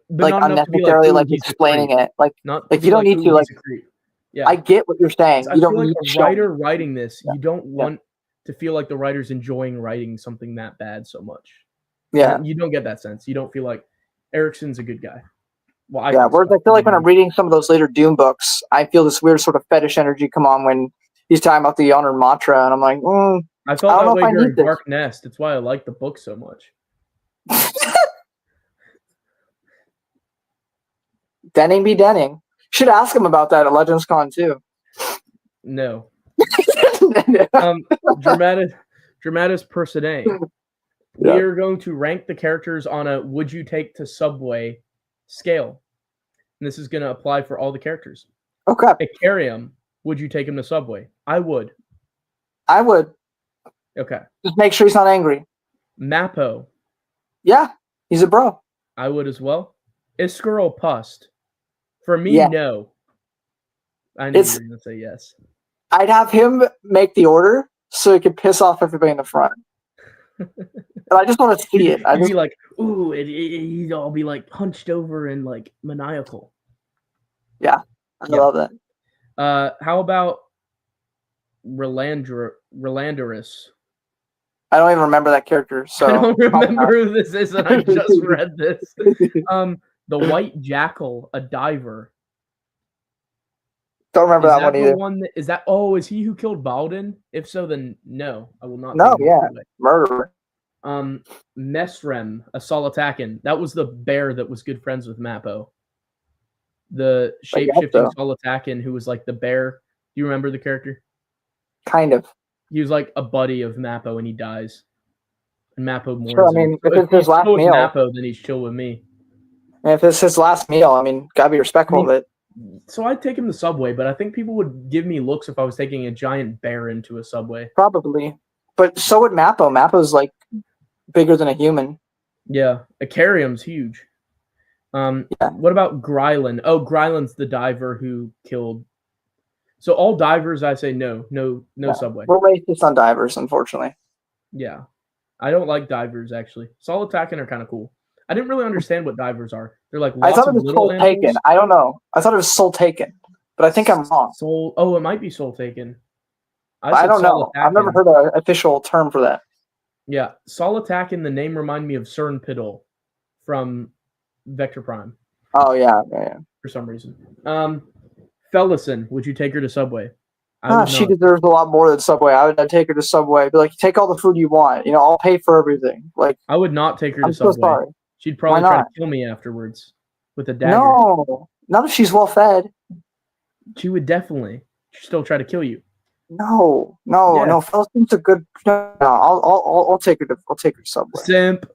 unnecessarily like explaining it. Like you don't need to like. Yeah, I get what you're saying. You don't need a writer writing this. You don't want to feel like the writer's enjoying writing something that bad so much. Yeah, you don't get that sense. You don't feel like Erikson's a good guy. Well, whereas I feel like when I'm reading some of those later Doom books, I feel this weird sort of fetish energy come on when he's talking about the honored mantra, and I'm like, I felt that way during Dark Nest. That's why I like the book so much. Denning be Denning. Should ask him about that at Legends Con too. No. Dramatis personae. We are going to rank the characters on a would you take to Subway scale. And this is going to apply for all the characters. Okay. Icarium, would you take him to Subway? I would. I would. Okay. Just make sure he's not angry. Mappo. Yeah, he's a bro. I would as well. Iskerl Pust. For me, no. I knew you were going to say yes. I'd have him make the order so he could piss off everybody in the front. And I just want to see it. I'd be like, ooh, he'd all be like hunched over and like maniacal. Yeah, I love that. How about Relanderus? I don't even remember that character. So I don't remember who this is, and I just read this. The White Jackal, a diver. Don't remember that one either. Is he who killed Baldin? If so, then no, I will not. No, murderer. Mesrem, a Solitakan. That was the bear that was good friends with Mappo. The shape-shifting Solitakan who was like the bear. Do you remember the character? Kind of. He was like a buddy of Mappo, and he dies. And Mappo mourns. Sure, I mean, if it's his last meal, Mappo, then he's chill with me. And if it's his last meal, I mean, gotta be respectful of it. So I'd take him to Subway, but I think people would give me looks if I was taking a giant bear into a Subway. Probably. But so would Mappo. Mappo's like bigger than a human. Yeah. Icarium's huge. What about Grylan? Oh, Grylan's the diver who killed. So all divers, I say no Subway. We're racist on divers, unfortunately. Yeah. I don't like divers, actually. Solitakan are kind of cool. I didn't really understand what divers are. They're like lots I thought it was Soul Taken. I don't know. I thought it was Soul Taken, but I think I'm wrong. It might be Soul Taken. I don't know. I've never heard an official term for that. Yeah, Solitakan. The name reminded me of Cern Piddle from Vector Prime. Oh yeah. For some reason. Fellison, would you take her to Subway? She deserves a lot more than Subway. I would take her to Subway. Be like, take all the food you want. I'll pay for everything. Like, I would not take her to Subway. I'm so sorry. She'd probably try to kill me afterwards with a dagger. No, not if she's well fed. She would definitely still try to kill you. No. Fellison's a good. No, I'll take her to Subway. Simp.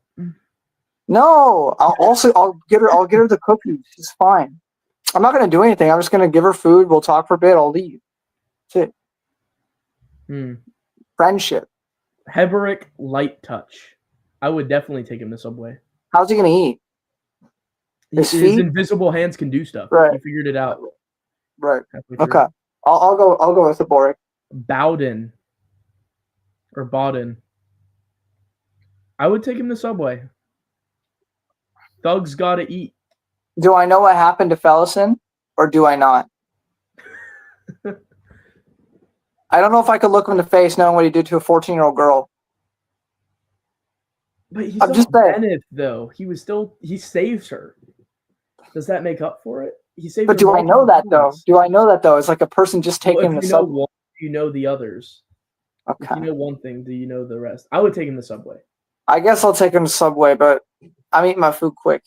No, I'll get her the cookies. She's fine. I'm not gonna do anything. I'm just gonna give her food. We'll talk for a bit. I'll leave. That's it. Friendship. Heberic Light Touch. I would definitely take him to Subway. How's he gonna eat? His invisible hands can do stuff. Right. He figured it out. Right. Okay. I'll go with the Boric. Bowden. Or Bawden. I would take him to Subway. Thugs gotta eat. Do I know what happened to Fellison, or do I not? I don't know if I could look him in the face knowing what he did to a 14-year-old girl. But he's I'm not just saying. Bennett, though. He saves her. Does that make up for it? He saved But her do I know that though? times. Do I know that though? It's like a person just Well, taking if the you know subway. one, you know the others. If Okay. you know one thing, do you know the rest? I would take him the subway. I guess I'll take him to Subway, but I'm eating my food quick.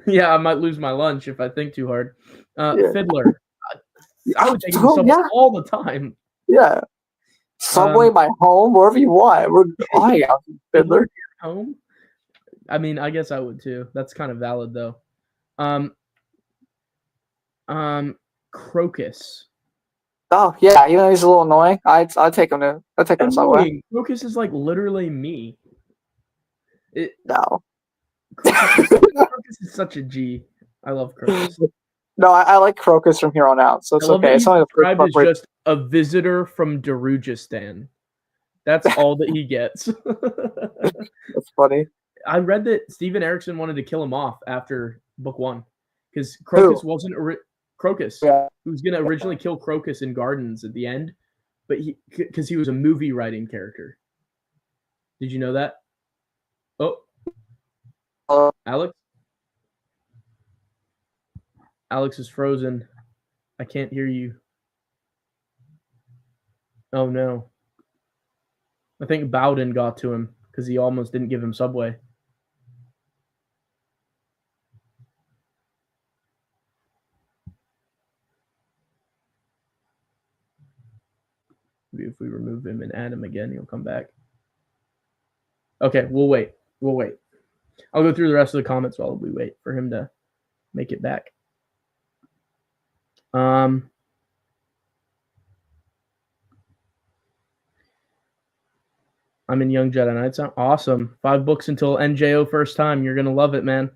Yeah, I might lose my lunch if I think too hard. Yeah. Fiddler. I would take him to Subway all the time. Yeah. Subway, my home, wherever you want. Fiddler. Home? I mean, I guess I would too. That's kind of valid though. Crocus. Oh yeah, even though he's a little annoying, I'd take him to Subway. Crocus is like literally me. No. Crocus is such a G. I love Crocus. No, I like Crocus from here on out, so it's okay. It's only described as just a visitor from Darujistan. That's all that he gets. That's funny. I read that Steven Erikson wanted to kill him off after book 1 because Crocus wasn't Crocus. Yeah. Who was going to originally kill Crocus in Gardens at the end, but because he was a movie writing character. Did you know that? Oh, Alex? Alex is frozen. I can't hear you. Oh no. I think Bowden got to him because he almost didn't give him Subway. Maybe if we remove him and add him again, he'll come back. Okay, we'll wait. I'll go through the rest of the comments while we wait for him to make it back. I'm in Young Jedi Knights. Awesome. 5 books until NJO first time. You're going to love it, man.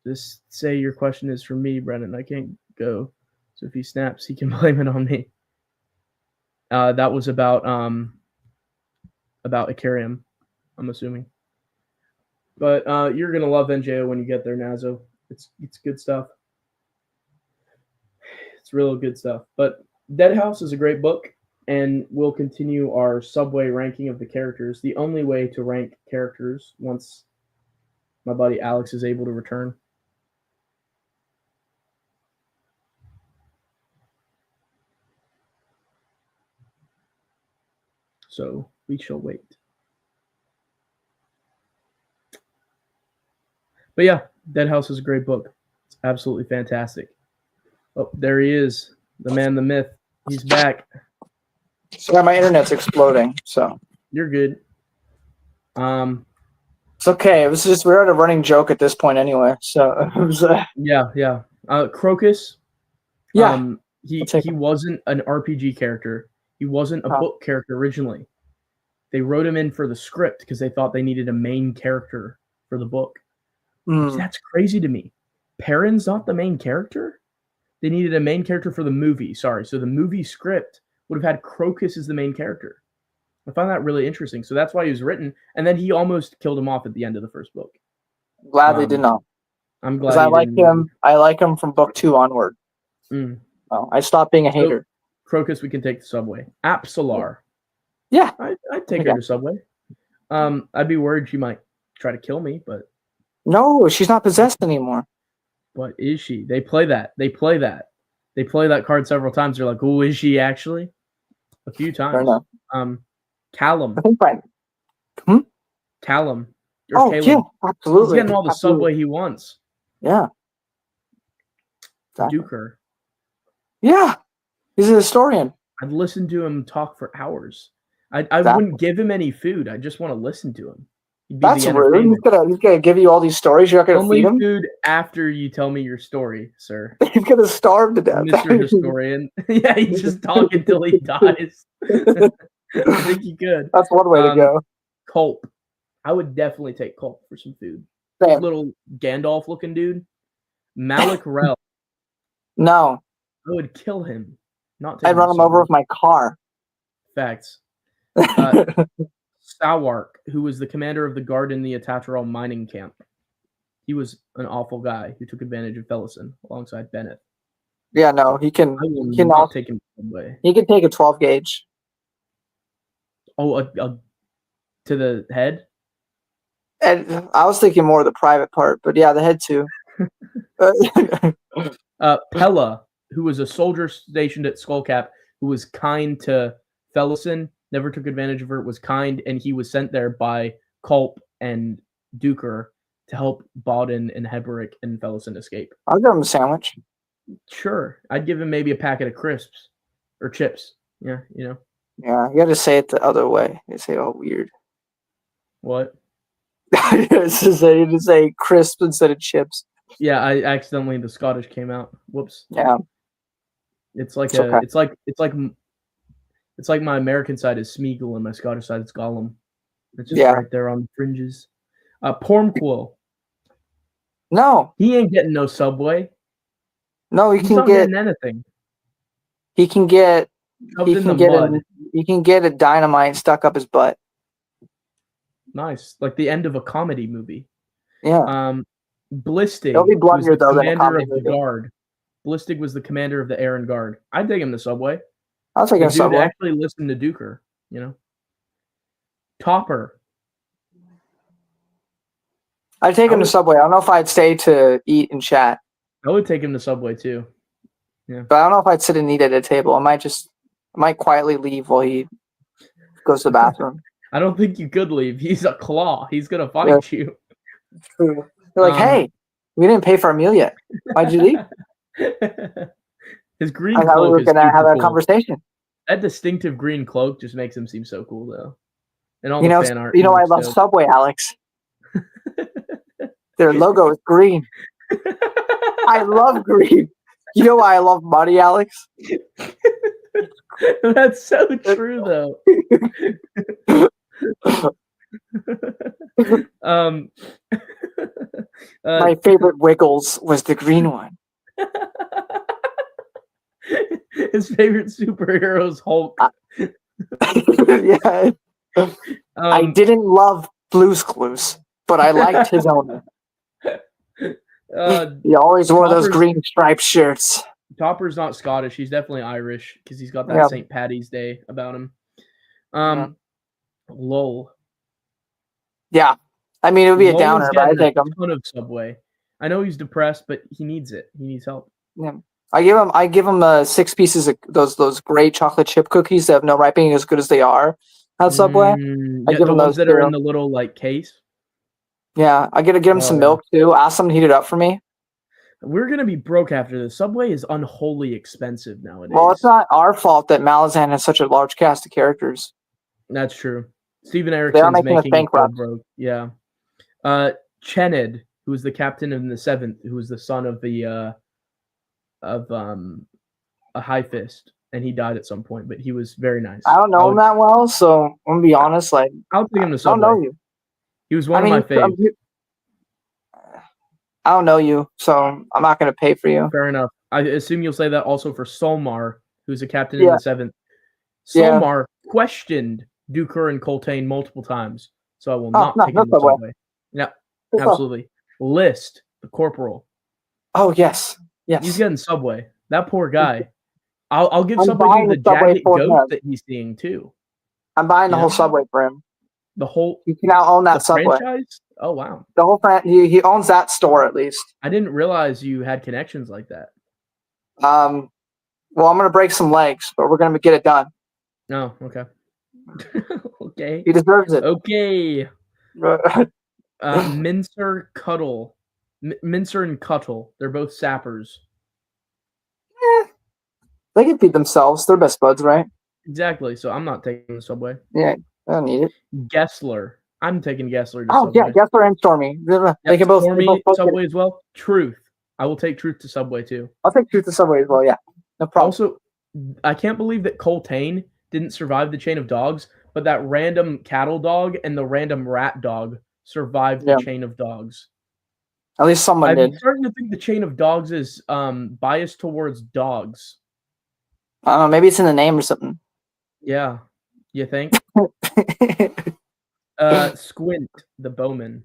Just say your question is for me, Brennan. I can't go. So if he snaps, he can blame it on me. That was about Icarium, I'm assuming. But you're going to love NJO when you get there, Nazo. It's good stuff. It's real good stuff. But Deadhouse is a great book. And we'll continue our Subway ranking of the characters. The only way to rank characters once my buddy Alex is able to return. So we shall wait. But yeah, Deadhouse is a great book. It's absolutely fantastic. Oh, there he is. The man, the myth. He's back. Sorry, my internet's exploding, so. You're good. It's okay. We're at a running joke at this point anyway, so. Yeah. Crocus. Yeah. He wasn't an RPG character. He wasn't a book character originally. They wrote him in for the script because they thought they needed a main character for the book. That's crazy to me. Perrin's not the main character? They needed a main character for the movie. Sorry. So the movie script would have had Crocus as the main character. I find that really interesting. So that's why he was written. And then he almost killed him off at the end of the first book. Glad they did not. I'm glad. I like him. I like him from book 2 onward. Oh, I stopped being a hater. Crocus, we can take the Subway. Apsalar. Yeah. I'd take her to Subway. I'd be worried she might try to kill me, but. No, she's not possessed anymore. But is she? They play that. They play that card several times. They're like, "Oh, is she actually?" A few times. Callum. I think Callum. Oh, Caleb. Yeah, absolutely. He's getting all the Subway he wants. Yeah. Exactly. Duker. Yeah. He's a historian. I'd listen to him talk for hours. I wouldn't give him any food. I just want to listen to him. That's rude. He's gonna give you all these stories. You're not gonna feed him? Only food after you tell me your story, sir. He's gonna starve to death. Mr. Historian. Yeah, he's just talking until he dies. I think he could. That's one way to go. Culp. I would definitely take Culp for some food. Same. Little Gandalf looking dude. Malik Rel. No. I would kill him. I'd run him over with my car. Facts. Sawark, who was the commander of the guard in the Atatarol mining camp. He was an awful guy who took advantage of Fellison alongside Bennett. Yeah, no, he can. I will He can not also, take him Subway. he can take a 12 gauge. Oh, to the head? And I was thinking more of the private part, but yeah, the head too. Pella, who was a soldier stationed at Skullcap, who was kind to Fellison, never took advantage of her, was kind, and he was sent there by Culp and Duker to help Bawden and Heberick and Fellison escape. I'll give him a sandwich. Sure. I'd give him maybe a packet of crisps or chips. Yeah, you know. Yeah, you got to say it the other way. You say, "Oh, weird." What? You just say crisp instead of chips. Yeah, I accidentally the Scottish came out. Whoops. Yeah. It's like okay. it's like my American side is Smeagol and my Scottish side is Gollum. It's just right there on the fringes. Pormquill. No. He ain't getting no Subway. No, He's not getting anything. He can get a dynamite stuck up his butt. Nice. Like the end of a comedy movie. Yeah. Blistig It'll be was the bloodier, though, than a commander comedy of the movie. guard. Blistig was the commander of the Air and Guard. I'd take him to Subway. I'll take him to Subway. Actually listen to Duker, you know. Topper. I'd take him to Subway. I don't know if I'd stay to eat and chat. I would take him to Subway too. Yeah. But I don't know if I'd sit and eat at a table. I might quietly leave while he goes to the bathroom. I don't think you could leave. He's a claw. He's gonna find you. True. They're like, hey, we didn't pay for our meal yet. Why'd you leave? His green I thought we were gonna have a conversation. That distinctive green cloak just makes him seem so cool, though. And all the fan art. You know, I love Subway, Alex. Their logo is green. I love green. You know why I love money, Alex? That's so true, though. My favorite Wiggles was the green one. His favorite superhero is Hulk. Yeah. I didn't love Blue's Clues, but I liked his owner. He always wore those green striped shirts. Topper's not Scottish. He's definitely Irish because he's got that St. Paddy's Day about him. Lol. Yeah. I mean, it would be a downer, but I take him. A ton of Subway. I know he's depressed, but he needs it. He needs help. Yeah. I give him 6 pieces of those great chocolate chip cookies that have no ripening as good as they are at Subway. I give him those that are in the little case. Yeah, I get him some milk too. Ask him to heat it up for me. We're gonna be broke after this. Subway is unholy expensive nowadays. Well, it's not our fault that Malazan has such a large cast of characters. That's true. Steven Erikson's making us bankrupt. Broke. Yeah. Chened, who was the captain in the 7th, who was the son of a High Fist, and he died at some point, but he was very nice. I don't know him that well, so I'm gonna be honest. I'll take him to Subway. I don't know you. He was one of my faves. I don't know you, so I'm not gonna pay for you. Fair enough. I assume you'll say that also for Solmar, who's a captain in the 7th. Solmar questioned Duker and Coltane multiple times, so I will not take him to Subway. Yeah, absolutely. List, the corporal. Oh yes. Yes. He's getting Subway. That poor guy. I'll give Subway the jagged ghost that he's seeing too. I'm buying the whole Subway for him. The whole. He can now own that Subway. Franchise? Oh wow. The whole he owns that store at least. I didn't realize you had connections like that. Well, I'm gonna break some legs, but we're gonna get it done. No, okay. Okay. He deserves it. Okay. Mincer Cuddle. Mincer and Cuttle. They're both sappers. They can feed themselves. They're best buds, right? Exactly. So I'm not taking the Subway. Yeah, I don't need it. Gessler. I'm taking Gessler to Subway. Yeah, Gessler and Stormy. They can both Subway as well. Truth. I will take Truth to Subway too. I'll take Truth to Subway as well, yeah. No problem. Also, I can't believe that Coltane didn't survive the chain of dogs, but that random cattle dog and the random rat dog survived the chain of dogs. At least someone did. I'm starting to think the chain of dogs is biased towards dogs. I don't know. Maybe it's in the name or something. Yeah. You think? Squint, the bowman.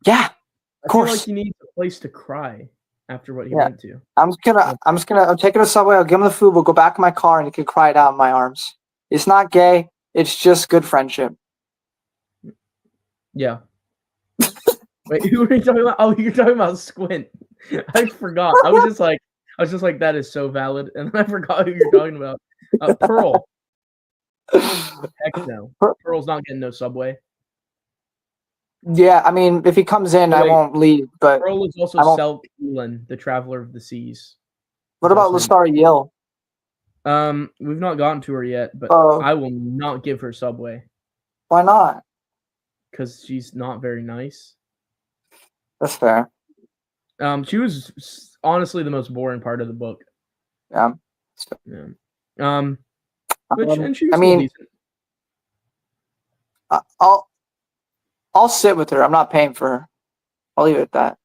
Yeah. I feel like he needs a place to cry after what he went to. I'm taking a subway, I'll give him the food, we'll go back in my car and he can cry it out in my arms. It's not gay, it's just good friendship. Yeah. Wait, who were you talking about? Oh, you're talking about Squint. I forgot. I was just like, that is so valid, and I forgot who you're talking about. Pearl. Heck no. Pearl's not getting no subway. Yeah, I mean, if he comes in, I won't leave. But Pearl is also Selk Elin, the Traveler of the Seas. What about Lestar Yill? We've not gotten to her yet, but I will not give her subway. Why not? Because she's not very nice. That's fair. She was honestly the most boring part of the book. Yeah. And she was decent. I'll sit with her. I'm not paying for her. I'll leave it at that.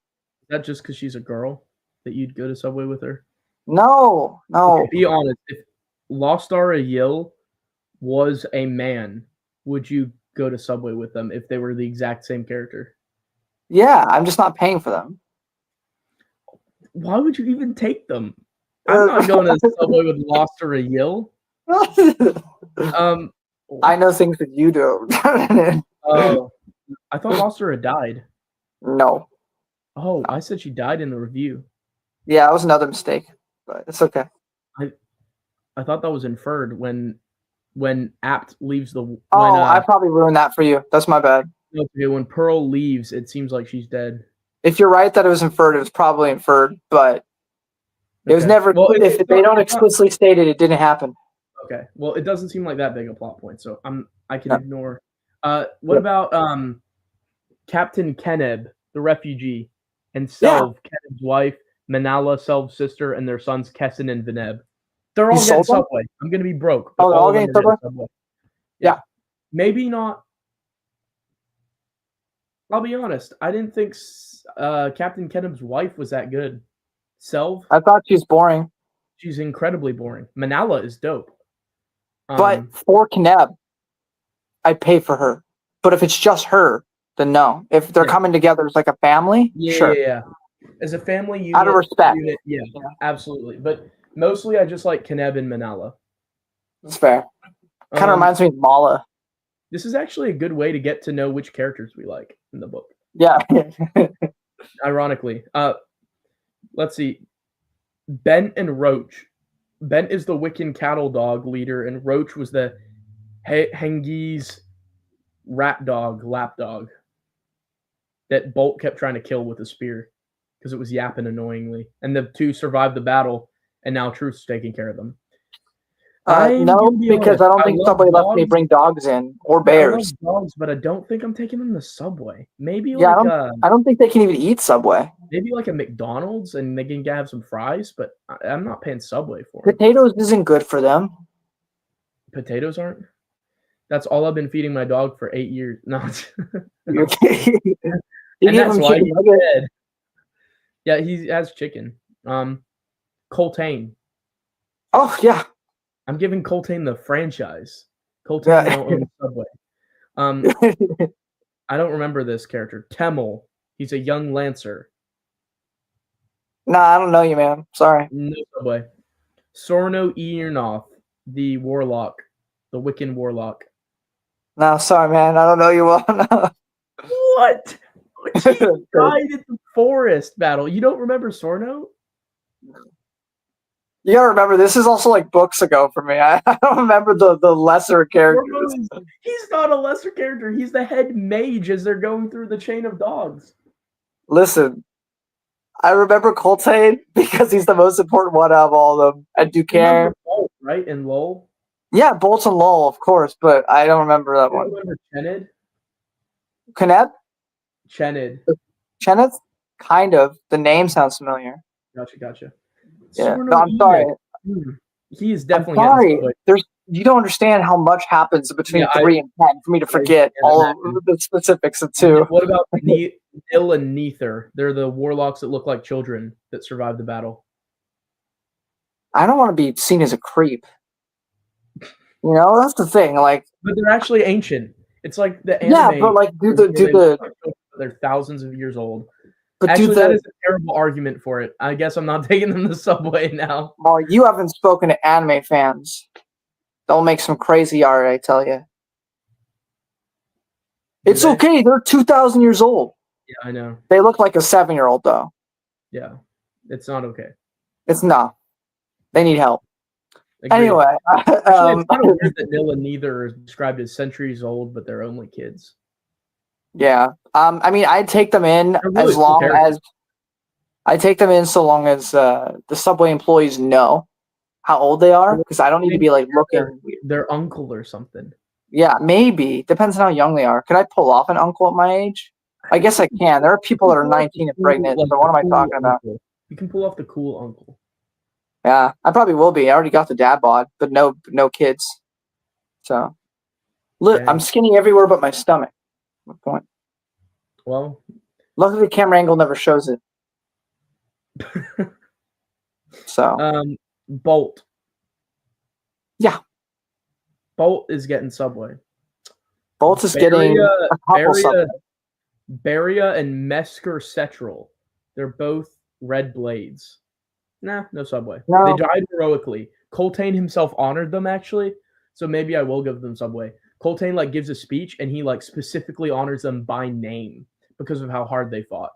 Is that just because she's a girl that you'd go to Subway with her? No. Okay, be honest. If Lostara Yill was a man, would you go to Subway with them if they were the exact same character? Yeah, I'm just not paying for them. Why would you even take them? I'm not going to Subway with Lostara Yill. I know things that you do. Oh, I thought Lostara died. No. Oh, I said she died in the review. Yeah, that was another mistake, but it's okay. I thought that was inferred when Apt leaves the. I probably ruined that for you. That's my bad. Okay, when Pearl leaves, it seems like she's dead. If you're right that it was inferred, it was probably inferred, but it was never. Well, if they don't explicitly state it, it didn't happen. Okay. Well, it doesn't seem like that big a plot point, so I can ignore. What about Captain Keneb, the refugee, and Selv, Keneb's wife, Manala, Selv's sister, and their sons Kessin and Vineb? They're all getting Subway. I'm gonna be broke. Oh, they're all getting Subway? Yeah. Maybe not. I'll be honest. I didn't think Captain Keneb's wife was that good. Selv? I thought she's boring. She's incredibly boring. Manala is dope. But for Keneb, I pay for her. But if it's just her, then no. If they're coming together as like a family, sure. Yeah. As a family unit. Out of respect. Yeah, absolutely. But mostly I just like Keneb and Manala. That's fair. Kind of reminds me of Mala. This is actually a good way to get to know which characters we like in the book. Yeah. Ironically. Let's see. Bent and Roach. Bent is the Wiccan cattle dog leader, and Roach was the Hengese rat dog, lapdog, that Bolt kept trying to kill with a spear because it was yapping annoyingly. And the two survived the battle, and now Truth's taking care of them. No, because I don't think somebody left me bring dogs in or bears. I love dogs, but I don't think I'm taking them to Subway. Maybe I don't think they can even eat Subway. Maybe like a McDonald's and they can have some fries, but I'm not paying Subway for it. Potatoes isn't good for them. Potatoes aren't? That's all I've been feeding my dog for 8 years. No. And that's why he's dead. Yeah, he has chicken. Coltane. Oh, yeah. I'm giving Coltane the franchise. Coltane now owns Subway. I don't remember this character. Temel. He's a young lancer. Nah, I don't know you, man. Sorry. No Subway. Sorno Earnoth, the warlock. The Wiccan warlock. No, sorry, man. I don't know you well enough. What? He died at the forest battle. You don't remember Sorno? You gotta remember, this is also like books ago for me. I don't remember the lesser characters. He's not a lesser character. He's the head mage as they're going through the chain of dogs. Listen, I remember Coltane because he's the most important one out of all of them. I do care. Bolt, right? And Lowell? Yeah, Bolt and Lowell, of course, but I don't remember that one. Remember Chenid? Keneb? Chenid. Chenid? Kind of. The name sounds familiar. Gotcha. Yeah. No, I'm sorry. He is definitely. I'm sorry. You don't understand how much happens between 3 and 10 for me to forget all of the specifics of 2. What about Nil and Neither? They're the warlocks that look like children that survived the battle. I don't want to be seen as a creep. You know, that's the thing. Like, but they're actually ancient. It's like the anime. Yeah, but like, they're thousands of years old. But actually, that is a terrible argument for it. I guess I'm not taking them the subway now. Well, you haven't spoken to anime fans. They'll make some crazy art, I tell you. It's okay. They're 2,000 years old. Yeah, I know. They look like a 7-year-old, though. Yeah, it's not okay. It's not. They need help. Agreed. Anyway. Actually, it's kind of weird that Nil and Neither are described as centuries old, but they're only kids. Yeah. I mean, I'd take them in really as long as... I take them in so long as the subway employees know how old they are, because I don't need to be like looking. Their uncle or something. Yeah, maybe. Depends on how young they are. Could I pull off an uncle at my age? I guess I can. There are people that are 19 and pregnant, so what am I talking about? You can pull off the cool uncle. Yeah, I probably will be. I already got the dad bod, but no kids. So, look, I'm skinny everywhere but my stomach. What point? Well, luckily the camera angle never shows it. So, Bolt. Yeah. Bolt is getting Subway. Bolt is getting a couple Subway. Beria and Mesker Cetril. They're both red blades. Nah, no Subway. No. They died heroically. Coltane himself honored them, actually. So maybe I will give them Subway. Coltane gives a speech and he specifically honors them by name because of how hard they fought.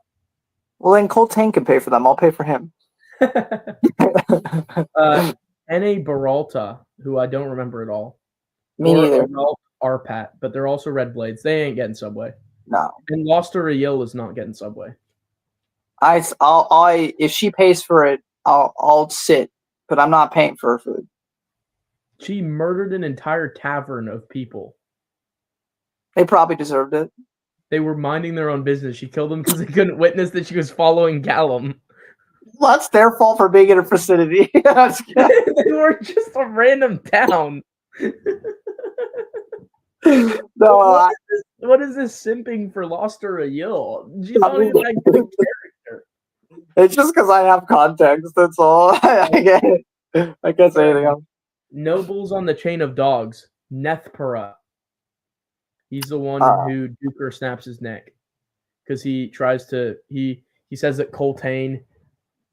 Well, then Coltane can pay for them. I'll pay for him. N.A. Baralta, who I don't remember at all. Me neither. Arpat, but they're also red blades. They ain't getting Subway. No. And Loster Ayil is not getting Subway. If she pays for it, I'll sit, but I'm not paying for her food. She murdered an entire tavern of people. They probably deserved it. They were minding their own business. She killed them because they couldn't witness that she was following Callum. Well, that's their fault for being in a vicinity. They were just a random town. No, what is this simping for Loster Ayil? She's not even that good character. It's just because I have context. That's all. I can't say anything else. Nobles on the Chain of Dogs. Nethpura. He's the one who Duker snaps his neck because he tries to. He says that Coltane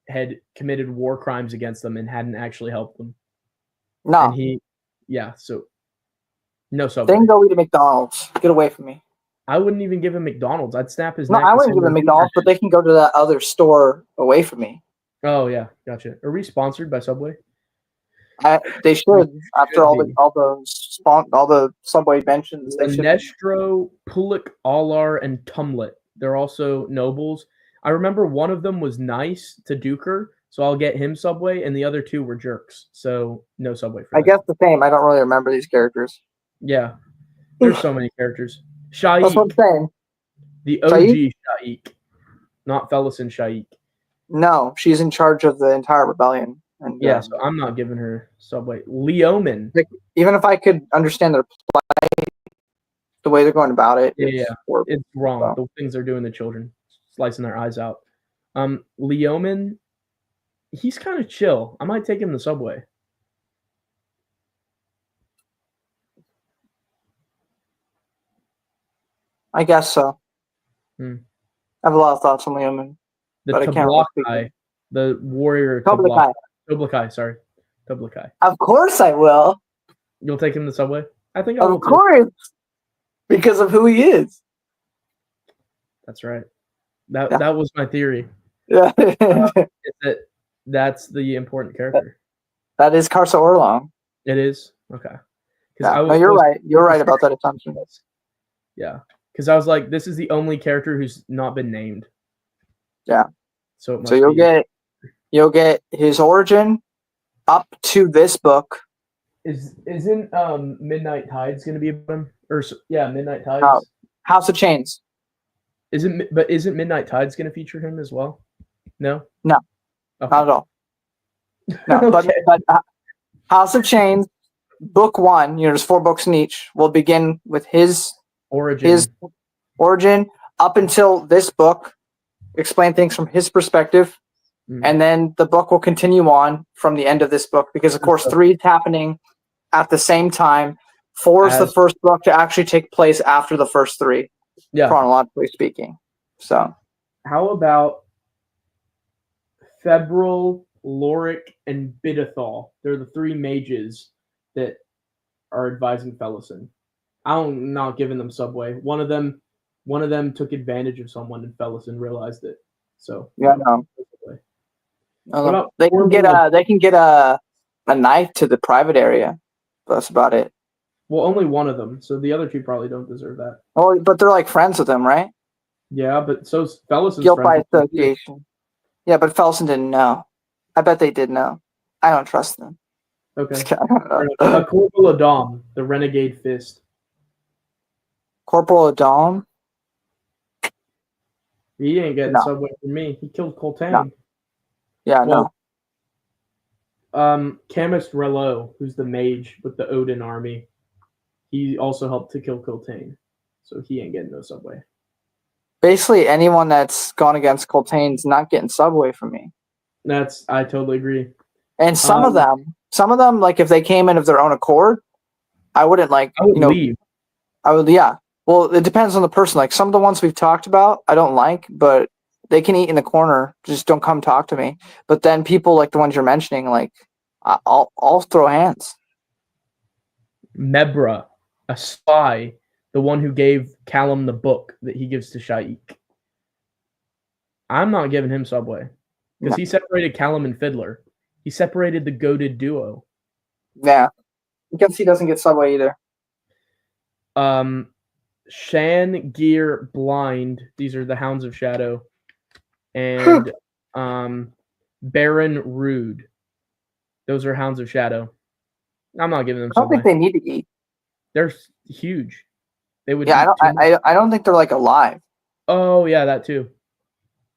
had committed war crimes against them and hadn't actually helped them. No. And so no Subway. They can go eat at McDonald's. Get away from me. I wouldn't even give him McDonald's. I'd snap his neck. No, I wouldn't give him McDonald's, but they can go to that other store away from me. Oh yeah, gotcha. Are we sponsored by Subway? They should. After all the Subway mentions, they should. Nestro, Pulik, Alar, and Tumlet. They're also nobles. I remember one of them was nice to Duker, so I'll get him Subway, and the other two were jerks, so no Subway for them. I guess the same. I don't really remember these characters. Yeah, there's so many characters. Shaik. That's what I'm saying. The OG Shaik, not Fellison Shaik. No, she's in charge of the entire rebellion. And, yeah, so I'm not giving her Subway. Leoman. Even if I could understand their play, the way they're going about it, it's wrong. So. The things they're doing to children, slicing their eyes out. Leoman, he's kind of chill. I might take him to Subway. I guess so. I have a lot of thoughts on Leoman. The Tablakai, the warrior Tablakai. Tablakai. Of course I will. You'll take him to Subway? I think I will. Of course. Because of who he is. That's right. That was my theory. Yeah. That's the important character. That is Karsa Orlong. It is? Okay. No, you're right. You're right about that assumption. Yeah. Because I was like, this is the only character who's not been named. Yeah. So you'll get his origin up to this book. Isn't Midnight Tides going to be about him? Midnight Tides. House of Chains. Isn't Midnight Tides going to feature him as well? No. No. Okay. Not at all. No, okay. but House of Chains, book 1. There's 4 books in each. Will begin with his origin up until this book. Explain things from his perspective, and then the book will continue on from the end of this book because, of course, 3 is happening at the same time. 4 is the first book to actually take place after the first 3, chronologically speaking. So, How about Febril, Lorik, and Bidithal? They're the three mages that are advising Felison. I'm not giving them Subway. One of them took advantage of someone, and Felison realized it. So Yeah, no. What about They can get a knife to the private area. That's about it. Well, only one of them, so the other two probably don't deserve that. Oh, but they're like friends with him, right? Yeah, but so's Felison's Guilt by friends with him too. association. Yeah, but Felson didn't know. I bet they did know. I don't trust them. Okay. I don't know. Corporal Adam, the Renegade Fist. Corporal Adam? He ain't getting No. Subway from me. He killed Coltane. No. Yeah, Well, Chemist Relo, who's the mage with the Odin army, he also helped to kill Coltane. So he ain't getting no Subway. basically anyone that's gone against Coltane's not getting Subway from me. I totally agree. And some of them, like if they came in of their own accord, I wouldn't like. I would leave. I would, yeah. Well, it depends on the person. Like some of the ones we've talked about, I don't like, but they can eat in the corner. Just don't come talk to me. But then people like the ones you're mentioning, like I'll throw hands. Mebra, a spy, the one who gave Callum the book that he gives to Shaik. I'm not giving him Subway because he separated Callum and Fiddler. He separated the goated duo. Yeah, because he doesn't get Subway either. Shan, Gear, Blind. These are the Hounds of Shadow, and Baron, Rude. Those are Hounds of Shadow. I'm not giving them I don't Subway. think they need to eat. They're huge. They would. Yeah, I don't think they're like alive. Oh yeah, that too.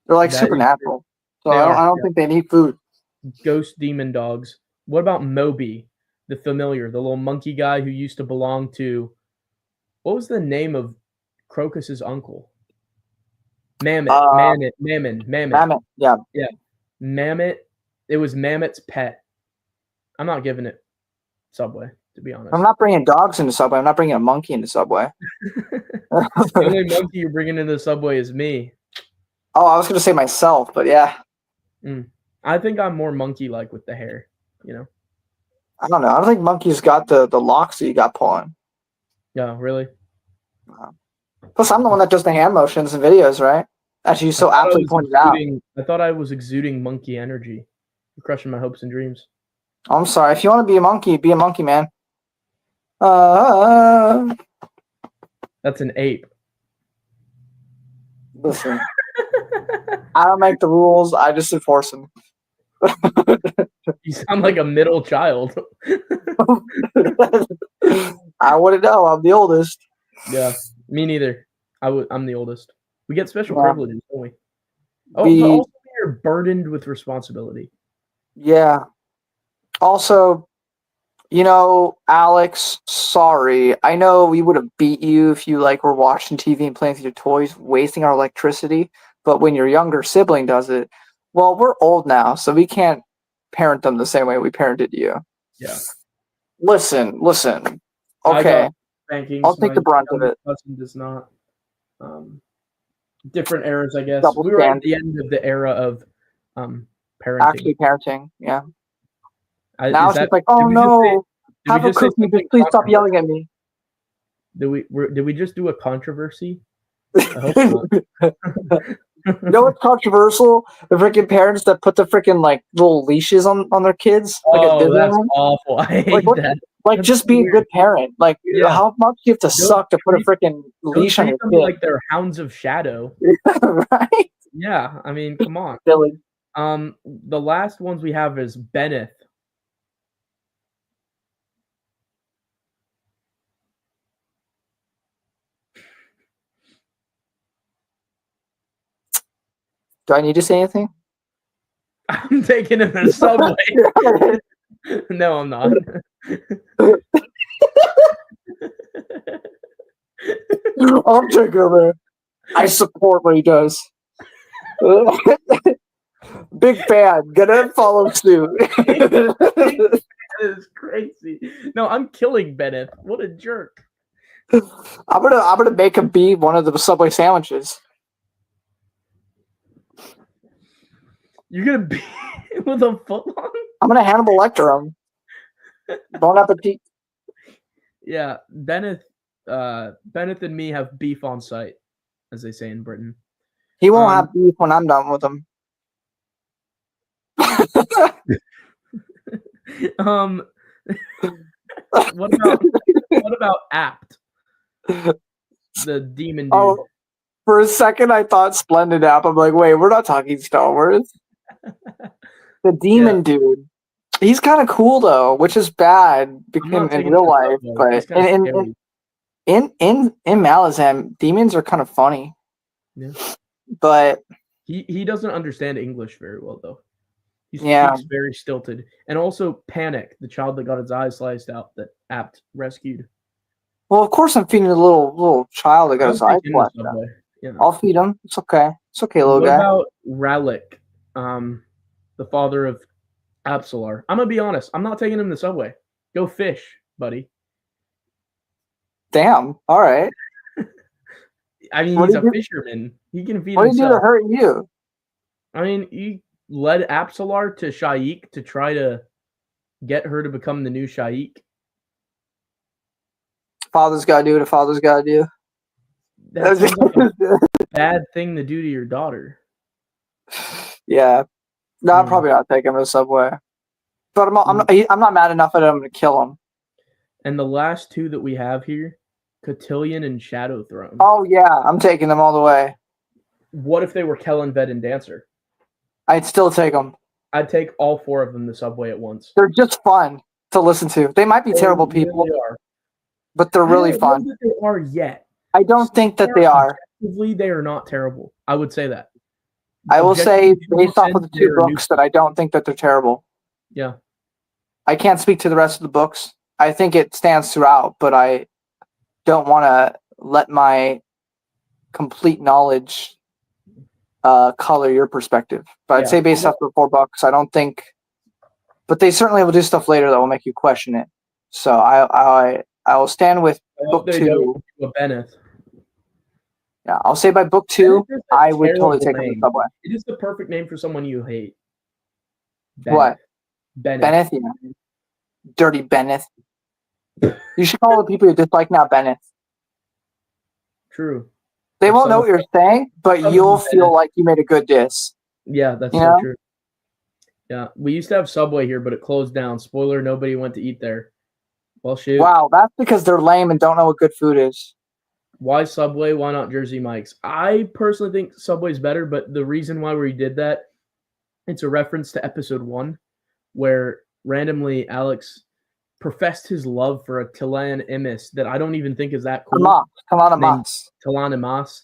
They're like supernatural. So I don't think they need food. Ghost demon dogs. What about Moby, the familiar, the little monkey guy who used to belong to? What was the name of Crocus's uncle? Mammoth. Mammoth. Yeah. Mammoth. It was Mammoth's pet. I'm not giving it Subway, to be honest. I'm not bringing dogs into Subway. I'm not bringing a monkey into Subway. The only monkey you're bringing into Subway is me. Oh, I was going to say myself, but yeah. I think I'm more monkey-like with the hair, you know? I don't know. I don't think monkeys got the locks that you got pulling. Yeah, really? Plus, I'm the one that does the hand motions and videos, right? As you so aptly pointed out. I thought I was exuding monkey energy. You're crushing my hopes and dreams. I'm sorry. If you want to be a monkey, man. That's an ape. Listen. I don't make the rules. I just enforce them. You sound like a middle child. I wouldn't know. I'm the oldest. Yeah, me neither. I'm the oldest. We get special privileges, don't we? Oh, but also you're burdened with responsibility. Yeah. Also, Alex, sorry. I know we would have beat you if you were watching TV and playing with your toys, wasting our electricity. But when your younger sibling does it, well, we're old now, so we can't parent them the same way we parented you. Yeah. Listen. Okay. I'll take the brunt of it. Does not. Different eras, I guess. Double we were at the end of the era of parenting. Actually parenting, yeah. Now it's just like, oh no, have a cookie, just please stop yelling at me. Did we just do a controversy? I hope not. You know what's controversial? The freaking parents that put the freaking little leashes on their kids. That's awful. I hate that. Just be a good parent. How much do you have to suck to put a freaking leash on your kid? Like they're Hounds of Shadow. Right? Yeah, I mean, come on. Silly. The last ones we have is Benneth. Do I need to say anything? I'm taking him to Subway. No, I'm not. I'll take him. I support what he does. Big fan. Gonna follow suit. That is crazy. No, I'm killing Bennett. What a jerk. I'm gonna make him be one of the Subway sandwiches. You're gonna beat him with a footlong? I'm gonna Hannibal Lecter him. Bon appetit. Yeah, Bennett and me have beef on sight, as they say in Britain. He won't have beef when I'm done with him. What about Apt, the demon dude? Oh, for a second I thought Splendid App. I'm like, wait, we're not talking Star Wars. The demon dude. He's kind of cool though, which is bad in real life. But in Malazan, demons are kind of funny. Yeah. But he doesn't understand English very well though. He speaks very stilted. And also Panic, the child that got his eyes sliced out that Apt rescued. Well, of course I'm feeding a little child that got his eyes sliced out. Yeah. I'll feed him. It's okay. It's okay, little guy. What about Ralik, the father of Absalar? I'm gonna be honest. I'm not taking him to the subway. Go fish, buddy. Damn. All right. I mean, he's a fisherman. He can feed himself. What did he do to hurt you? I mean, he led Absalar to Shaik to try to get her to become the new Shaik. Father's gotta do what a father's gotta do. That's like a bad thing to do to your daughter. Yeah. No, I'm probably not taking him to the subway. But I'm not mad enough at him to kill him. And the last two that we have here, Cotillion and Shadow Throne. Oh yeah, I'm taking them all the way. What if they were Kellen, Ved, and Dancer? I'd still take them. I'd take all four of them to the subway at once. They're just fun to listen to. They might be terrible people, but they're really fun. I don't know that they are yet. I don't think that they are. Objectively, they are not terrible. I would say that. I will say, based off of the two books, that I don't think that they're terrible. Yeah. I can't speak to the rest of the books. I think it stands throughout, but I don't want to let my complete knowledge color your perspective. But I'd say based off the 4 books, I don't think. But they certainly will do stuff later that will make you question it. So I will stand with book 2. Bennett. Yeah, I'll say by book 2, I would totally take him to the subway. It is the perfect name for someone you hate. Bennett. What? Bennett? Yeah. Dirty Bennett. You should call the people you dislike now Bennett. True. They won't know what you're saying, but you'll feel like you made a good diss. Yeah, that's so true. Yeah, we used to have Subway here, but it closed down. Spoiler, nobody went to eat there. Well, shoot. Wow, that's because they're lame and don't know what good food is. Why Subway? Why not Jersey Mike's? I personally think Subway's better, but the reason why we did that, it's a reference to episode 1, where randomly Alex professed his love for a Tilan Emis that I don't even think is that cool. Tilan Emas.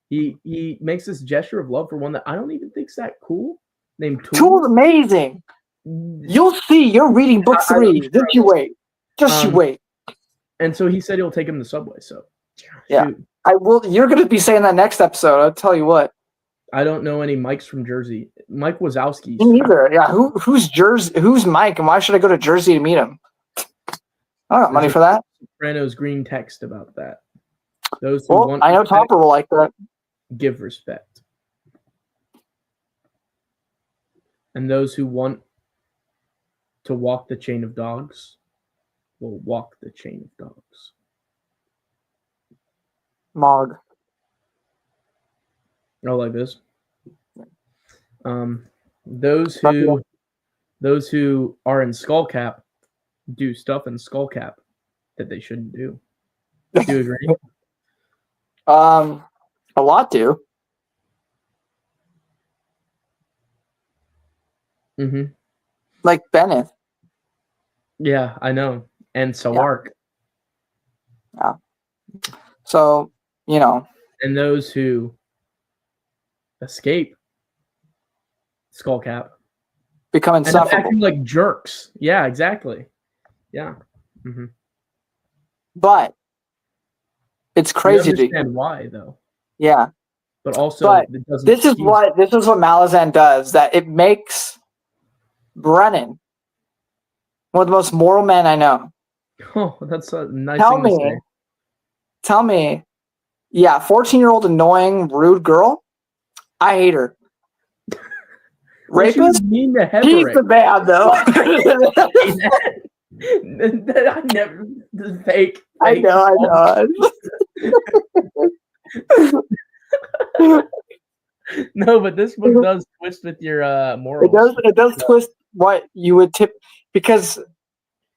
He makes this gesture of love for one that I don't even think is that cool. Named Tool. Tool's amazing. You'll see. You're reading book 3. Just you wait. Just you wait. And so he said he'll take him to Subway. So yeah, shoot. I will. You're going to be saying that next episode. I'll tell you what. I don't know any Mikes from Jersey. Mike Wazowski. Me neither. Yeah, who's Jersey? Who's Mike? And why should I go to Jersey to meet him? I don't got money for that. Sopranos green text about that. Those who want I know Topper will like that. Give respect. And those who want to walk the chain of dogs will walk the chain of dogs. Mog. Oh, like this. Those who are in Skullcap do stuff in Skullcap that they shouldn't do. Do you agree? A lot do. Mm-hmm. Like Bennett. Yeah, I know. And Sawark. Yeah. So, you know. And those who escape Skullcap become insufferable. And acting like jerks. Yeah, exactly. Yeah. Mm-hmm. But it's crazy to understand why, though. Yeah. But also, this is what Malazan does. That it makes Brennan one of the most moral men I know. Oh, that's a nice thing to say. Tell me, yeah, 14-year-old annoying, rude girl. I hate her. Rapist? Mean to He's the bad, though. I never the fake. I know. No, but this book does twist with your morals. It does twist what you would tip, because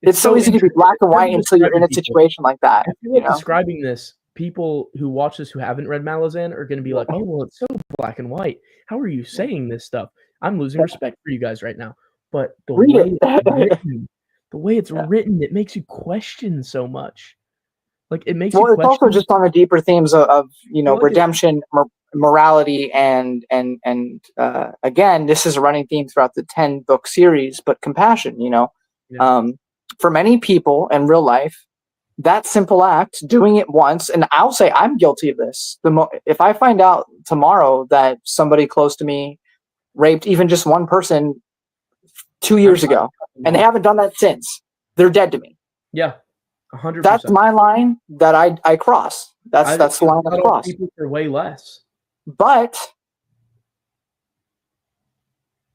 it's so easy to be black and white until you're in a situation like that. I feel like describing this, people who watch this who haven't read Malazan are going to be like, "Oh, well, it's so black and white. How are you saying this stuff?" I'm losing respect for you guys right now. But the way it's written, it makes you question so much. Like it makes you question. It's also just on the deeper themes of redemption, morality, and again, this is a running theme throughout the 10-book series, but compassion. For many people in real life, that simple act, doing it once, and I'll say I'm guilty of this. If I find out tomorrow that somebody close to me raped even just one person 2 years ago, and they haven't done that since, they're dead to me. Yeah, 100%. That's my line that I cross. That's the line I cross. People for way less. But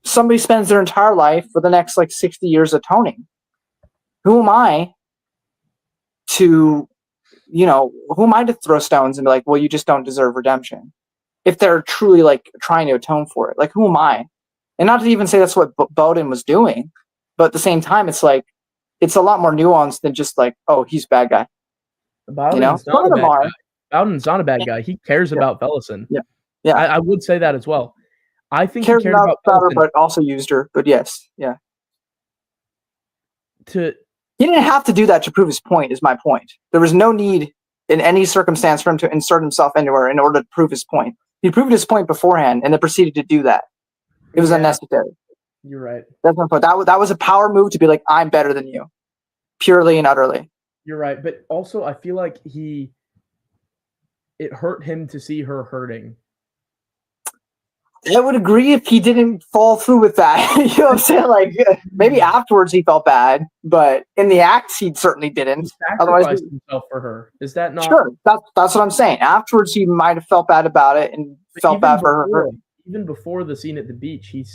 somebody spends their entire life for the next 60 years atoning. Who am I to throw stones and be like, well, you just don't deserve redemption? If they're truly trying to atone for it, who am I? And not to even say that's what Bowden was doing, but at the same time, it's it's a lot more nuanced than just oh, he's a bad guy. Bowden's not a bad guy. He cares about Fellison. Yeah. I would say that as well. I think he cares he cared about her, but also used her. But yes, yeah. He didn't have to do that to prove his point, is my point. There was no need in any circumstance for him to insert himself anywhere in order to prove his point. He proved his point beforehand and then proceeded to do that. It was unnecessary. You're right. That's my point. That was a power move to be like, I'm better than you. Purely and utterly. You're right. But also, I feel like it hurt him to see her hurting. I would agree if he didn't fall through with that. You know what I'm saying? Maybe afterwards he felt bad, but in the acts he certainly didn't. He sacrificed himself for her. Is that not? Sure, that's what I'm saying. Afterwards he might have felt bad about it and felt bad for her. Even before the scene at the beach, he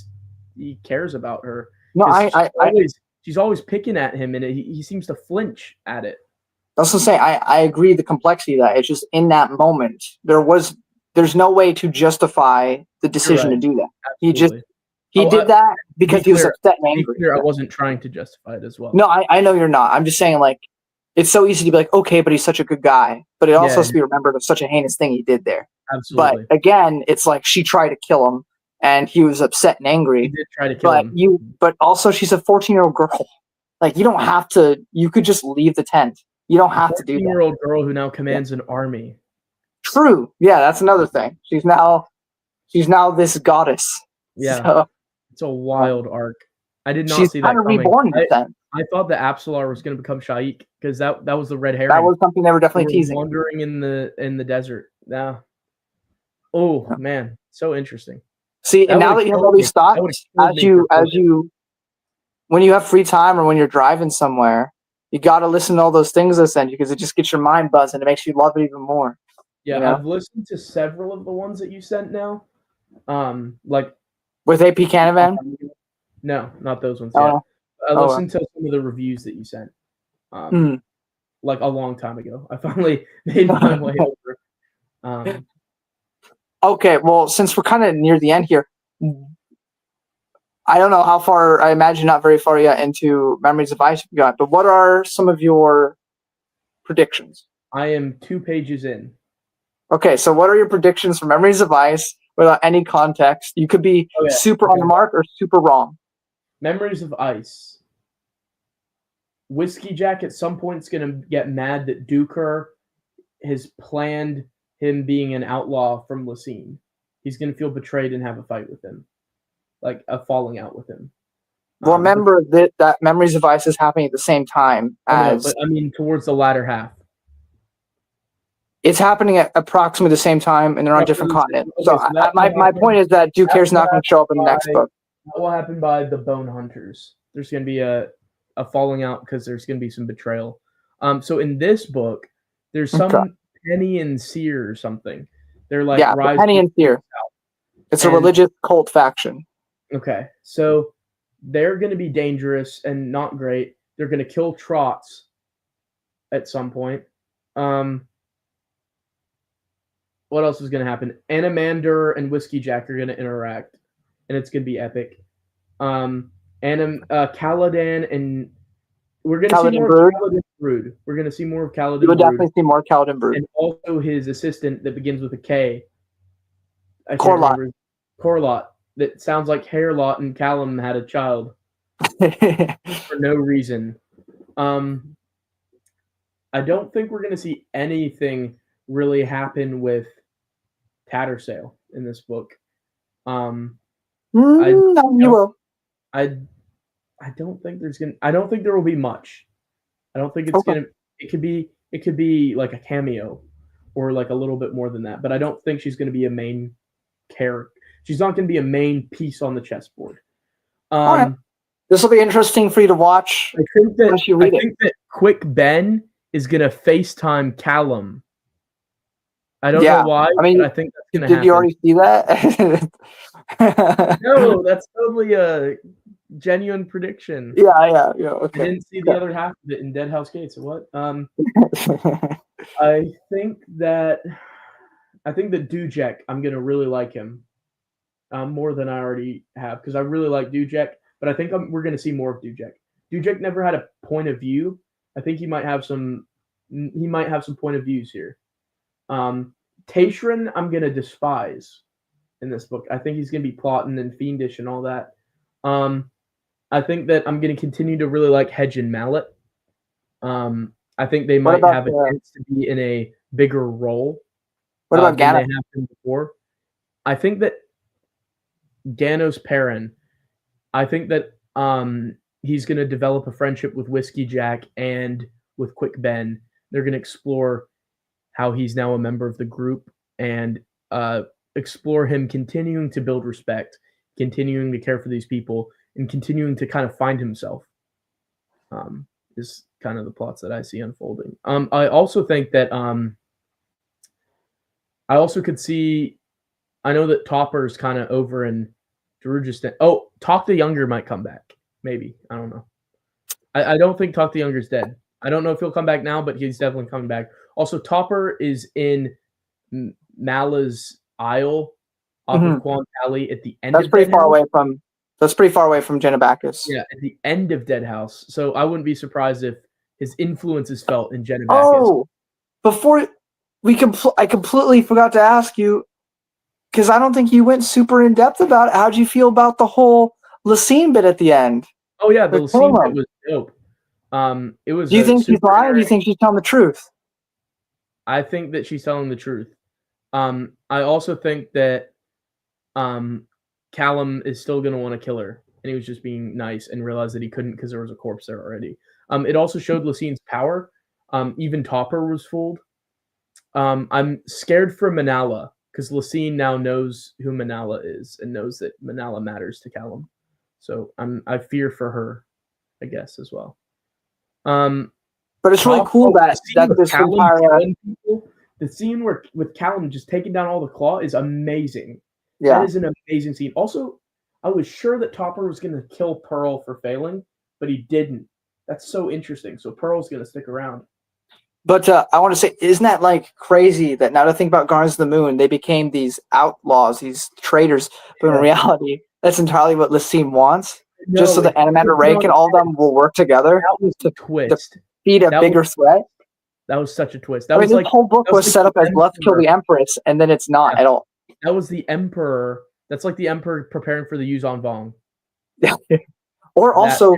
cares about her. No, she's always picking at him, and he seems to flinch at it. That's what I'm saying. I agree the complexity of that. It's just in that moment there's no way to justify the decision to do that. Absolutely. He did that because he was upset and angry. I wasn't trying to justify it as well. No, I know you're not. I'm just saying it's so easy to be like, okay, but he's such a good guy. But it also has to be remembered of such a heinous thing he did there. Absolutely. But again, it's she tried to kill him and he was upset and angry. He did try to kill him. But also she's a 14-year-old girl. You don't have to, you could just leave the tent. You don't have to do that. 14-year-old girl who now commands an army. True. Yeah, that's another thing. She's now this goddess. Yeah. So, it's a wild arc. I did not see that. She's kind of reborn then. I thought that Absolar was going to become Shaik because that was the red herring. That was something they were definitely teasing. Wandering in the desert. Yeah. Oh man, so interesting. See, and now that you have all these thoughts, when you have free time or when you're driving somewhere, you got to listen to all those things I send you because it just gets your mind buzzing. It makes you love it even more. Yeah, I've listened to several of the ones that you sent now. With AP Canavan? No, not those ones. Yeah. I listened to some of the reviews that you sent. A long time ago. I finally made my way over. Okay, well, since we're kind of near the end here, I don't know how far, I imagine not very far yet into Memories of Ice we got, but what are some of your predictions? I am 2 pages in. Okay, so what are your predictions for Memories of Ice without any context? You could be super on the mark or super wrong. Memories of Ice. Whiskey Jack at some point is going to get mad that Duker has planned him being an outlaw from Lacine. He's going to feel betrayed and have a fight with him. A falling out with him. Well, remember that Memories of Ice is happening at the same time as... towards the latter half. It's happening at approximately the same time, and they're on different continents. So my point is that Duker's not going to show up in the next book. That will happen by the Bone Hunters. There's going to be a falling out because there's going to be some betrayal. So in this book, there's some Penny and Seer or something. They're rising. Penny and Seer. It's a religious cult faction. Okay, so they're going to be dangerous and not great. They're going to kill Trots at some point. Um, what else is going to happen? Animander and Whiskey Jack are going to interact, and it's going to be epic. Caladan and we're going to see Kaladin more of Brood. Kaladin Brood. We're going to see more of You Kaladin would Brood, definitely see more Kaladin Brood. and also his assistant that begins with a K. I can't Corlot. remember. Corlot. That sounds like Hairlot and Callum had a child for no reason. I don't think we're going to see anything really happen with Tattersail in this book. No, you will. I don't think there's gonna. I don't think there will be much. I don't think it's gonna. It could be like a cameo, or like a little bit more than that. But I don't think she's gonna be a main character. She's not gonna be a main piece on the chessboard. All right. This will be interesting for you to watch. I think that Quick Ben is gonna FaceTime Callum. I don't know why. I mean, but I think that's gonna happen. Did you already see that? No, that's totally a genuine prediction. Yeah. Okay. I didn't see the other half of it in Deadhouse Gates. What? I think that Dujek, I'm gonna really like him more than I already have, because I really like Dujek, but I think we're gonna see more of Dujek. Dujek never had a point of view. I think he might have some point of views here. Tayshrin, I'm gonna despise in this book. I think he's gonna be plotting and fiendish and all that. I think that I'm gonna continue to really like Hedge and Mallet. I think they might have a chance to be in a bigger role. What about Gano? Than they have been before. I think that Gano's Perrin. I think that he's gonna develop a friendship with Whiskey Jack and with Quick Ben. They're gonna explore how he's now a member of the group and explore him continuing to build respect, continuing to care for these people, and continuing to kind of find himself. Is kind of the plots that I see unfolding. I also think that I also could see. I know that Topper's kind of over in Darujistan. Oh, Talk the Younger might come back. Maybe. I don't know. I don't think Talk the Younger's dead. I don't know if he'll come back now, but he's definitely coming back. Also, Topper is in Mala's Isle off of Quam Valley at the end. That's pretty far away from. That's pretty far away from Genabacchus. Yeah, at the end of Deadhouse. So I wouldn't be surprised if his influence is felt in Genabacchus. Oh, before I completely forgot to ask you, because I don't think you went super in depth about it. How'd you feel about the whole Lacine bit at the end? Oh yeah, the Lacine bit was dope. It was. Do you think she's lying? Or do you think she's telling the truth? I think that she's telling the truth. I also think that Callum is still going to want to kill her, and he was just being nice and realized that he couldn't because there was a corpse there already. It also showed Lacine's power. Even Topper was fooled. I'm scared for Manala because Lacine now knows who Manala is and knows that Manala matters to Callum. So I fear for her, I guess, as well. But it's really cool that this entire the scene with Callum just taking down all the claw is amazing. Yeah. That is an amazing scene. Also, I was sure that Topper was going to kill Pearl for failing, but he didn't. That's so interesting. So Pearl's going to stick around. But I want to say, isn't that like crazy that now to think about Guardians of the Moon, they became these outlaws, these traitors, but in reality, that's entirely what Lacine wants. No, just so the Animator Rake and all of them will work together. That was the twist. To feed a bigger threat. That was such a twist. That this whole book was set up as let's kill the Empress, and then it's not at all. That was the Emperor. That's like the Emperor preparing for the Yuzon Vong. Yeah. Or also,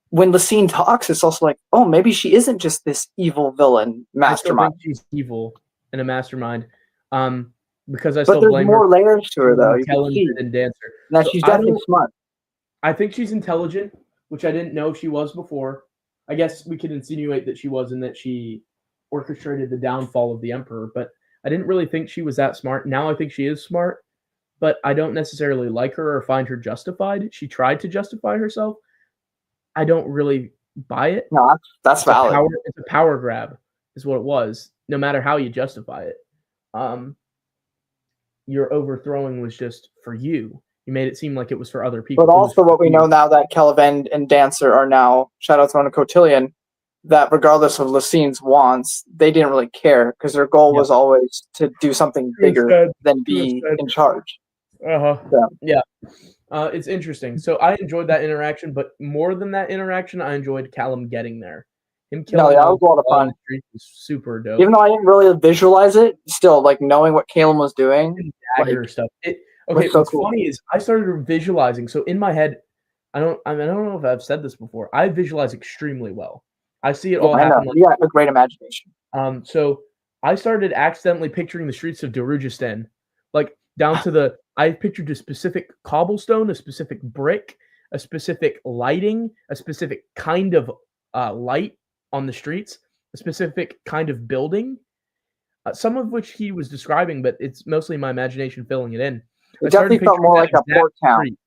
when Lacine talks, it's also like, oh, maybe she isn't just this evil villain mastermind. I still think she's evil and a mastermind. Because but there's more layers to her, though. And Dancer. Now, she's definitely smart. I think she's intelligent, which I didn't know she was before. I guess we could insinuate that she was and that she orchestrated the downfall of the Emperor, but I didn't really think she was that smart. Now I think she is smart, but I don't necessarily like her or find her justified. She tried to justify herself. I don't really buy it. No, that's valid. It's a power grab is what it was, no matter how you justify it. Your overthrowing was just for you. You made it seem like it was for other people. But also what we know now that Caliban and Dancer are now, shout out to Mona Cotillion, that regardless of Lacine's wants, they didn't really care because their goal was always to do something bigger than be in charge. Yeah. It's interesting. So I enjoyed that interaction, but more than that interaction, I enjoyed Callum getting there. Him killing that was a lot of fun. Was super dope. Even though I didn't really visualize it, still like knowing what Callum was doing. Dagger stuff. Okay, what's funny is I started visualizing. So in my head, I don't know if I've said this before. I visualize extremely well. I see it all happen. You got a great imagination. So I started accidentally picturing the streets of Darujistan, like down to I pictured a specific cobblestone, a specific brick, a specific lighting, a specific kind of light on the streets, a specific kind of building, some of which he was describing, but it's mostly my imagination filling it in. It definitely felt more like a port town. Street.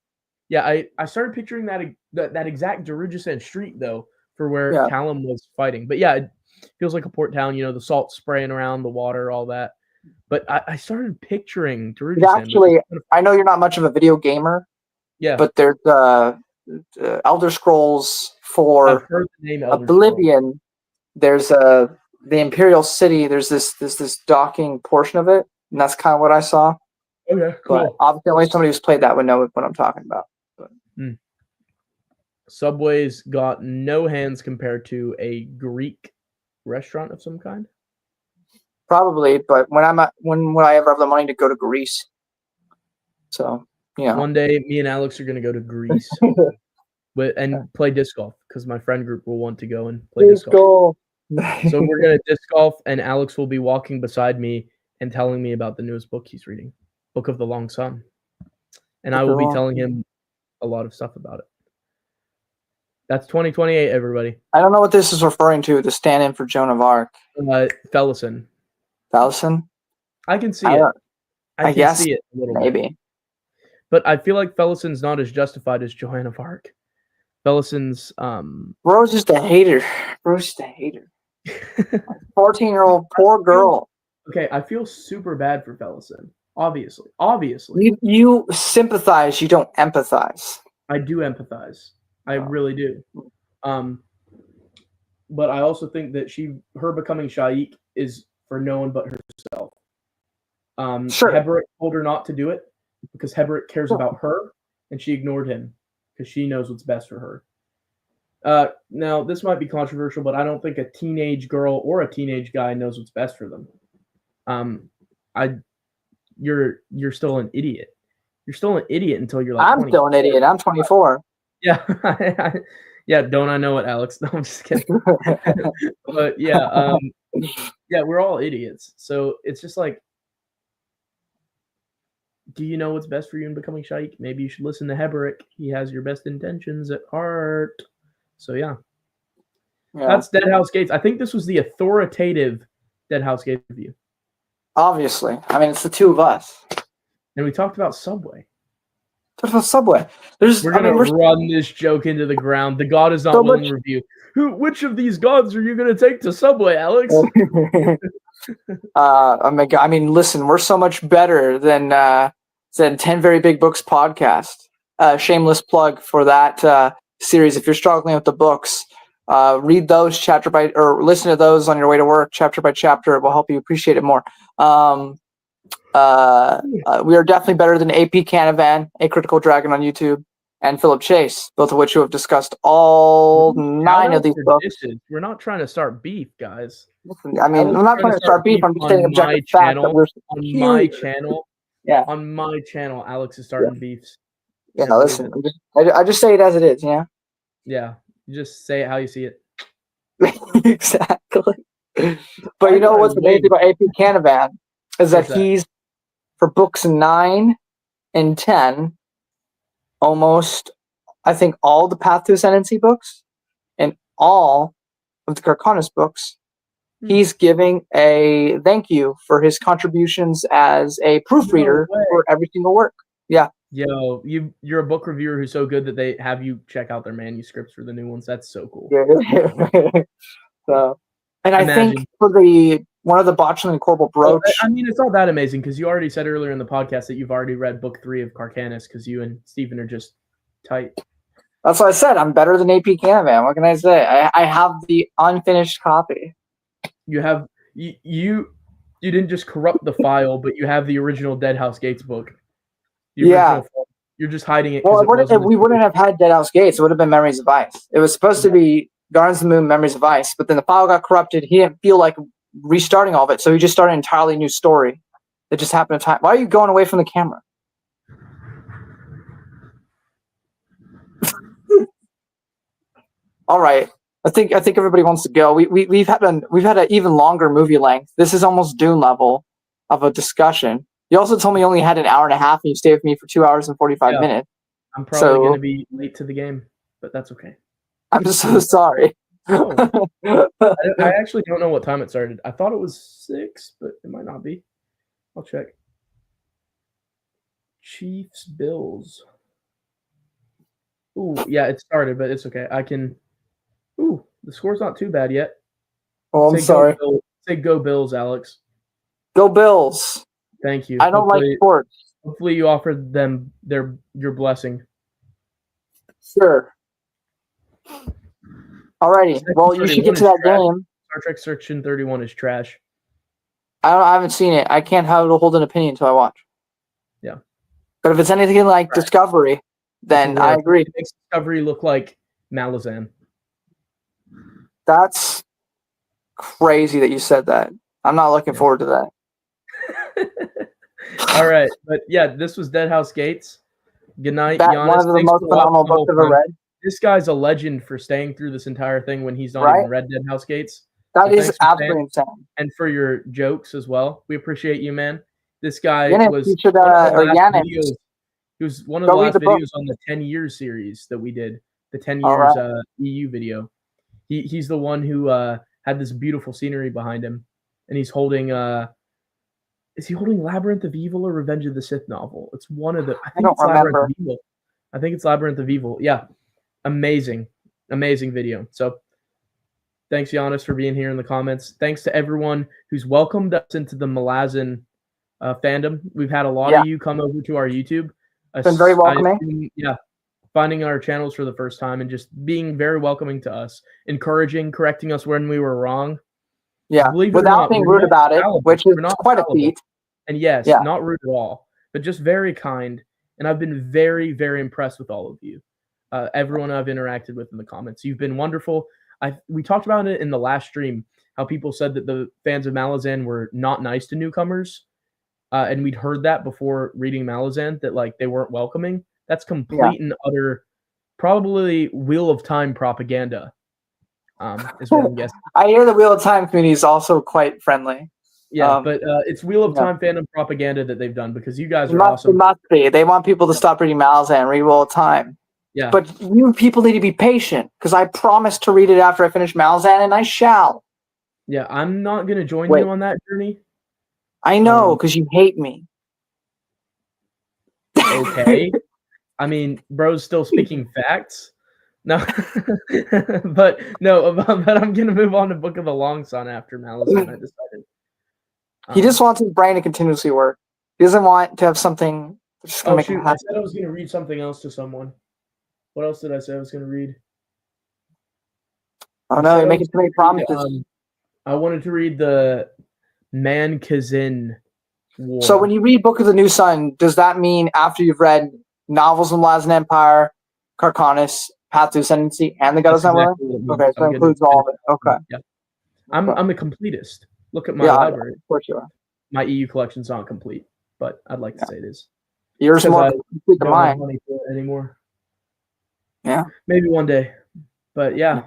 Yeah, I started picturing that exact Darujistan street, though, for where Callum was fighting. But yeah, it feels like a port town, the salt spraying around, the water, all that. But I started picturing Darujistan. Actually, I know you're not much of a video gamer. Yeah. But there's Elder Scrolls 4 I've heard the name Elder Oblivion. Scrolls. There's the Imperial City. There's this docking portion of it, and that's kind of what I saw. Okay, cool. But obviously, only somebody who's played that would know what I'm talking about. Subway's got no hands compared to a Greek restaurant of some kind. Probably, but when would I ever have the money to go to Greece? So one day, me and Alex are going to go to Greece, and play disc golf because my friend group will want to go and play disc golf. So we're going to disc golf, and Alex will be walking beside me and telling me about the newest book he's reading, Book of the Long Sun, and I will be telling him a lot of stuff about it. That's 2028, everybody. I don't know what this is referring to. The stand-in for Joan of Arc. Fellison. Fellison? I can see it. I guess see it a little maybe. bit. But I feel like Fellison's not as justified as Joan of Arc. Fellison's Rose is the hater. 14-year-old poor girl. Okay, I feel super bad for Fellison. Obviously. You sympathize, you don't empathize. I do empathize. I really do. But I also think that her becoming Shaik is for no one but herself. Sure. Hebert told her not to do it because Hebert cares about her, and she ignored him because she knows what's best for her. Now, this might be controversial, but I don't think a teenage girl or a teenage guy knows what's best for them. You're still an idiot. You're still an idiot until you're like. I'm still an idiot. I'm 24. Yeah, yeah. Don't I know it, Alex? No, I'm just kidding. But yeah, we're all idiots. So it's just like, do you know what's best for you in becoming Shaik? Maybe you should listen to Heberick. He has your best intentions at heart. So yeah. That's Deadhouse Gates. I think this was the authoritative Deadhouse Gates review. Obviously, I mean it's the two of us. And we talked about Subway. Subway. We're gonna run this joke into the ground. The God is not willing review. Which of these gods are you gonna take to Subway, Alex? I mean, listen, we're so much better than 10 Very Big Books podcast. Shameless plug for that series. If you're struggling with the books, read those or listen to those on your way to work, chapter by chapter. It will help you appreciate it more. We are definitely better than AP Canavan, A Critical Dragon on YouTube, and Philip Chase, both of which you have discussed all 9 of these books. We're not trying to start beef, guys. I mean, I'm not trying to start beef. I'm just saying objective fact that we're on my channel. Yeah. On my channel, Alex is starting beefs. Yeah, listen. I just say it as it is, yeah? Yeah. You just say it how you see it. Exactly. But you know what's amazing about AP Canavan is that he's, for books 9 and 10, almost, I think, all the Path to Ascendancy books and all of the Carconis books, he's giving a thank you for his contributions as a proofreader for every single work. Yeah. Yo, you're a book reviewer who's so good that they have you check out their manuscripts for the new ones. That's so cool. Yeah. So, and I think for the one of the Botulinum Corporal Brooch. Well, I mean, it's not that amazing because you already said earlier in the podcast that you've already read book 3 of Carcanus because you and Steven are just tight. That's what I said. I'm better than AP Canavan. What can I say? I have the unfinished copy. You have you didn't just corrupt the file, but you have the original Deadhouse Gates book. Yeah. You're just hiding it. Well, we wouldn't have had Deadhouse Gates. It would have been Memories of Ice. It was supposed to be Guardians of the Moon, Memories of Ice, but then the file got corrupted. He didn't feel like restarting all of it, so he just started an entirely new story that just happened to time. Why are you going away from the camera? All right. I think everybody wants to go. We've had an even longer movie length. This is almost Dune level of a discussion. You also told me you only had an hour and a half, and you stayed with me for 2 hours and 45 minutes. I'm probably going to be late to the game, but that's okay. I'm so sorry. Oh. I actually don't know what time it started. I thought it was 6, but it might not be. I'll check. Chiefs, Bills. Ooh, yeah, it started, but it's okay. I can. Ooh, the score's not too bad yet. Oh, I'm sorry. Say go Bills, Alex. Go Bills. Thank you. I don't like sports. Hopefully you offered them your blessing. Sure. Alrighty. Well, you should get to that game. Star Trek Section 31 is trash. I haven't seen it. I can't hold an opinion until I watch. Yeah. But if it's anything like Discovery, then I agree. It makes Discovery look like Malazan. That's crazy that you said that. I'm not looking forward to that. All right. But yeah, this was Deadhouse Gates. Good night, Giannis. One of the most phenomenal books I've ever read. This guy's a legend for staying through this entire thing when he's not even read Deadhouse Gates. That is absolutely insane. And for your jokes as well. We appreciate you, man. This guy was he was one of the last videos on the 10 years series that we did. The 10 years EU video. He's the one who had this beautiful scenery behind him. And he's holding is he holding Labyrinth of Evil or Revenge of the Sith novel? It's one of the I don't remember. I think it's Labyrinth of Evil. Yeah. Amazing video. So thanks, Giannis, for being here in the comments. Thanks to everyone who's welcomed us into the Malazan fandom. We've had a lot of you come over to our YouTube. It's been very welcoming. Finding our channels for the first time and just being very welcoming to us, encouraging, correcting us when we were wrong. Yeah, without being rude about it, which is quite a feat. And yes, not rude at all, but just very kind. And I've been very, very impressed with all of you. Everyone I've interacted with in the comments. You've been wonderful. We talked about it in the last stream, how people said that the fans of Malazan were not nice to newcomers. And we'd heard that before reading Malazan, that like they weren't welcoming. That's complete and utter, probably Wheel of Time propaganda. Is what I'm guessing. I hear the Wheel of Time community is also quite friendly. Yeah, but it's Wheel of Time fandom propaganda that they've done because you guys are awesome. It must be. They want people to stop reading Malazan and read Wheel of Time. Yeah. But you people need to be patient because I promised to read it after I finish Malazan, and I shall. Yeah, I'm not going to join you on that journey. I know, because you hate me. Okay. I mean, bro's still speaking facts. No, but I'm gonna move on to Book of the Long Sun after Malazan. I decided. He just wants his brain to continuously work. He doesn't want to have something just gonna make him happy. I said I was gonna read something else to someone. What else did I say I was gonna read? Oh no, you're making too many promises. I wanted to read the Man Kazin War. So when you read Book of the New Sun, does that mean after you've read novels of Malazan Empire, Carcanus, Path to Ascendancy, and the God of War? Okay, so that includes all of it. Okay. Yeah. I'm a completist. Look at my library. Of course you are. My EU collection's not complete, but I'd like to say it is. Yours more complete than mine. Money for it anymore. Yeah. Maybe one day. But yeah,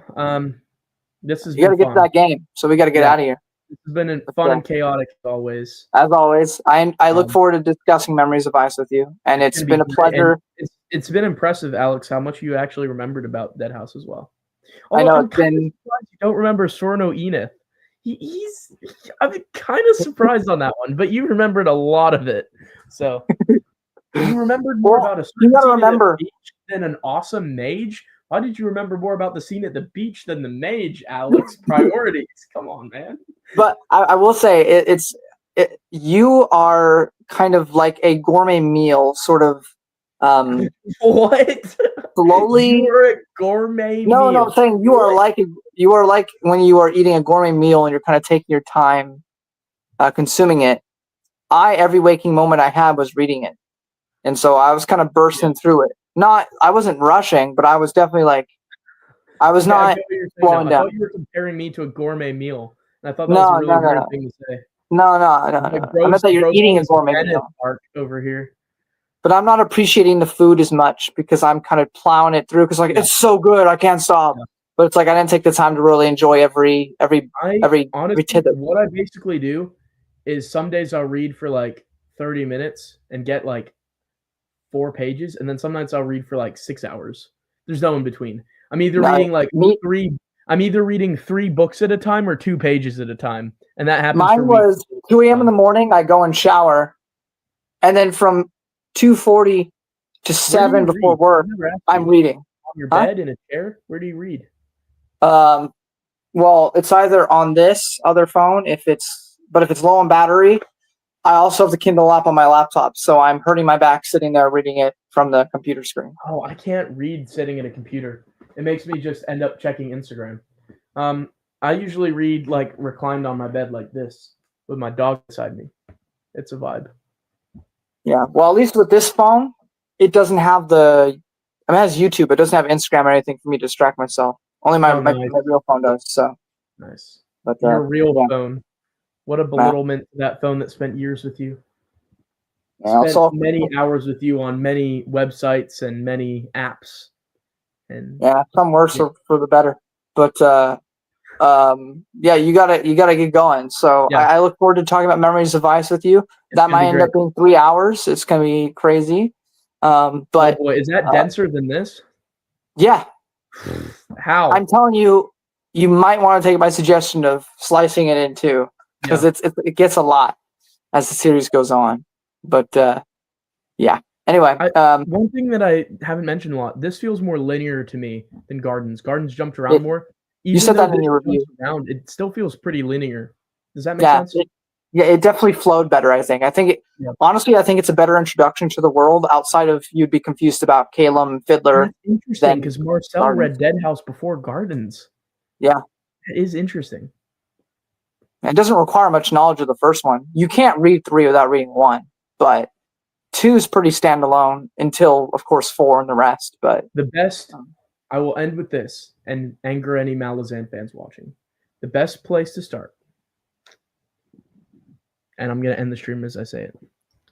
this is. You gotta get to that game, so we gotta get out of here. It's been fun and chaotic as always. As always, I look forward to discussing Memories of Ice with you, and it's been a pleasure. It's been impressive, Alex, how much you actually remembered about Deadhouse as well. I know I'm kind of surprised you don't remember Sorno Enith. I'm kind of surprised on that one, but you remembered a lot of it. So you remembered more about a scene at the beach than an awesome mage. Why did you remember more about the scene at the beach than the mage, Alex? Priorities. Come on, man. But I will say you are kind of like a gourmet meal, sort of What? slowly. You're a gourmet No, I'm meal. saying you are like when you are eating a gourmet meal and you're kind of taking your time consuming it. Every waking moment I had was reading it, and so I was kind of bursting through it. I wasn't rushing, but I was definitely like, I was Okay, I not get what you're saying now. slowing I thought down. you were comparing me to a gourmet meal, and I thought that was a No, really no, no, weird no, thing to say. no, no, no, The no. I meant gross that you're eating a Gross gourmet Venice meal, arc over here. but I'm not appreciating the food as much because I'm kind of plowing it through because like Yeah, it's so good, I can't stop. yeah. But it's like I didn't take the time to really enjoy I every honestly, tidbit. what I basically do is some days I'll read for like 30 minutes and get like 4 pages, and then some nights I'll read for like 6 hours. There's no in between. I'm either No, reading like me, three. I'm either reading 3 books at a time or 2 pages at a time, and that happens Mine for weeks. was 2 a.m. in the morning. I go and shower, and then from 2:40 to Where do 7 you before read? I work, never asked I'm you. reading. On your Huh? bed in a chair? Where do you read? Um, well, it's either on this other phone but if it's low on battery, I also have the Kindle app on my laptop, so I'm hurting my back sitting there reading it from the computer screen. Oh, I can't read sitting at a computer. It makes me just end up checking Instagram. Um, I usually read like reclined on my bed like this with my dog beside me. It's a vibe. Yeah. Well, at least with this phone, it doesn't have it has YouTube. It doesn't have Instagram or anything for me to distract myself. Only Oh, nice, my real phone does. So, nice. but Your real yeah, phone. What a man. belittlement to that phone that spent years with you. Yeah, Spent also, many hours with you on many websites and many apps. And yeah, some worse yeah, for the better. But yeah, you gotta get going. So yeah, I look forward to talking about memories of ice with you. it's That gonna might be end great. up being 3 hours. It's gonna be crazy. Oh But boy, is that uh, denser than this? yeah, How? I'm telling you, you might want to take my suggestion of slicing it in two because Yeah. it gets a lot as the series goes on. But yeah. Anyway, I One thing that I haven't mentioned a lot, this feels more linear to me than Gardens. Gardens jumped around it, more. you Even said though that in this your jumps review. around, it still feels pretty linear. Does that make Yeah, sense? yeah, it definitely flowed better. I think Yeah. honestly, I think it's a better introduction to the world. Outside of you'd be confused about Caleb and And Fiddler that's interesting than because Marcel Gardens. read Deadhouse before Gardens. Yeah, That is interesting. it doesn't require much knowledge of the first one. You can't read three without reading one, but two is pretty standalone until, of course, four and the rest. But The best, um, I will end with this and anger any Malazan fans watching. The best place to start, and I'm going to end the stream as I say it.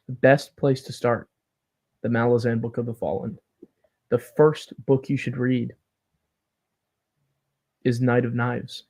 The best place to start, the Malazan Book of the Fallen. The first book you should read is Knight of Knives.